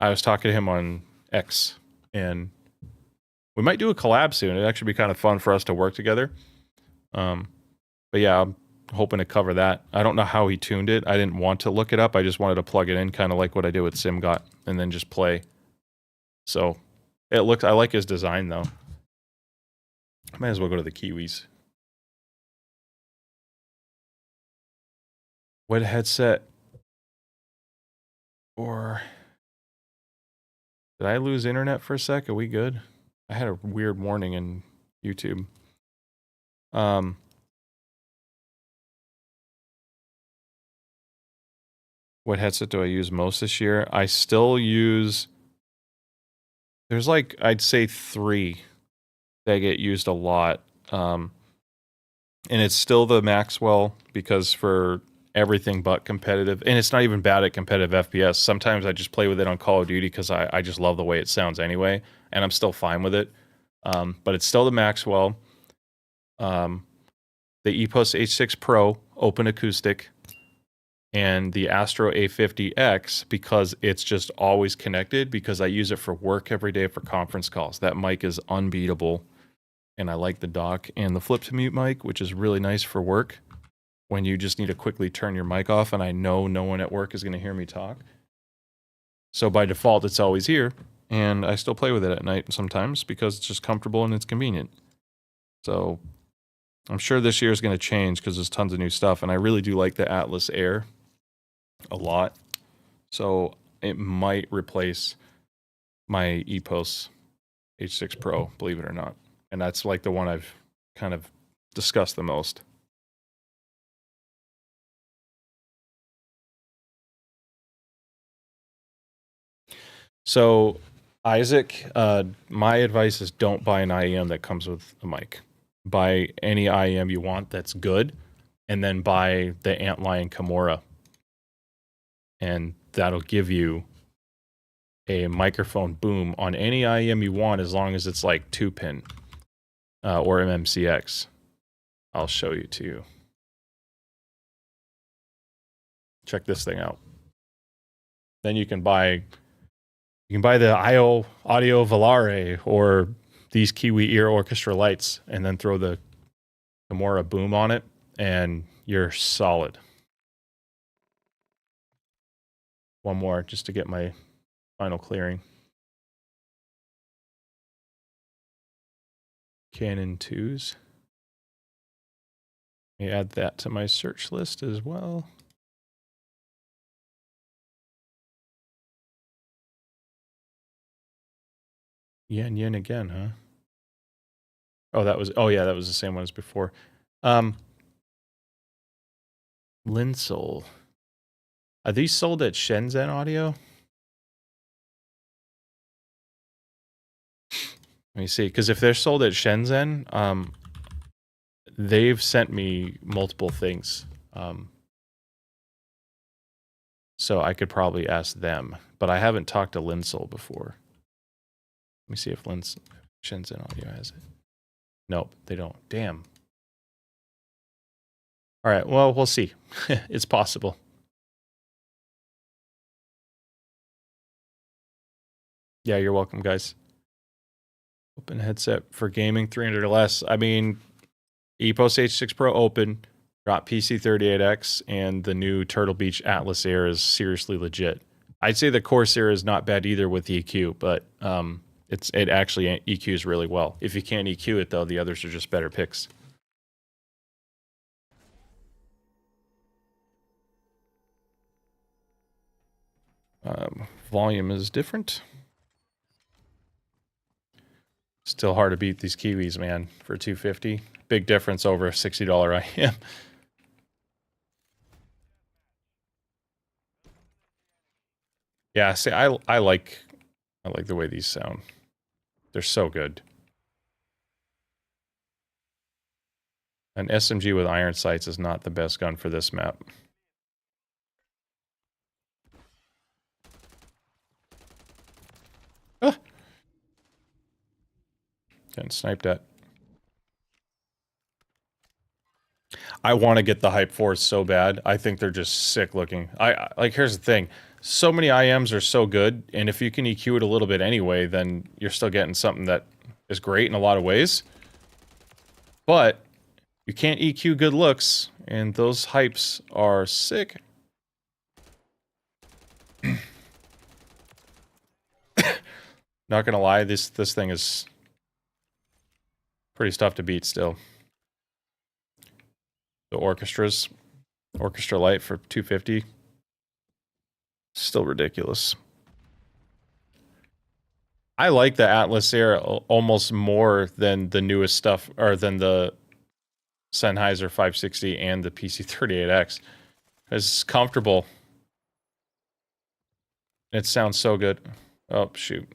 was talking to him on X, and we might do a collab soon. It'd actually be kind of fun for us to work together. But yeah, I'm hoping to cover that. I don't know how he tuned it. I didn't want to look it up. I just wanted to plug it in, kind of like what I did with Simgot, and then just play. So I like his design though. Might as well go to the Kiwis. What headset? Or did I lose internet for a sec? Are we good? I had a weird warning in YouTube. What headset do I use most this year? I still use... There's like, I'd say 3 They get used a lot. And it's still the Maxwell because for everything but competitive, and it's not even bad at competitive FPS. Sometimes I just play with it on Call of Duty because I just love the way it sounds anyway, and I'm still fine with it. But it's still the Maxwell. The EPOS H6 Pro open acoustic, and the Astro A50X because it's just always connected because I use it for work every day for conference calls. That mic is unbeatable, and I like the dock and the flip to mute mic, which is really nice for work when you just need to quickly turn your mic off and I know no one at work is going to hear me talk. So by default, it's always here, and I still play with it at night sometimes because it's just comfortable and it's convenient. So I'm sure this year is going to change because there's tons of new stuff, and I really do like the Atlas Air a lot. So it might replace my EPOS H6 Pro, believe it or not. And that's like the one I've kind of discussed the most. So Isaac, my advice is don't buy an IEM that comes with a mic. Buy any IEM you want that's good, and then buy the Antlion Kimura. And that'll give you a microphone boom on any IEM you want as long as it's like 2-pin or MMCX. I'll show you too. Check this thing out. Then you can buy the Audio Volare or these Kiwi Ear Orchestra lights and then throw the Kimura boom on it and you're solid. One more just to get my final clearing. Canon 2s. Let me add that to my search list as well. Yen again, huh? Oh yeah, that was the same one as before. Linsol. Are these sold at Shenzhen Audio? Let me see, because if they're sold at Shenzhen, they've sent me multiple things. So I could probably ask them, but I haven't talked to Linsol before. Let me see if Shenzhen Audio has it. Nope, they don't. Damn. All right, well, we'll see. It's possible. Yeah, you're welcome, guys. Open headset for gaming, 300 or less. I mean, EPOS H6 Pro open, got PC38X, and the new Turtle Beach Atlas Air is seriously legit. I'd say the Corsair is not bad either with EQ, but it actually EQs really well. If you can't EQ it, though, the others are just better picks. Volume is different. Still hard to beat these Kiwis, man, for $250. Big difference over a $60 IEM. Yeah, see, I like the way these sound. They're so good. An SMG with iron sights is not the best gun for this map. Ah! Getting sniped at. I want to get the Hype Force so bad. I think they're just sick looking. Like, here's the thing. So many IMs are so good, and if you can EQ it a little bit anyway, then you're still getting something that is great in a lot of ways. But you can't EQ good looks, and those hypes are sick. Not gonna lie, this thing is pretty tough to beat still. The Orchestra Light for $250. Still ridiculous. I like the Atlas Air almost more than the newest stuff, or than the Sennheiser 560 and the PC38X. It's comfortable. It sounds so good. Oh, shoot.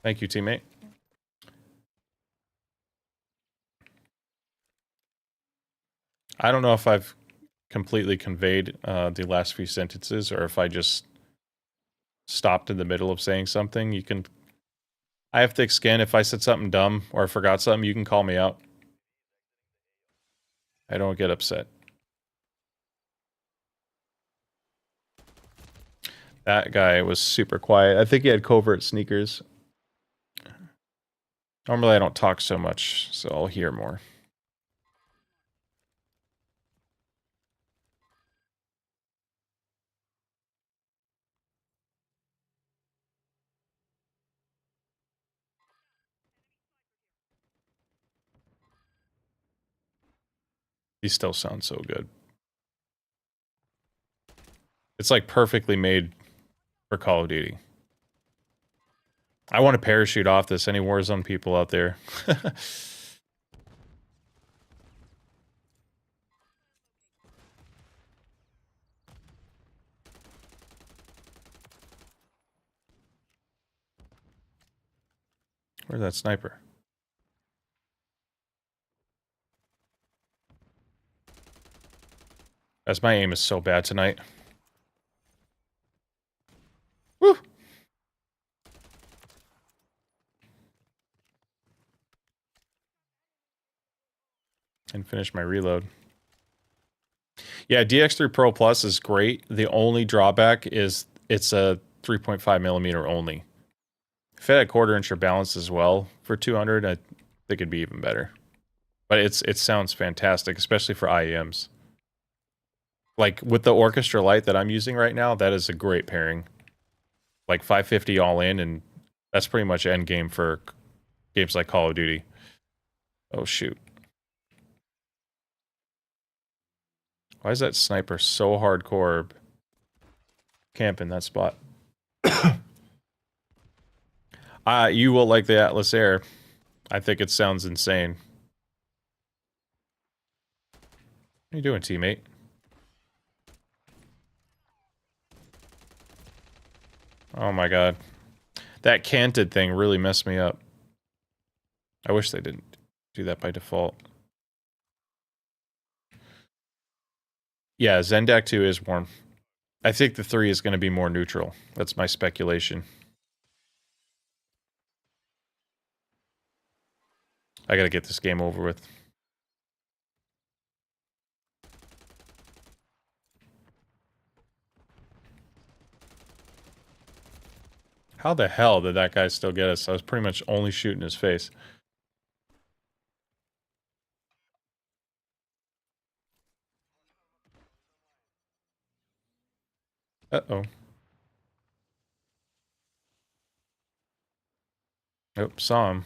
Thank you, teammate. I don't know if I've completely conveyed the last few sentences or if I just stopped in the middle of saying something. You can... I have thick skin. If I said something dumb or I forgot something, you can call me out. I don't get upset. That guy was super quiet. I think he had covert sneakers. Normally I don't talk so much, so I'll hear more. He still sounds so good. It's like perfectly made for Call of Duty. I want to parachute off this. Any Warzone people out there? Where's that sniper? As my aim is so bad tonight. Woo! And finish my reload. Yeah, DX3 Pro Plus is great. The only drawback is it's a 3.5 millimeter only. If it had quarter-inch or balance as well for 200, I think it'd be even better. But it sounds fantastic, especially for IEMs. Like, with the Orchestra Lite that I'm using right now, that is a great pairing. Like, 550 all in, and that's pretty much end game for games like Call of Duty. Oh, shoot. Why is that sniper so hardcore camping that spot? You will like the Atlas Air. I think it sounds insane. What are you doing, teammate? Oh my god. That canted thing really messed me up. I wish they didn't do that by default. Yeah, Zendak 2 is warm. I think the 3 is going to be more neutral. That's my speculation. I gotta get this game over with. How the hell did that guy still get us? I was pretty much only shooting his face. Uh-oh. Nope, saw him.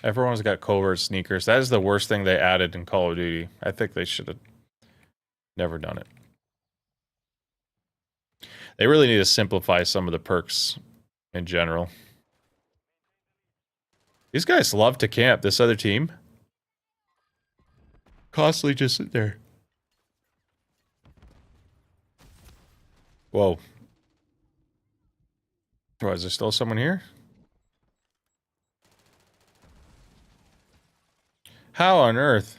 Everyone's got covert sneakers. That is the worst thing they added in Call of Duty. I think they should have never done it. They really need to simplify some of the perks in general. These guys love to camp, this other team. Constantly just sit there. Whoa. Oh, is there still someone here? How on earth?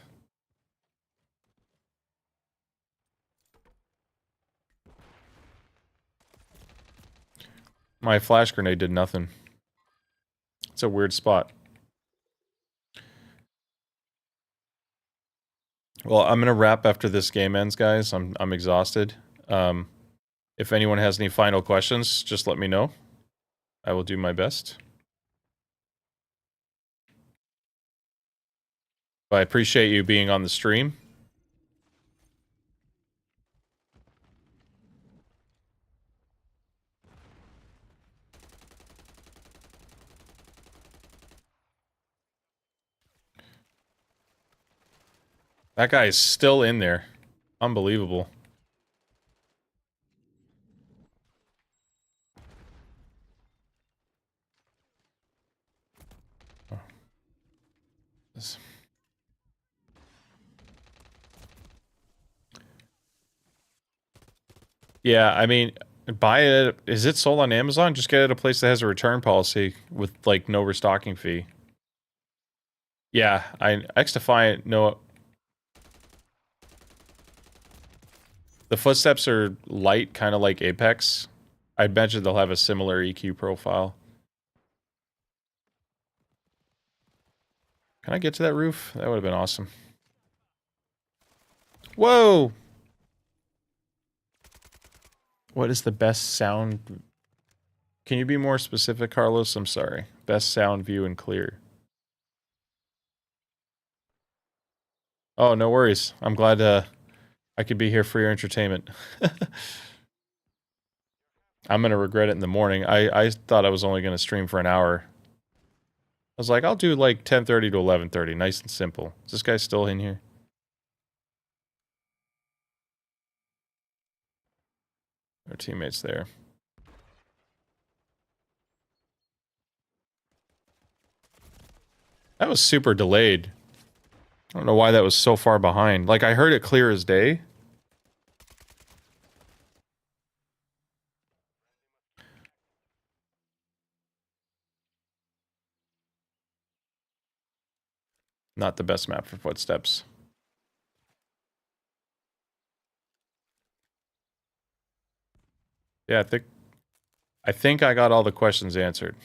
My flash grenade did nothing. It's a weird spot. Well, I'm gonna wrap after this game ends, guys. I'm exhausted. If anyone has any final questions, just let me know. I will do my best. But I appreciate you being on the stream. That guy is still in there. Unbelievable. Oh. This... Yeah, I mean, buy it. Is it sold on Amazon? Just get it at a place that has a return policy with like no restocking fee. Yeah, Xdefiant. No, the footsteps are light, kind of like Apex. I imagine they'll have a similar EQ profile. Can I get to that roof? That would have been awesome. Whoa! What is the best sound? Can you be more specific, Carlos? I'm sorry. Best sound, view, and clear. Oh, no worries. I'm glad I could be here for your entertainment. I'm going to regret it in the morning. I thought I was only going to stream for an hour. I was like, I'll do like 10:30 to 11:30. Nice and simple. Is this guy still in here? Our teammates there. That was super delayed. I don't know why that was so far behind. Like, I heard it clear as day. Not the best map for footsteps. Yeah, I think I got all the questions answered.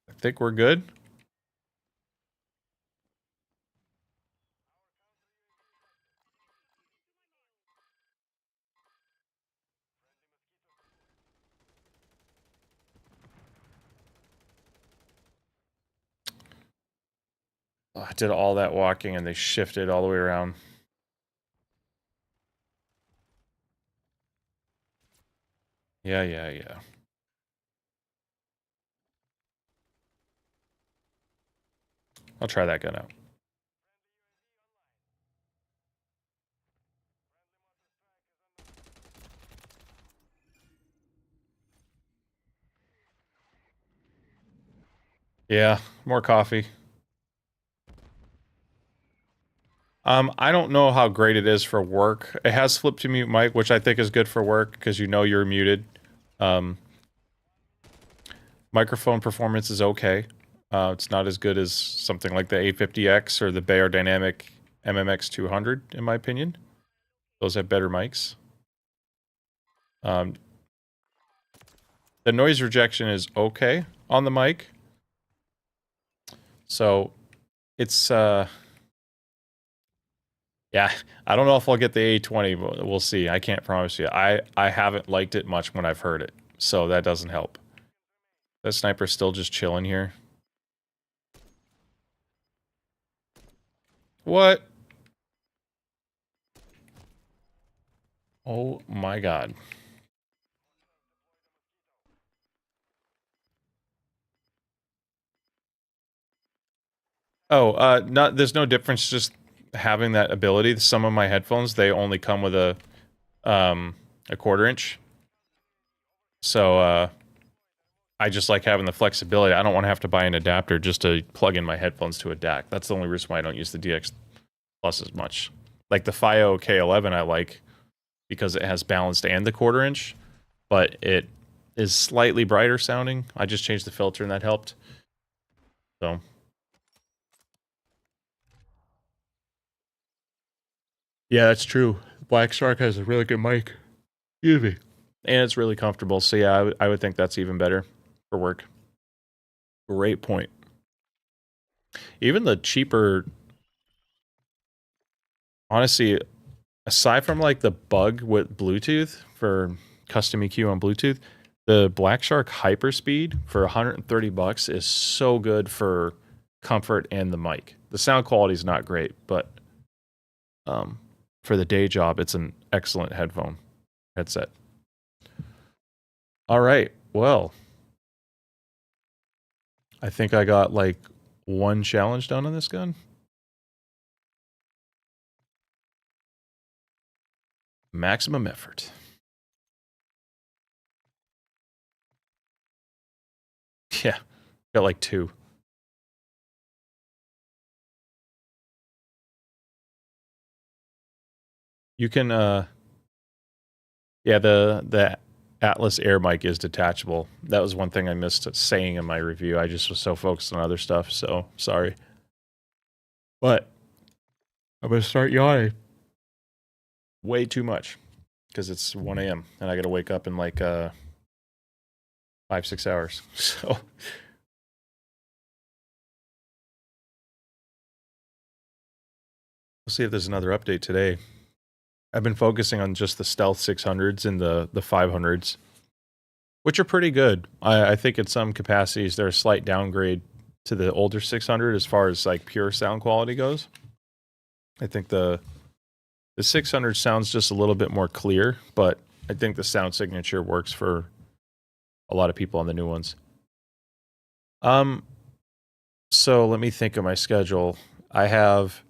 I think we're good. Oh, I did all that walking and they shifted all the way around. Yeah, yeah, yeah. I'll try that gun out. Yeah, more coffee. I don't know how great it is for work. It has flip to mute mic, which I think is good for work because you know you're muted. Um, microphone performance is okay. It's not as good as something like the A50X or the Bayer Dynamic MMX 200, in my opinion. Those have better mics. The noise rejection is okay on the mic. So it's yeah, I don't know if I'll get the A20, but we'll see. I can't promise you. I haven't liked it much when I've heard it, so that doesn't help. That sniper's still just chilling here. What? Oh my god. Oh, not there's no difference just having that ability. Some of my headphones, they only come with a quarter inch. So I just like having the flexibility. I don't want to have to buy an adapter just to plug in my headphones to a DAC. That's the only reason why I don't use the DX Plus as much. Like the FiO K11 I like because it has balanced and the quarter inch, but it is slightly brighter sounding. I just changed the filter and that helped. So yeah, that's true. Black Shark has a really good mic. Excuse me. And it's really comfortable. So yeah, I would think that's even better for work. Great point. Even the cheaper, honestly, aside from like the bug with Bluetooth for custom EQ on Bluetooth, the Black Shark Hyperspeed for 130 bucks is so good for comfort and the mic. The sound quality is not great, but for the day job, it's an excellent headset. All right, well, I think I got like one challenge done on this gun. Maximum effort. Yeah, got like two. You can Yeah, the Atlas Air mic is detachable. That was one thing I missed saying in my review. I just was so focused on other stuff, so sorry. But I'm going to start yawning way too much because it's 1 a.m. and I got to wake up in like 5-6 hours. So we'll see if there's another update today. I've been focusing on just the stealth 600s and the 500s, which are pretty good. I think in some capacities they're a slight downgrade to the older 600 as far as like pure sound quality goes. I think the 600 sounds just a little bit more clear, but I think the sound signature works for a lot of people on the new ones. So let me think of my schedule. I have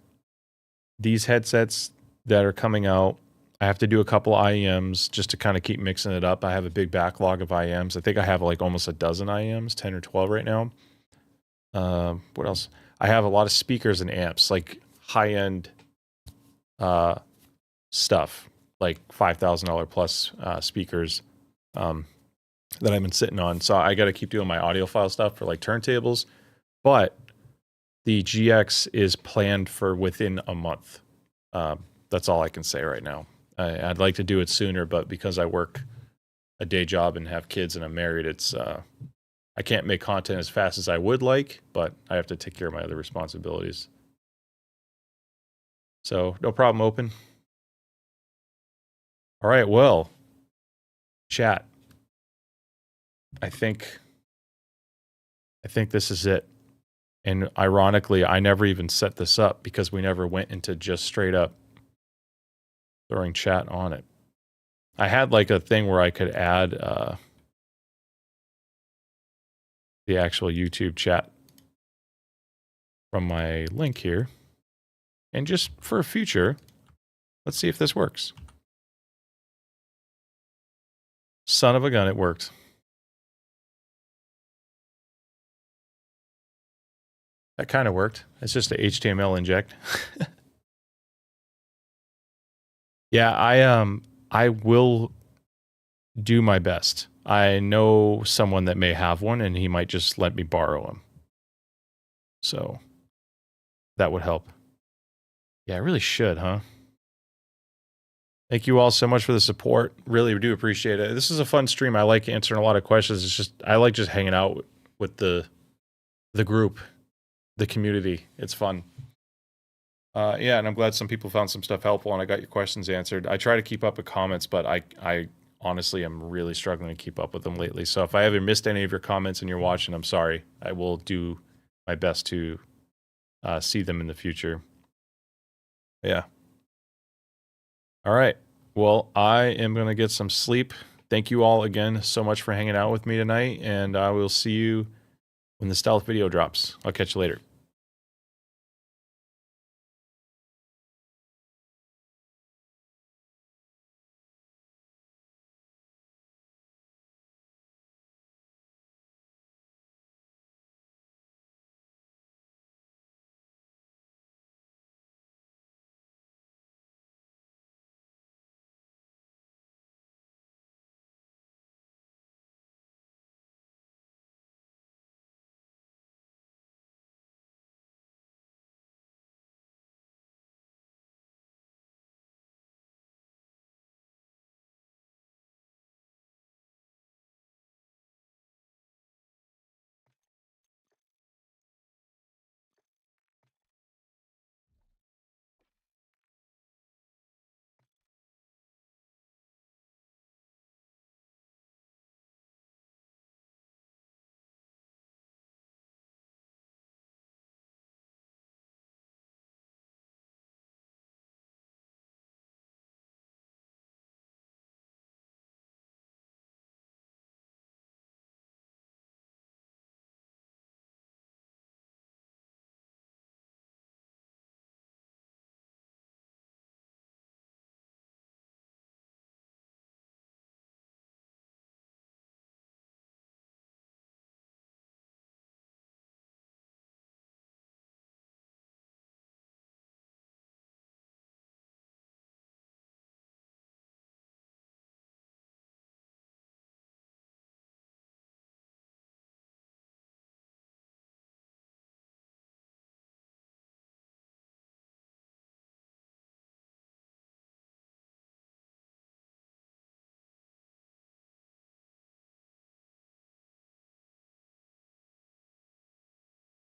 these headsets that are coming out. I have to do a couple IEMs just to kind of keep mixing it up. I have a big backlog of IEMs. I think I have like almost a dozen IEMs, 10 or 12 right now. What else? I have a lot of speakers and amps, like high-end stuff, like $5,000 plus speakers that I've been sitting on. So I got to keep doing my audiophile stuff for like turntables. But the GX is planned for within a month. That's all I can say right now. I'd like to do it sooner, but because I work a day job and have kids and I'm married, it's I can't make content as fast as I would like, but I have to take care of my other responsibilities. So no problem, open. All right, well, chat. I think this is it. And ironically, I never even set this up because we never went into just straight up throwing chat on it. I had like a thing where I could add the actual YouTube chat from my link here. And just for a future, let's see if this works. Son of a gun, it worked. That kind of worked. It's just a HTML inject. Yeah, I will do my best. I know someone that may have one and he might just let me borrow them. So that would help. Yeah, I really should, huh? Thank you all so much for the support. Really do appreciate it. This is a fun stream. I like answering a lot of questions. It's just I like just hanging out with the group, the community. It's fun. Yeah, and I'm glad some people found some stuff helpful and I got your questions answered. I try to keep up with comments, but I honestly am really struggling to keep up with them lately. So if I ever missed any of your comments and you're watching, I'm sorry. I will do my best to see them in the future. Yeah. All right. Well, I am going to get some sleep. Thank you all again so much for hanging out with me tonight, and I will see you when the stealth video drops. I'll catch you later.